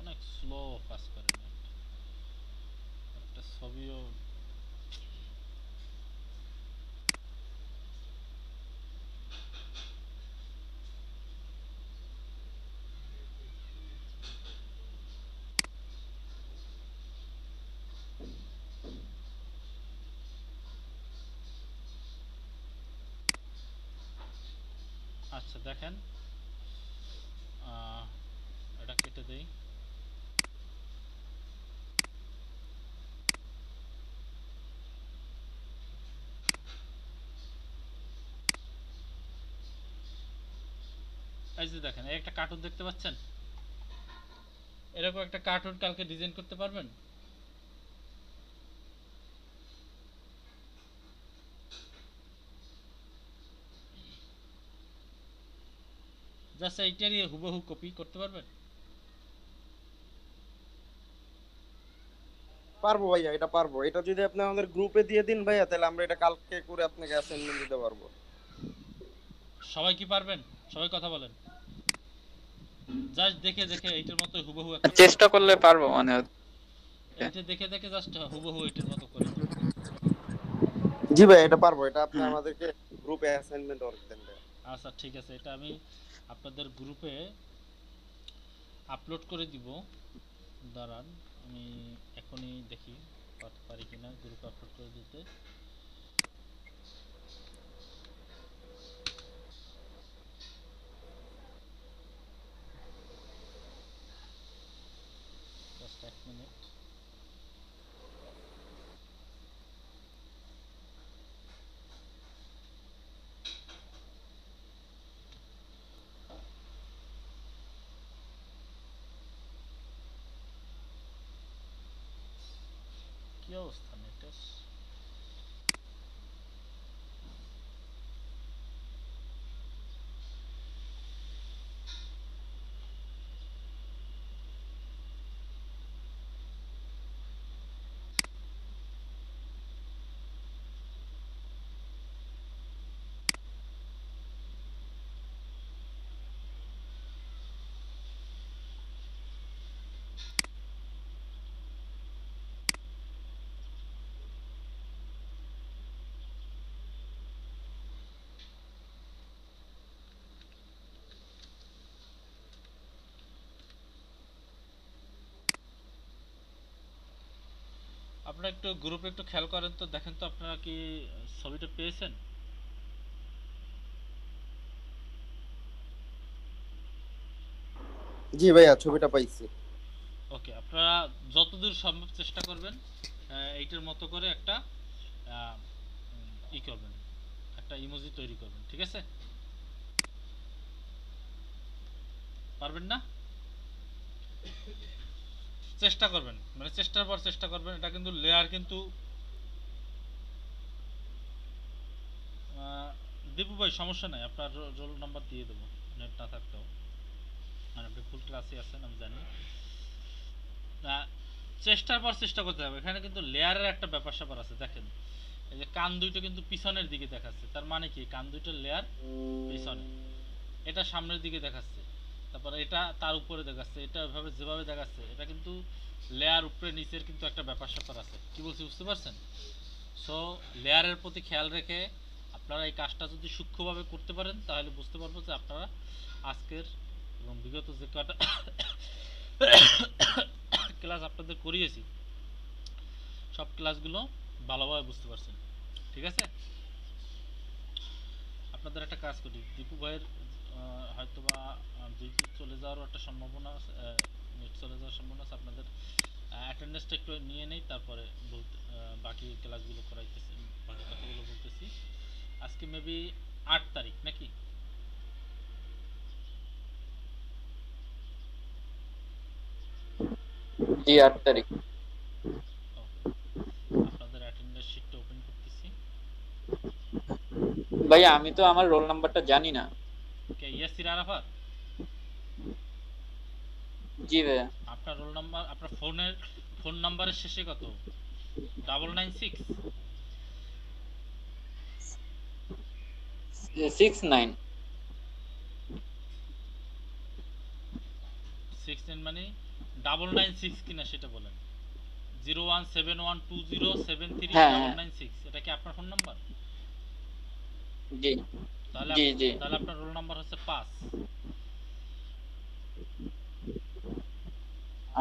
অনেক স্লো কাজ করে নেট, একটা ছবিও আচ্ছা দেখেন, এটা কেটে দেই। এই যে দেখেন, এই একটা কার্টুন দেখতে পাচ্ছেন, এরকম একটা কার্টুন কালকে ডিজাইন করতে পারবেন? জাস্ট এইটারই হুবহু কপি করতে পারবেন? পারবো ভাইয়া, এটা পারবো। এটা যদি আপনি আমাদের গ্রুপে দিয়ে দিন ভাইয়া, তাহলে আমরা এটা কালকে করে আপনাকে অ্যাসাইনমেন্ট দিতে পারবো। সবাই কি পারবেন? সবাই কথা বলেন। জাস্ট দেখে দেখে এইটার মতো হুবহু একটা চেষ্টা করলে পারবো মনে হচ্ছে। এইটা দেখে দেখে জাস্ট হুবহু এইটার মতো করে দিন। জি ভাই, এটা পারবো। এটা আপনি আমাদেরকে গ্রুপে অ্যাসাইনমেন্ট ওয়ার্ক দেন ভাইয়া। আচ্ছা ঠিক আছে, এটা আমি আপনাদের গ্রুপে আপলোড করে দিব। দাঁড়ান, আমি এখনই দেখি পারি কিনা গ্রুপে আপলোড করে দিতে। জাস্ট এক মিনিট। কি অবস্থা নেটের? আপনারা একটু গ্রুপে একটু খেয়াল করেন তো, দেখেন তো আপনারা কি ছবিটা পেয়েছেন? জি ভাইয়া, ছবিটা পাইছি। ওকে, আপনারা যতদূর সম্ভব চেষ্টা করবেন এইটার মতো করে একটা ই করবেন, একটা ইমোজি তৈরি করবেন, ঠিক আছে? পারবেন না? চেষ্টা করবেন, মানে চেষ্টার পর চেষ্টা করবেন। এটা কিন্তু লেয়ার কিন্তু দীপু ভাই সমস্যা নাই, আপনার রোল নাম্বার দিয়ে দেবো নেট না থাকতেও, মানে আপনি ফুল ক্লাসে আছেন আমি জানি। চেষ্টার পর চেষ্টা করতে হবে। এখানে কিন্তু লেয়ারের একটা ব্যাপার স্যাপার আছে। দেখেন এই যে কান দুইটা কিন্তু পিছনের দিকে দেখাচ্ছে, তার মানে কি কান দুইটার লেয়ার পিছনে, এটা সামনের দিকে দেখাচ্ছে, তারপর এটা তার উপরে দেখাচ্ছে, এটা ওইভাবে যেভাবে দেখাচ্ছে, এটা কিন্তু লেয়ার উপরে নিচের কিন্তু একটা ব্যাপার স্যাপার আছে। কি বলছি বুঝতে পারছেন? সো লেয়ারের প্রতি খেয়াল রেখে আপনারা এই কাজটা যদি সূক্ষ্মভাবে করতে পারেন, তাহলে বুঝতে পারবো যে আপনারা আজকের এবং বিগত যে কটা ক্লাস আপনাদের করিয়েছি সব ক্লাসগুলো ভালোভাবে বুঝতে পারছেন, ঠিক আছে? আপনাদের একটা কাজ করি, দীপু ভাইয়ের হয়তোবা বিদ্যুৎ চলে যাওয়ারও একটা সম্ভাবনা আছে, নেট চলে যাওয়ার সম্ভাবনা আছে। আপনাদের অ্যাটেন্ডেন্সটা একটু নিয়ে নেই, তারপরে বলতে বাকি ক্লাসগুলো করাইতেছি, বাকি কথাগুলো বলতেছি। আজকে মেবি 8 তারিখ নাকি? জি 8 তারিখ। আপনাদের অ্যাটেন্ডেন্স শিটটা ওপেন করতেছি। ভাইয়া আমি তো আমার রোল নাম্বারটা জানি না। কে ইয়াসির আরাফাত? জি ভাইয়া। আপনার রোল নাম্বার, আপনার ফোন নাম্বারের শেষে কত? 996? 69। 69 মানে 996 কিনা সেটা বলেন। 01712073996, এটা কি আপনার ফোন নাম্বার? জি তাহলে জি জি। তাহলে আপনার রোল নাম্বার হচ্ছে 5।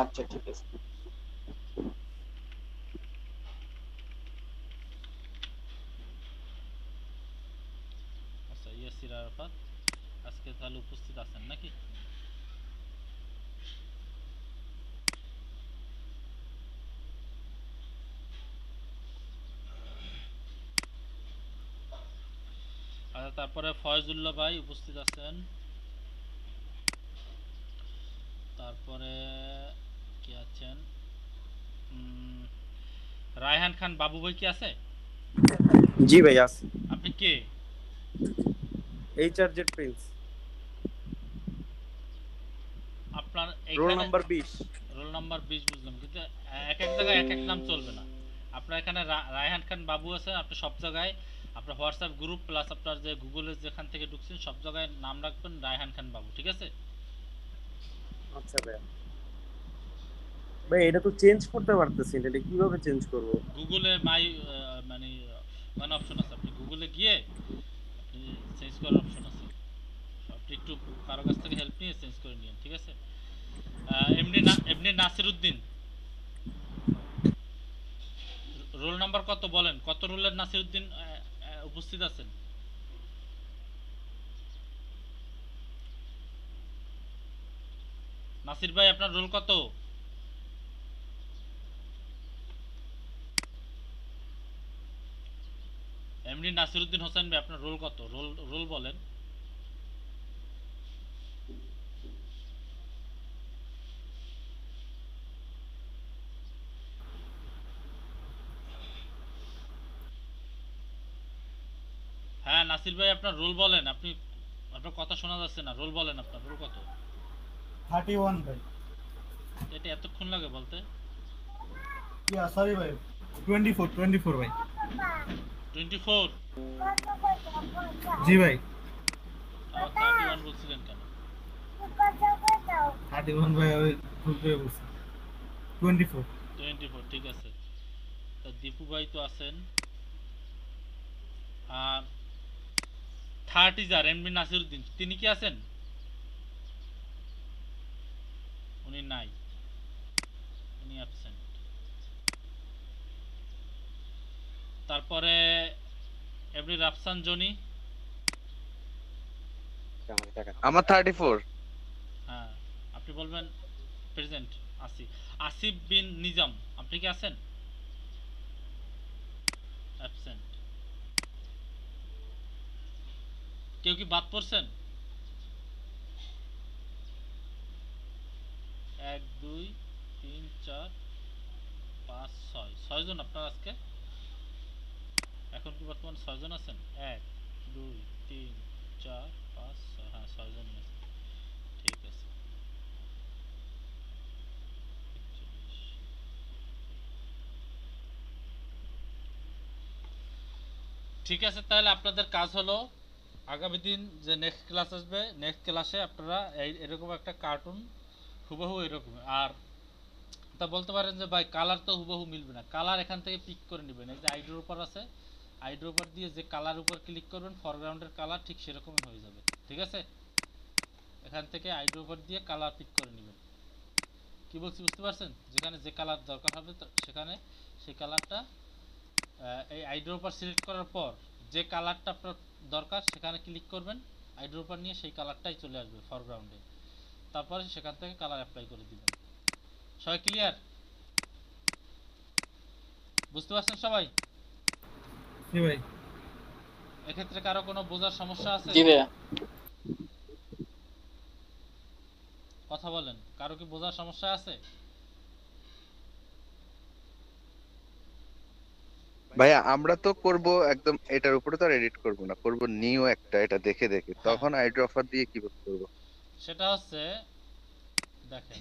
আচ্ছা ঠিক আছে। আচ্ছা, ইয়াসির আরাফাত আজকে তাহলে উপস্থিত আছেন নাকি? আচ্ছা, তারপরে ফয়জুল্লাহ ভাই উপস্থিত আছেন। তারপরে কি আছেন? রায়হান খান বাবু ভাই কি আছে? জি ভাই আছে। আপনি কে? এইচআরজেড প্রিন্স, আপনার রোল এখানে নাম্বার 20। রোল নাম্বার 20 বুঝলাম, কিন্তু এক এক জায়গায় এক এক নাম চলবে না। আপনার এখানে রায়হান খান বাবু আছে, আপনি সব জায়গায় আপনার হোয়াটসঅ্যাপ গ্রুপ প্লাস আপনার যে গুগলের যেখান থেকে ঢুকছেন সব জায়গায় নাম রাখবেন রায়হান খান বাবু, ঠিক আছে? আচ্ছা ভাই, ভাই এটা তো চেঞ্জ করতে পারতেছি না, এটা কিভাবে চেঞ্জ করব? গুগলে মানে ওয়ান অপশন আছে, আপনি গুগলে গিয়ে আপনি চেঞ্জ করার অপশন আছে, আপনি একটু কারো কাছ থেকে হেল্প নিয়ে চেঞ্জ করে নিন, ঠিক আছে? এমনি নাসিরউদ্দিন রোল নাম্বার কত বলেন, কত রোলের নাসিরউদ্দিন উপস্থিত আছেন? নাসির ভাই আপনার রোল কত? এমনি নাসিরউদ্দিন হোসেন ভাই আপনার রোল কত? রোল বলেন। হ্যাঁ নাসির ভাই আপনার রোল বলেন, আপনার কথা শোনা যাচ্ছে না, রোল বলেন, আপনার রোল কত? 31 ভাই। এটা এতক্ষণ লাগে বলতে? ইয়া সরি ভাই, 24 ভাই। 24? জি ভাই। 31 বলছিলেন কেন? 31 ভাই, ওই ভুল করে বলছি। 24। ঠিক আছে। তা দীপু ভাই তো আছেন। আর 30 এমনি নাসিরউদ্দিন তিনি কি আছেন? উনি নাই, উনি অ্যাবসেন্ট। তারপরে এমনি রাফসান জনি। আমার 34। হ্যাঁ আপনি বলবেন প্রেজেন্ট আসি। আসিফ বিন নিজাম আপনি কি আছেন? অ্যাবসেন্ট। কেউ কি বাদ পড়ছেন? 1 2 3 4 5 6 6 জন আপনার আজকে। এখন কি বর্তমান 6 জন আছেন? 1 2 3 4 5 6, হ্যাঁ 6 জনই আছেন, ঠিক আছে। ঠিক আছে, তাহলে আপনাদের কাজ হলো আগামী দিন যে নেক্সট ক্লাস আসবে, নেক্সট ক্লাসে আপনারা এরকম একটা কার্টুন হুবহু এরকম, আর তা বলতে পারেন যে ভাই কালার তো হুবহু মিলবে না, কালার এখান থেকে পিক করে নেবেন। এই যে আইড্রোর উপর আছে, আইড্রোর উপর দিয়ে যে কালার উপর ক্লিক করবেন ফরগ্রাউন্ডের কালার ঠিক সেরকমই হয়ে যাবে, ঠিক আছে? এখান থেকে আইড্রোর উপর দিয়ে কালার পিক করে নেবেন। কি বলছি বুঝতে পারছেন? যেখানে যে কালার দরকার হবে সেখানে সেই কালারটা এই আইড্রোর উপর সিলেক্ট করার পর যে কালারটা আপনার দরকার সেখানে ক্লিক করবেন, আইড্রপার নিয়ে সেই কালারটাই চলে আসবে ফরগ্রাউন্ডে, তারপরে সেখান থেকে কালার অ্যাপ্লাই করে দিবেন। সবাই ক্লিয়ার? বুঝতে পারছেন সবাই? জি ভাই। এক্ষেত্রে কারো কোনো বোঝার সমস্যা আছে? জি ভাইয়া। কথা বলেন, কারো কি বোঝার সমস্যা আছে? ভাইয়া আমরা তো করব একদম এটার উপরে তো আর এডিট করব না, করব নিউ একটা এটা দেখে দেখে, তখন আইড্রপার দিয়ে কিভাবে করব? সেটা হচ্ছে দেখেন,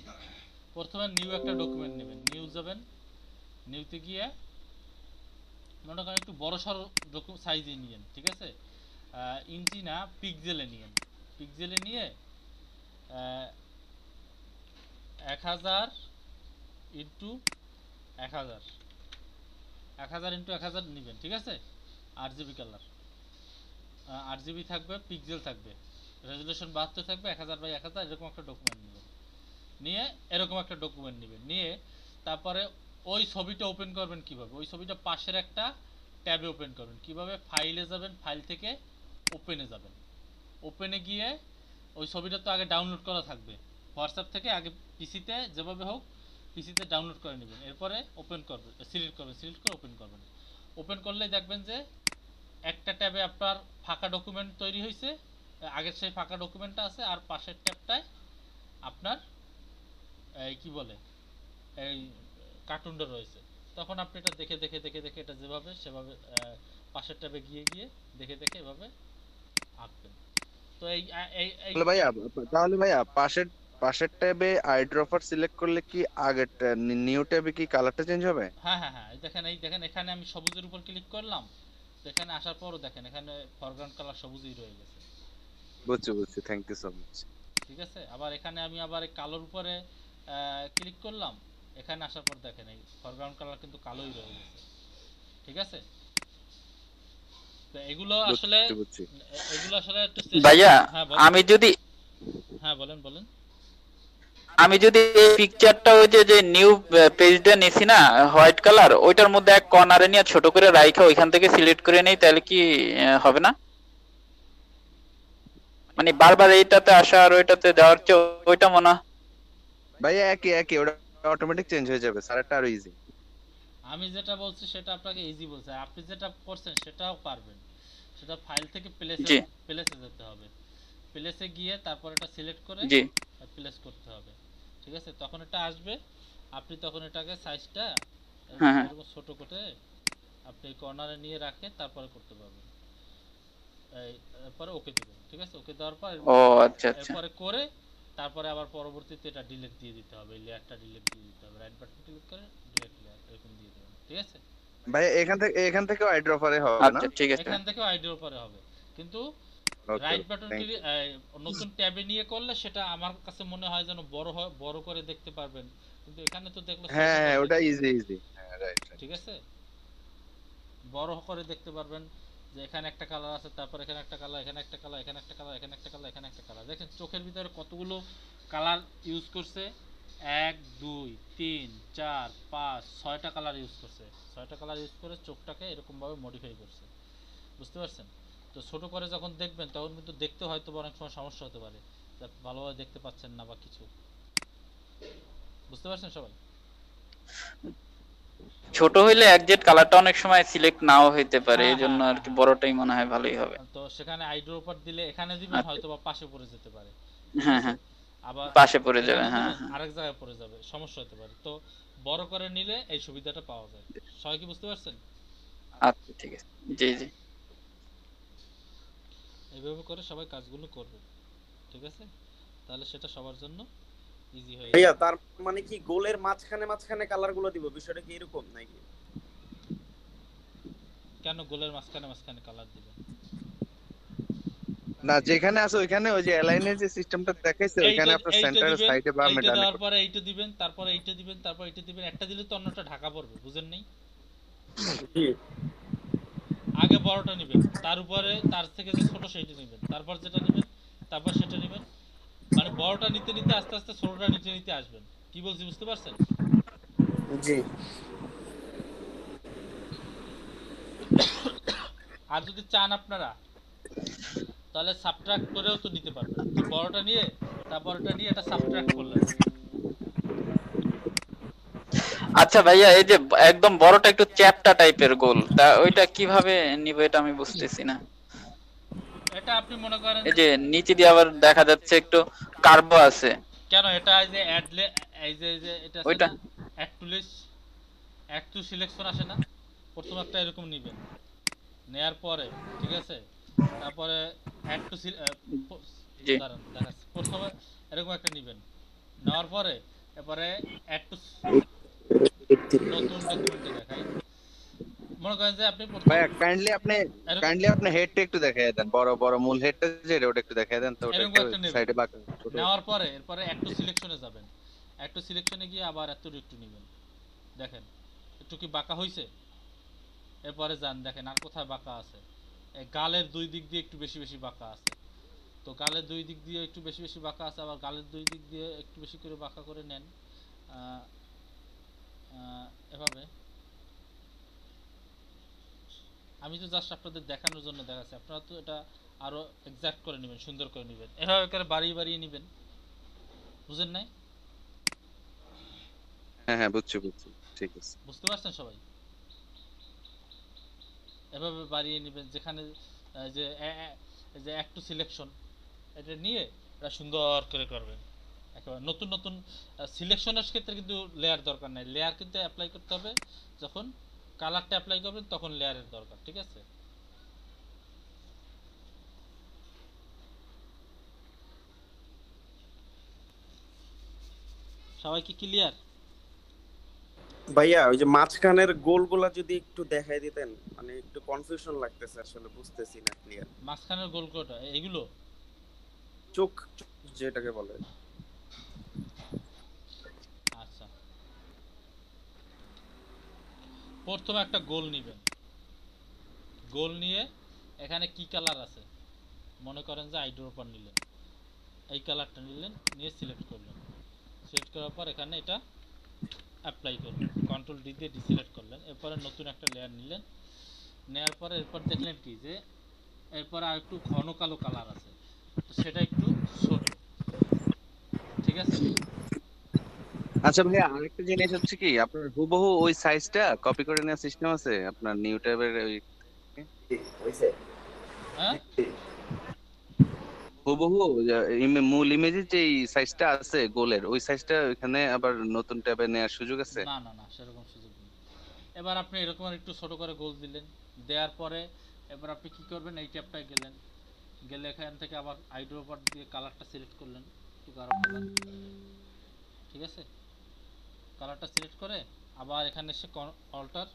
প্রথমে নিউ একটা ডকুমেন্ট নেবেন, নিউ যাবেন, নিউতে গিয়ে মনে করেন একটু বড় সড়ো সাইজে নিয়েন, ঠিক আছে? ইঞ্চি না, পিক্সেলে নিয়েন। পিক্সেলে নিয়ে 1000 ইন্টু 1000 1000 ইন্টু 1000 নেবেন, ঠিক আছে? RGB কালার, RGB থাকবে, পিক্সেল থাকবে, রেজুলেশন 72 থাকবে, 1000 বাই 1000 এরকম একটা ডকুমেন্ট নেবেন। নিয়ে এরকম একটা ডকুমেন্ট নেবেন, নিয়ে তারপরে ওই ছবিটা ওপেন করবেন কিভাবে? ওই ছবিটা পাশের একটা ট্যাবে ওপেন করবেন কিভাবে? ফাইলে যাবেন, ফাইল থেকে ওপেনে যাবেন, ওপেনে গিয়ে ওই ছবিটা তো আগে ডাউনলোড করা থাকবে হোয়াটসঅ্যাপ থেকে, আগে পিসিতে যেভাবে হোক পিসিতে ডাউনলোড করে নেবেন, এরপরে ওপেন করবেন, সিলেক্ট করবেন, সিলেক্ট করে ওপেন করবেন। ওপেন করলেই দেখবেন যে একটা ট্যাবে আপনার ফাঁকা ডকুমেন্ট তৈরি হয়েছে, আগের সেই ফাঁকা ডকুমেন্টটা আছে, আর পাশের ট্যাবটায় আপনার এই কি বলে এই কার্টুনটা রয়েছে। তখন আপনি এটা দেখে দেখে দেখে দেখে এটা যেভাবে সেভাবে পাশের ট্যাবে গিয়ে গিয়ে দেখে দেখে এভাবে আঁকবেন। তো এই এই এই তাহলে ভাইয়া পাশের ট্যাবে আইড্রপার সিলেক্ট করলে কি আগের নিউ ট্যাবে কি কালারটা চেঞ্জ হবে? হ্যাঁ হ্যাঁ হ্যাঁ, এই দেখেন এখানে আমি সবুজের উপর ক্লিক করলাম, তো এখানে আসার পরও দেখেন এখানে ফরগ্রাউন্ড কালার সবুজই রয়ে গেছে। বুঝছি, থ্যাংক ইউ সো মাচ। ঠিক আছে, আবার এখানে আমি আবার এই কালোর উপরে ক্লিক করলাম, এখানে আসার পর দেখেন এই ফরগ্রাউন্ড কালার কিন্তু কালোই রয়ে গেছে। ঠিক আছে, তো এগুলো আসলে একটু ভাইয়া আমি যদি বলেন আমি যদি এই পিকচারটা ওই যে নিউ পেজটা নিছি না হোয়াইট কালার, ওইটার মধ্যে এক কর্নারে নিয়ে ছোট করে রাইখা ওইখান থেকে সিলেক্ট করে নেই, তাহলে কি হবে না? মানে বারবার এইটাতে আসা আর ওইটাতে যাওয়ার চেয়ে ওইটা মনে হয় ভাইয়া একই ওটা অটোমেটিক চেঞ্জ হয়ে যাবে, স্যারটা আরো ইজি। আমি যেটা বলছি সেটা আপনাকে ইজি বলছে, আপনি যেটা করছেন সেটাও পারবেন। সেটা ফাইল থেকে প্লেসে যেতে হবে, প্লেসে গিয়ে তারপর এটা সিলেক্ট করে প্লেস করতে হবে। ঠিক আছে, তখন এটা আসবে, আপনি তখন এটাকে সাইজটা এরকম ছোট করে আপনি কর্নারে নিয়ে রাখে তারপরে করতে পারবেন। এরপরে ওকে দিবেন। ঠিক আছে, ওকে দেওয়ার পর এরপরে করে তারপরে আবার পরবর্তীতে এটা ডিলিট দিয়ে দিতে হবে, এই লেয়ারটা ডিলিট দিয়ে দিতে হবে, রাইট বাটন ক্লিক করে ডিলিট লেয়ার এরকম দিয়ে দিবেন। ঠিক আছে ভাই, এখান থেকেও আইড্রপারে হবে না? আচ্ছা ঠিক আছে, এখান থেকেও আইড্রপারে হবে, কিন্তু রাইট বাটন ক্লিক নতুন ট্যাবে নিয়ে করলে সেটা আমার কাছে মনে হয় যেন বড় করে দেখতে পারবেন, কিন্তু এখানে তো দেখলে হ্যাঁ ওটা ইজি। হ্যাঁ রাইট। ঠিক আছে, বড় করে দেখতে পারবেন যে এখানে একটা কালার আছে, তারপর এখানে একটা কালার, এখানে একটা কালার, এখানে একটা কালার, এখানে একটা কালার, এখানে একটা কালার। দেখেন চোখের ভিতরে কতগুলো কালার ইউজ করছে, 1 2 3 4 5 6টা কালার ইউজ করছে, 6টা কালার ইউজ করে চোখটাকে এরকম ভাবে মডিফাই করছে। বুঝতে পারছেন? তো ছোট করে যখন দেখবেন তখন কিন্তু দেখতে হয়তো অনেক সময় সমস্যা হতে পারে, ভালোভাবে দেখতে পাচ্ছেন না বা কিছু। বুঝতে পারছেন সবাই? ছোট হইলে একজেক্ট কালারটা অনেক সময় সিলেক্ট নাও হইতে পারে, এজন্য আর কি বড়টাই মনে হয় ভালোই হবে। তো সেখানে আইড্রপার দিলে এখানে দিবেন হয়তো বা পাশে পড়ে যেতে পারে। হ্যাঁ আবার পাশে পড়ে যাবে, হ্যাঁ আরেক জায়গায় পড়ে যাবে, সমস্যা হতে পারে। তো বড় করে নিলে এই সুবিধাটা পাওয়া যায়। সবাই কি বুঝতে পারছেন? আচ্ছা ঠিক আছে, জি এইভাবে করে সবাই কাজগুলো করবে। ঠিক আছে, তাহলে সেটা সবার জন্য ইজি হয়ে যাবে। ভাইয়া তার মানে কি গোলের মাঝখানে কালারগুলো দিব, বিষয়টা কি এরকম নাকি? কেন গোলের মাঝখানে কালার দিবেন? না, যেখানে আছে ওইখানে ওই যে অ্যালাইনের যে সিস্টেমটা দেখাইছে ওইখানে আপনার সেন্টারের সাইডে বা ডানে তারপরে এইটা দিবেন, তারপরে এইটা দিবেন, তারপর এইটা দিবেন। একটা দিলে তো অন্যটা ঢাকা পড়বে, বুঝেন নাই? আগে বড়টা নেবেন, তার উপরে তার থেকে যে ছোট সেইটা নেবেন, তারপর যেটা নেবেন তারপর সেটা নেবেন। মানে বড়টা নিতে নিতে আস্তে আস্তে ছোটটা নিতে আসবেন। কি বলছি বুঝতে পারছেন? জি। আর যদি চান আপনারা, তাহলে সাবট্রাক্ট করেও তো নিতে পারবেন। তো বড়টা নিয়ে তারপর এটা নিয়ে এটা সাবট্রাক্ট করলেন। আচ্ছা ভাইয়া, এই যে একদম বড়টা একটু চ্যাপ্টা টাইপের গোল, তা ওইটা কিভাবে নিব এটা আমি বুঝতেছি না। এটা আপনি মনে করেন এই যে নিচে দিয়ে আবার দেখা যাচ্ছে একটু কার্ভ আছে, কেন এটা এই যে অ্যাডলে এই যে এটা আছে ওইটা না add to list, add to selection আসে না, প্রথম একটা এরকম নেবেন, নেয়ার পরে ঠিক আছে, তারপরে অ্যাড টু জি দাঁড়ান দেখাচ্ছি, প্রথমে এরকম একটা নেবেন, নেওয়ার পরে এরপরে অ্যাড টু নতুন ডকুমেন্টে দেখাই, মনে করেন যে আপনি প্রথম ভাইয়া কাইন্ডলি আপনি হেডটা একটু দেখায় দেন, বড় বড় মূল হেডটা যে ওটা একটু দেখায় দেন, তো ওটা এরকম একটু একটা নেবেন, সাইডে বাঁকা ছোট। নেওয়ার পরে এরপরে অ্যাড টু সিলেকশনে যাবেন, অ্যাড টু সিলেকশনে গিয়ে আবার একটু নেবেন, দেখেন একটু কি বাঁকা হয়েছে, এরপরে যান দেখেন আর কোথায় বাঁকা আছে, এই গালের দুই দিক দিয়ে একটু বেশি বেশি বাঁকা আছে, তো গালের দুই দিক দিয়ে একটু বেশি বেশি বাঁকা আছে, আবার গালের দুই দিক দিয়ে একটু বেশি করে বাঁকা করে নেন, এভাবে। আমি তো জাস্ট আপনাদের দেখানোর জন্য দেখাচ্ছি, আপনারা তো এটা আরো এক্সাক্ট করে নেবেন, সুন্দর করে নেবেন, এভাবে করে বাড়িয়ে বাড়িয়ে নেবেন, বুঝেন নাই? হ্যাঁ হ্যাঁ বুঝছি ঠিক আছে। বুঝতে পারছেন সবাই? এভাবে বাড়িয়ে নেবেন, যেখানে যে অ্যাড টু সিলেকশন এটা নিয়ে এটা সুন্দর করে করবেন একেবারে। নতুন নতুন সিলেকশনের ক্ষেত্রে কিন্তু লেয়ার দরকার নাই, লেয়ার কিন্তু অ্যাপ্লাই করতে হবে যখন কালারটা অ্যাপ্লাই করবেন তখন লেয়ারের দরকার, ঠিক আছে? সবাই কি ক্লিয়ার? ভাইয়া ওই যে মাঝখানের গোলগুলা যদি একটু দেখাই দিতেন, মানে একটু কনফিউশন লাগতেছে, আসলে বুঝতেছি না ক্লিয়ার। মাঝখানের গোল কোটা এগুলো চোখ যেটাকে বলে। আচ্ছা, প্রথমে একটা গোল নেবেন, গোল নিয়ে এখানে কি কালার আছে মনে করেন যে আইড্রপার নিলেন, এই কালারটা নিলেন, নিয়ে সিলেক্ট করলেন, সিলেক্ট করার পর এখানে এটা অ্যাপ্লাই করলেন, কন্ট্রোল ডি দিয়ে ডিসিলেক্ট করলেন, এরপরে নতুন একটা লেয়ার নিলেন, নেওয়ার পরে এরপর দেখলেন কি যে এরপরে আর একটু ঘন কালো কালার আছে, তো সেটা একটু ছোট, ঠিক আছে? আচ্ছা ভাইয়া আরেকটা জিনিস হচ্ছে কি, আপনার হুবহু ওই সাইজটা কপি করে নেওয়ার সিস্টেম আছে আপনার নিউ ট্যাবের ওই হ্যাঁ হুবহু মূল ইমেজের যে সাইজটা আছে গোলের, ওই সাইজটা ওইখানে আবার নতুন ট্যাবে নেওয়ার সুযোগ আছে? না না না, সেরকম সুযোগ নেই। এবার আপনি এরকম একটু ছোট করে গোল দিলেন, দেওয়ার পরে এবার আপনি কি করবেন, এই ট্যাবটায় গেলেন, গেলে এখান থেকে আবার আইড্রপার দিয়ে কালারটা সিলেক্ট করলেন, একটু গাঢ় কালার, ঠিক আছে? কালারটা সিলেক্ট করে আবার এখানে এসে অল্টার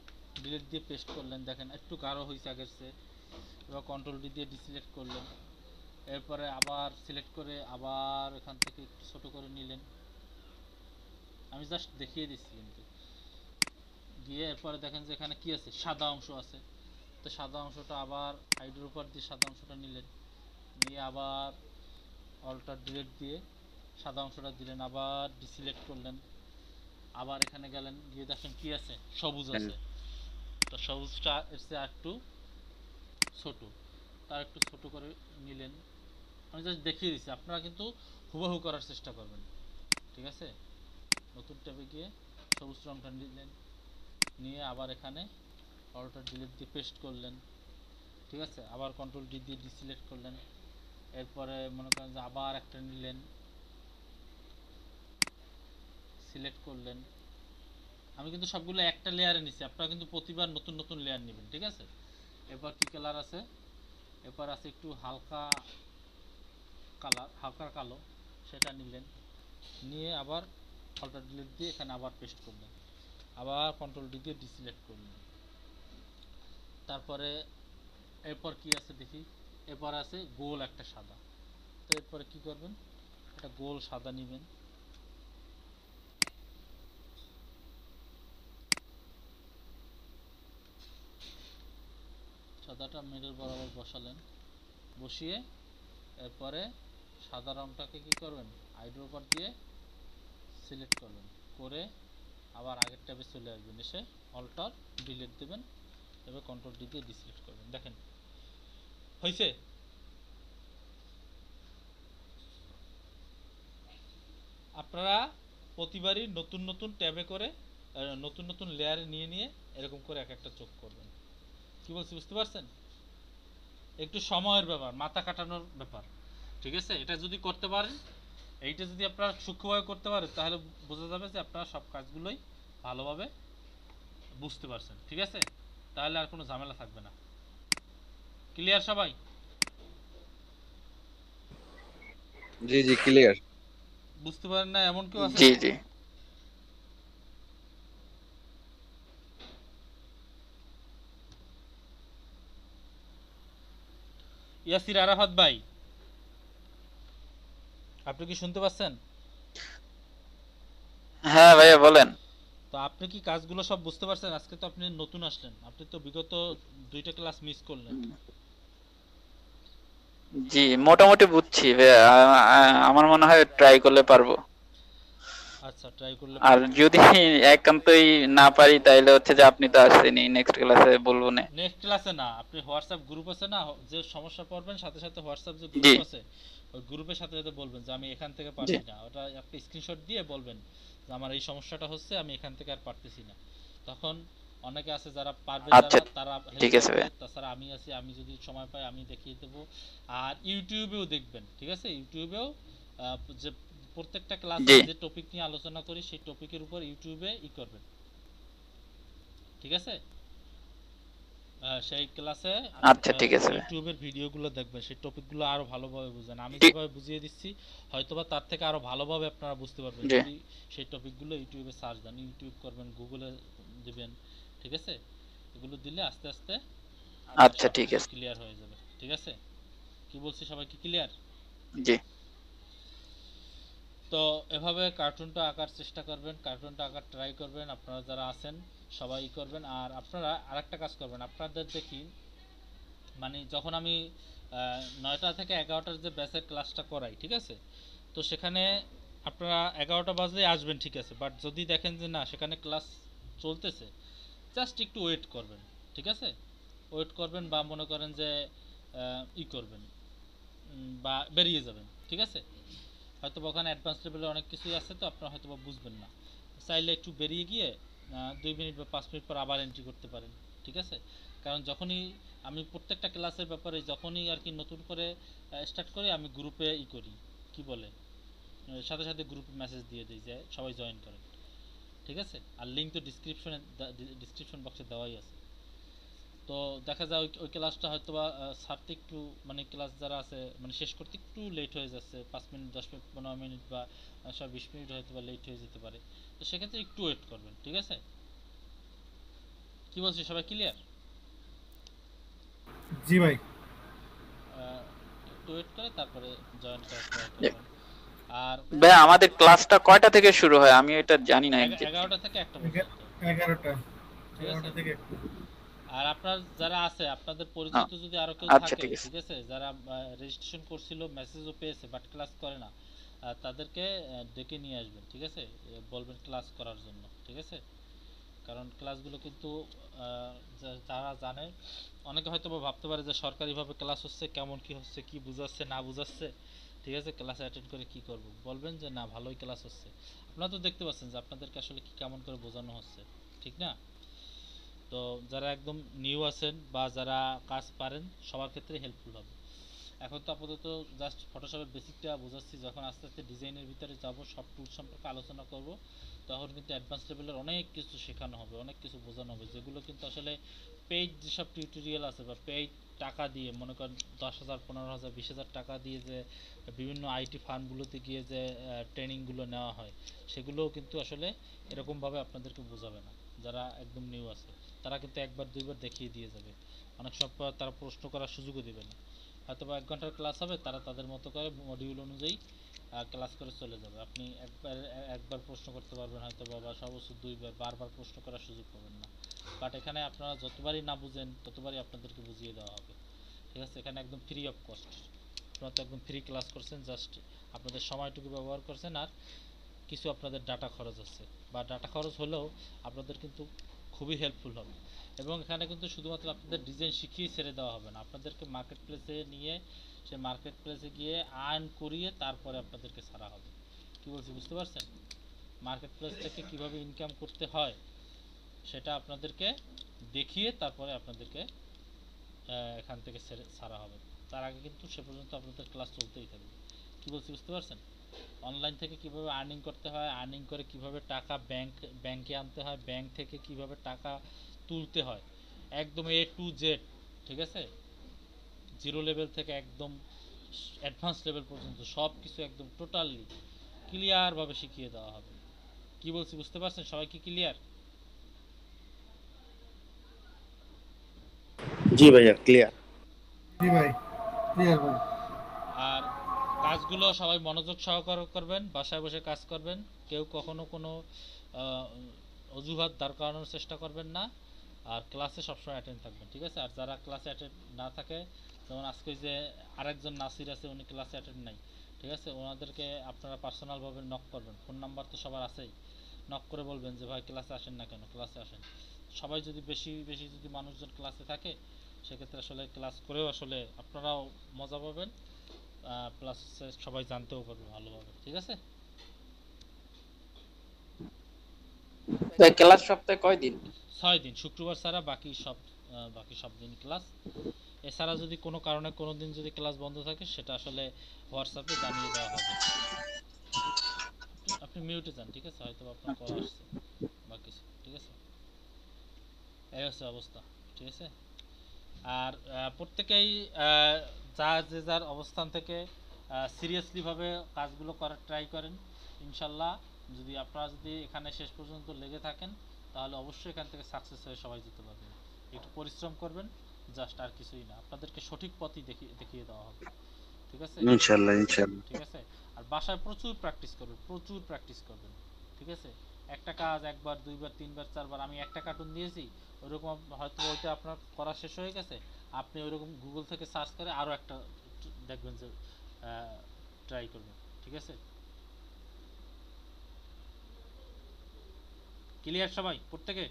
ডিলিট দিয়ে পেস্ট করলেন, দেখেন একটু গাঢ় হয়েছে আগের চেয়ে, এবার কন্ট্রোল ডি দিয়ে ডিসিলেক্ট করলেন, এরপরে আবার সিলেক্ট করে আবার এখান থেকে একটু ছোট করে নিলেন, আমি জাস্ট দেখিয়ে দিচ্ছি কিন্তু, গিয়ে এরপরে দেখেন যে এখানে কি আছে, সাদা অংশ আছে, তো সাদা অংশটা আবার হাইড্রোর উপর দিয়ে সাদা অংশটা নিলেন, নিয়ে আবার অল্টার ডিলিট দিয়ে সাদা অংশটা দিলেন, আবার ডিসিলেক্ট করলেন, আবার এখানে গেলেন, গিয়ে দেখেন কি আছে, সবুজ আছে, তো সবুজটা এসে একটু ছোট, তার একটু ছোট করে নিলেন, আমি জাস্ট দেখিয়ে দিচ্ছি, আপনারা কিন্তু হুবহু করার চেষ্টা করবেন, ঠিক আছে? নতুন ট্যাবে গিয়ে সবুজ রংটা নিলেন, নিয়ে আবার এখানে অল্টার ডিলিট দিয়ে পেস্ট করলেন, ঠিক আছে? আবার কন্ট্রোল ডি দিয়ে ডিসিলেক্ট করলেন, এরপরে মনে করেন যে আবার একটা নিলেন, সিলেক্ট করলেন, আমি কিন্তু সবগুলো একটা লেয়ারে নিছি, আপনারা কিন্তু প্রতিবার নতুন নতুন লেয়ার নেবেন, ঠিক আছে? এরপর কি কালার আছে, এরপর আছে একটু হালকা কালার, হালকা কালো, সেটা নিলেন, নিয়ে আবার অল্টার ডিলিট দিয়ে এখানে আবার পেস্ট করলেন, আবার কন্ট্রোল ডি দিয়ে ডিসিলেক্ট করলেন, তারপরে এরপর কি আছে দেখি, এরপর আছে গোল একটা সাদা, তো এরপরে কি করবেন, একটা গোল সাদা নেবেন, সাদাটা মিডল বরাবর বসালেন, বসিয়ে এরপরে সাদা রংটাকে কি করবেন, আইড্রপার দিয়ে সিলেক্ট করবেন, করে আবার আগের ট্যাবে চলে আসবেন, এসে অল্টার ডিলিট দেবেন, এবার কন্ট্রোল ডি দিয়ে ডিসিলেক্ট করবেন, দেখেন হয়েছে? আপনারা প্রতিবারই নতুন নতুন ট্যাবে করে নতুন নতুন লেয়ারে নিয়ে নিয়ে এরকম করে এক একটা চোখ করবেন। কি বলছি বুঝতে পারছেন? একটু সময়ের ব্যাপার, মাথা কাটানোর ব্যাপার, ঠিক আছে? এটা যদি করতে পারেন, এইটা যদি আপনারা সূক্ষ্মভাবে করতে পারেন, তাহলে বোঝা যাবে যে আপনারা সব কাজগুলোই ভালোভাবে বুঝতে পারছেন, ঠিক আছে? তাহলে আর কোনো ঝামেলা থাকবে না। ক্লিয়ার সবাই? জি জি ক্লিয়ার। বুঝতে পারেন না এমন কেউ আছে? জি জি। ইয়াসির আরাফাত ভাই, আপনি কি শুনতে পাচ্ছেন? হ্যাঁ ভাইয়া বলেন। তো আপনি কি কাজগুলো সব বুঝতে পারছেন? আজকে তো আপনি নতুন আসলেন, আপনি তো বিগত 2টা ক্লাস মিস করলেন। জি মোটামুটি বুঝছি ভাইয়া, আমার মনে হয় ট্রাই করলে পারবো। আচ্ছা, ট্রাই করলে আর পারবেন। যদি একান্তই না পারি তাহলে হচ্ছে যে আপনি তো আসছেনই, নেক্সট ক্লাসে বলবো না। নেক্সট ক্লাসে না, আপনি হোয়াটসঅ্যাপ গ্রুপ আছে না, যে সমস্যা পড়বেন সাথে সাথে হোয়াটসঅ্যাপ যে জি গ্রুপ আছে, ওই গ্রুপের সাথে সাথে বলবেন যে আমি এখান থেকে জি পারছি না, ওটা একটা স্ক্রিনশট দিয়ে বলবেন যে আমার এই সমস্যাটা হচ্ছে, আমি এখান থেকে আর পারতেছি না। তখন অনেকে আছে যারা পারবে, আচ্ছা যারা তারা হেল্প ঠিক আছে করবে, ভাইয়া। তাছাড়া আমি আছি, আমি যদি সময় পাই আমি দেখিয়ে দেবো। আর ইউটিউবেও দেখবেন, ঠিক আছে? ইউটিউবেও যে প্রত্যেকটা ক্লাসে জি যে টপিক নিয়ে আলোচনা করি সেই টপিকের উপর ইউটিউবে করবেন, ঠিক আছে? সেই ক্লাসে আচ্ছা ঠিক আছে ভাইয়া। ইউটিউবের ভিডিওগুলো দেখবেন, সেই টপিকগুলো আরো ভালোভাবে বুঝেন। আমি ঠিক। যেভাবে বুঝিয়ে দিচ্ছি হয়তোবা তার থেকে আরো ভালোভাবে আপনারা বুঝতে পারবেন জি যদি সেই টপিকগুলো ইউটিউবে সার্চ দেন, ইউটিউব করবেন, গুগলে দিবেন, ঠিক আছে? এগুলো দিলে আস্তে আস্তে আচ্ছা ঠিক সবকিছু আছে। ক্লিয়ার হয়ে যাবে, ঠিক আছে? কি বলছি, সবাই কি ক্লিয়ার? জি তো এভাবে কার্টুনটা আঁকার চেষ্টা করবেন, কার্টুনটা আঁকার ট্রাই করবেন, আপনারা যারা আছেন সবাই করবেন। আর আপনারা আরেকটা কাজ করবেন, আপনাদের দেখি মানে যখন আমি 9টা থেকে 11টার যে ব্যাচের ক্লাসটা করাই, ঠিক আছে? তো সেখানে আপনারা 11টা বাজলে আসবেন, ঠিক আছে? বাট যদি দেখেন যে না সেখানে ক্লাস চলতেছে, জাস্ট একটু ওয়েট করবেন, ঠিক আছে? ওয়েট করবেন বা মনে করেন যে করবেন, বা বেরিয়ে যাবেন, ঠিক আছে? হয়তো ওখানে অ্যাডভান্স লেভেলে অনেক কিছুই আছে, তো আপনারা হয়তো বুঝবেন না, চাইলে একটু বেরিয়ে গিয়ে 2 মিনিট বা 5 মিনিট পর আবার এন্ট্রি করতে পারেন, ঠিক আছে? কারণ যখনই আমি প্রত্যেকটা ক্লাসের ব্যাপারে যখনই আর কি নতুন করে স্টার্ট করি, আমি গ্রুপে করি, কি বলে, সাথে সাথে গ্রুপে মেসেজ দিয়ে দিই যে সবাই জয়েন করেন, ঠিক আছে? আর লিঙ্ক তো ডিসক্রিপশন বক্সে দেওয়াই আছে। তো দেখা যায় ওই ক্লাসটা হয়তো বা ছাড়তে একটু মানে ক্লাস যারা আছে মানে শেষ করতে একটু লেট হয়ে যাচ্ছে, 5 মিনিট 10 মিনিট 15 মিনিট বা 20 মিনিট হয়তো বা লেট হয়ে যেতে পারে। তো সেক্ষেত্রে একটু ওয়েট করবেন, ঠিক আছে? কি বলছি, সবাই ক্লিয়ার? জি ভাই। একটু ওয়েট করে তারপরে জয়েন করার ট্রাই জি। করবেন। আর ভাইয়া আমাদের ক্লাসটা কয়টা থেকে শুরু হয় আমি এটা জানি না একজ্যাক্টলি। 11টা থেকে 1টা পর্যন্ত, 11টা ঠিক আছে? 11টা থেকে 1টা। আর আপনার যারা আছে আপনাদের হ্যাঁ, পরিচিত যদি আরো কেউ আচ্ছা থাকে, ঠিক আছে। ঠিক আছে, যারা রেজিস্ট্রেশন করছিল, মেসেজও পেয়েছে বাট ক্লাস করে না, তাদেরকে ডেকে নিয়ে আসবেন, ঠিক আছে? বলবেন ক্লাস করার জন্য, ঠিক আছে? কারণ ক্লাসগুলো কিন্তু যারা জানে, অনেকে হয়তো বা ভাবতে পারে যে সরকারিভাবে ক্লাস হচ্ছে, কেমন কি হচ্ছে, কি বুঝাচ্ছে না বুঝাচ্ছে, ঠিক আছে, ক্লাসে অ্যাটেন্ড করে কি করব? বলবেন যে না ভালোই ক্লাস হচ্ছে। আপনারা তো দেখতে পাচ্ছেন যে আপনাদেরকে আসলে কি কেমন করে বোঝানো হচ্ছে, ঠিক না? তো যারা একদম নিউ আছেন বা যারা কাজ পারেন সবার ক্ষেত্রে হেল্পফুল হবে। এখন তো আপাতত জাস্ট ফটোশপের বেসিকটা বোঝাচ্ছি, যখন আস্তে আস্তে ডিজাইনের ভিতরে যাব, সব টুল সম্পর্কে আলোচনা করব, তখন কিন্তু অ্যাডভান্স লেভেলের অনেক কিছু শেখানো হবে, অনেক কিছু বোঝানো হবে, যেগুলো কিন্তু আসলে পেইড যেসব টিউটোরিয়াল আছে বা পেইড টাকা দিয়ে, মনে করেন 10,000 15,000 20,000 টাকা দিয়ে যে বিভিন্ন আইটি ফার্মগুলোতে গিয়ে যে ট্রেনিংগুলো নেওয়া হয়, সেগুলোও কিন্তু আসলে এরকমভাবে আপনাদেরকে বোঝাবে না। যারা একদম নিউ আছে তারা কিন্তু একবার দুইবার দেখিয়ে দিয়ে যাবে, অনেক সময় পর তারা প্রশ্ন করার সুযোগও দেবে না। হয়তো বা 1 ঘন্টার ক্লাস হবে, তারা তাদের মতো করে মডিউল অনুযায়ী ক্লাস করে চলে যাবে। আপনি একবার প্রশ্ন করতে পারবেন হয়তো বা সর্বোচ্চ 2বার, বারবার প্রশ্ন করার সুযোগ পাবেন না। বাট এখানে আপনারা যতবারই না বুঝেন ততবারই আপনাদেরকে বুঝিয়ে দেওয়া হবে, ঠিক আছে? এখানে একদম ফ্রি অফ কস্ট, আপনারা তো একদম ফ্রি ক্লাস করছেন, জাস্ট আপনাদের সময়টুকু ব্যবহার করছেন, আর কিছু আপনাদের ডাটা খরচ আছে, বা ডাটা খরচ হলেও আপনাদের কিন্তু খুবই হেল্পফুল হবে। এবং এখানে কিন্তু শুধুমাত্র আপনাদের ডিজাইন শিখিয়ে ছেড়ে দেওয়া হবে না, আপনাদেরকে মার্কেট প্লেসে নিয়ে, সে মার্কেট প্লেসে গিয়ে আর্ন করিয়ে তারপরে আপনাদেরকে ছাড়া হবে, কি বলছি বুঝতে পারছেন? মার্কেট প্লেস থেকে কিভাবে ইনকাম করতে হয় সেটা আপনাদেরকে দেখিয়ে তারপরে আপনাদেরকে এখান থেকে ছাড়া হবে। তার আগে কিন্তু সে পর্যন্ত আপনাদের ক্লাস চলতেই থাকবে। কি বলছি বুঝতে পারছেন? অনলাইন থেকে কিভাবে আর্নিং করতে হয়, আর্নিং করে কিভাবে টাকা ব্যাংকে আনতে হয়, ব্যাংক থেকে কিভাবে টাকা তুলতে হয়, একদম A to Z, ঠিক আছে? জিরো লেভেল থেকে একদম অ্যাডভান্স লেভেল পর্যন্ত সব কিছু একদম টোটালি ক্লিয়ারভাবে শিখিয়ে দেওয়া হবে। কি বলছি বুঝতে পারছেন? সবাই কি ক্লিয়ার? জি ভাইয়া ক্লিয়ার। জি ভাই, ক্লিয়ার ভাই। আর কাজগুলো সবাই মনোযোগ সহকারে করবেন, বাসায় বসে কাজ করবেন, কেউ কখনো কোনো অজুহাত দাঁড় করানোর চেষ্টা করবেন না, আর ক্লাসে সবসময় অ্যাটেন্ড থাকবেন, ঠিক আছে? আর যারা ক্লাসে অ্যাটেন্ড না থাকে, যেমন আজকে যে আরেকজন নাসির আছে উনি ক্লাসে অ্যাটেন্ড নাই, ঠিক আছে? ওনাদেরকে আপনারা পার্সোনালভাবে নক করবেন, ফোন নাম্বার তো সবার আছেই, নক করে বলবেন যে ভাই ক্লাসে আসেন না কেন, ক্লাসে আসেন। সবাই যদি বেশি বেশি যদি মানুষজন ক্লাসে থাকে সেক্ষেত্রে আসলে ক্লাস করেও আসলে আপনারাও মজা পাবেন, প্লাস সবাই জানতেও পারবে ভালোভাবে, ঠিক আছে? ক্লাস সপ্তাহে কয় দিন? 6 দিন, শুক্রবার ছাড়া বাকি সব দিন ক্লাস। এছাড়া যদি কোনো কারণে কোনো দিন যদি ক্লাস বন্ধ থাকে সেটা আসলে হোয়াটসঅ্যাপে জানিয়ে দেওয়া হবে। আপনি মিউটে যান, ঠিক আছে? হয়তো আপনার কল আসছে বা কিছু, ঠিক আছে? এই হচ্ছে অবস্থা, ঠিক আছে? আর প্রত্যেকেই যে যার অবস্থান থেকে সিরিয়াসলিভাবে কাজগুলো করার ট্রাই করেন। ইনশাল্লাহ যদি আপনারা যদি এখানে শেষ পর্যন্ত লেগে থাকেন তাহলে অবশ্যই এখান থেকে সাকসেস হয়ে সবাই যেতে পারবেন। একটু পরিশ্রম করবেন, জাস্ট, আর কিছুই না। আপনাদেরকে সঠিক পথই দেখিয়ে দেওয়া হবে, ঠিক আছে? ইনশাআল্লাহ ইনশাআল্লাহ। ঠিক আছে? আর বাসায় প্রচুর প্র্যাকটিস করবেন, ঠিক আছে? একটা কাজ একবার, দুইবার, তিনবার, চারবার, আমি একটা কার্টুন দিয়েছি ওইরকম হয়তো ওইটা আপনার করা শেষ হয়ে গেছে, আপনি ওইরকম গুগল থেকে সার্চ করে আরও একটা দেখবেন যে ট্রাই করবেন, ঠিক আছে? ক্লিয়ার সবাই প্রত্যেকে?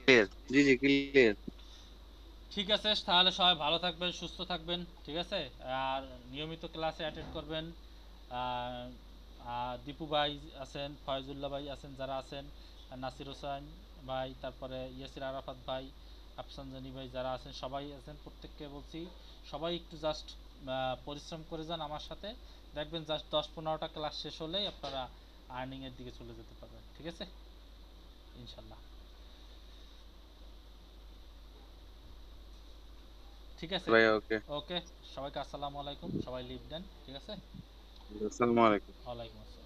ক্লিয়ার, জি জি ক্লিয়ার। ঠিক আছে, তাহলে সবাই ভালো থাকবেন, সুস্থ থাকবেন, ঠিক আছে? আর নিয়মিত ক্লাসে অ্যাটেন্ড করবেন। দীপু ভাই আছেন, ফয়জুল্লাহ ভাই আছেন, যারা আছেন, নাসির হোসেন ভাই, তারপরে ইয়াসির আরাফাত ভাই, আফসান জানি ভাই, যারা আছেন সবাই আছেন, প্রত্যেককে বলছি সবাই একটু জাস্ট পরিশ্রম করে যান আমার সাথে, দেখবেন জাস্ট 10-15টা ক্লাস শেষ হলেই আপনারা আর্নিংয়ের দিকে চলে যেতে পারবেন, ঠিক আছে? ইনশাল্লাহ। ঠিক আছে ভাই ওকে। ওকে, সবাইকে আসসালামু আলাইকুম, সবাই লিভ দেন, ঠিক আছে? আসসালামু আলাইকুম। ওয়ালাইকুম আসসালাম।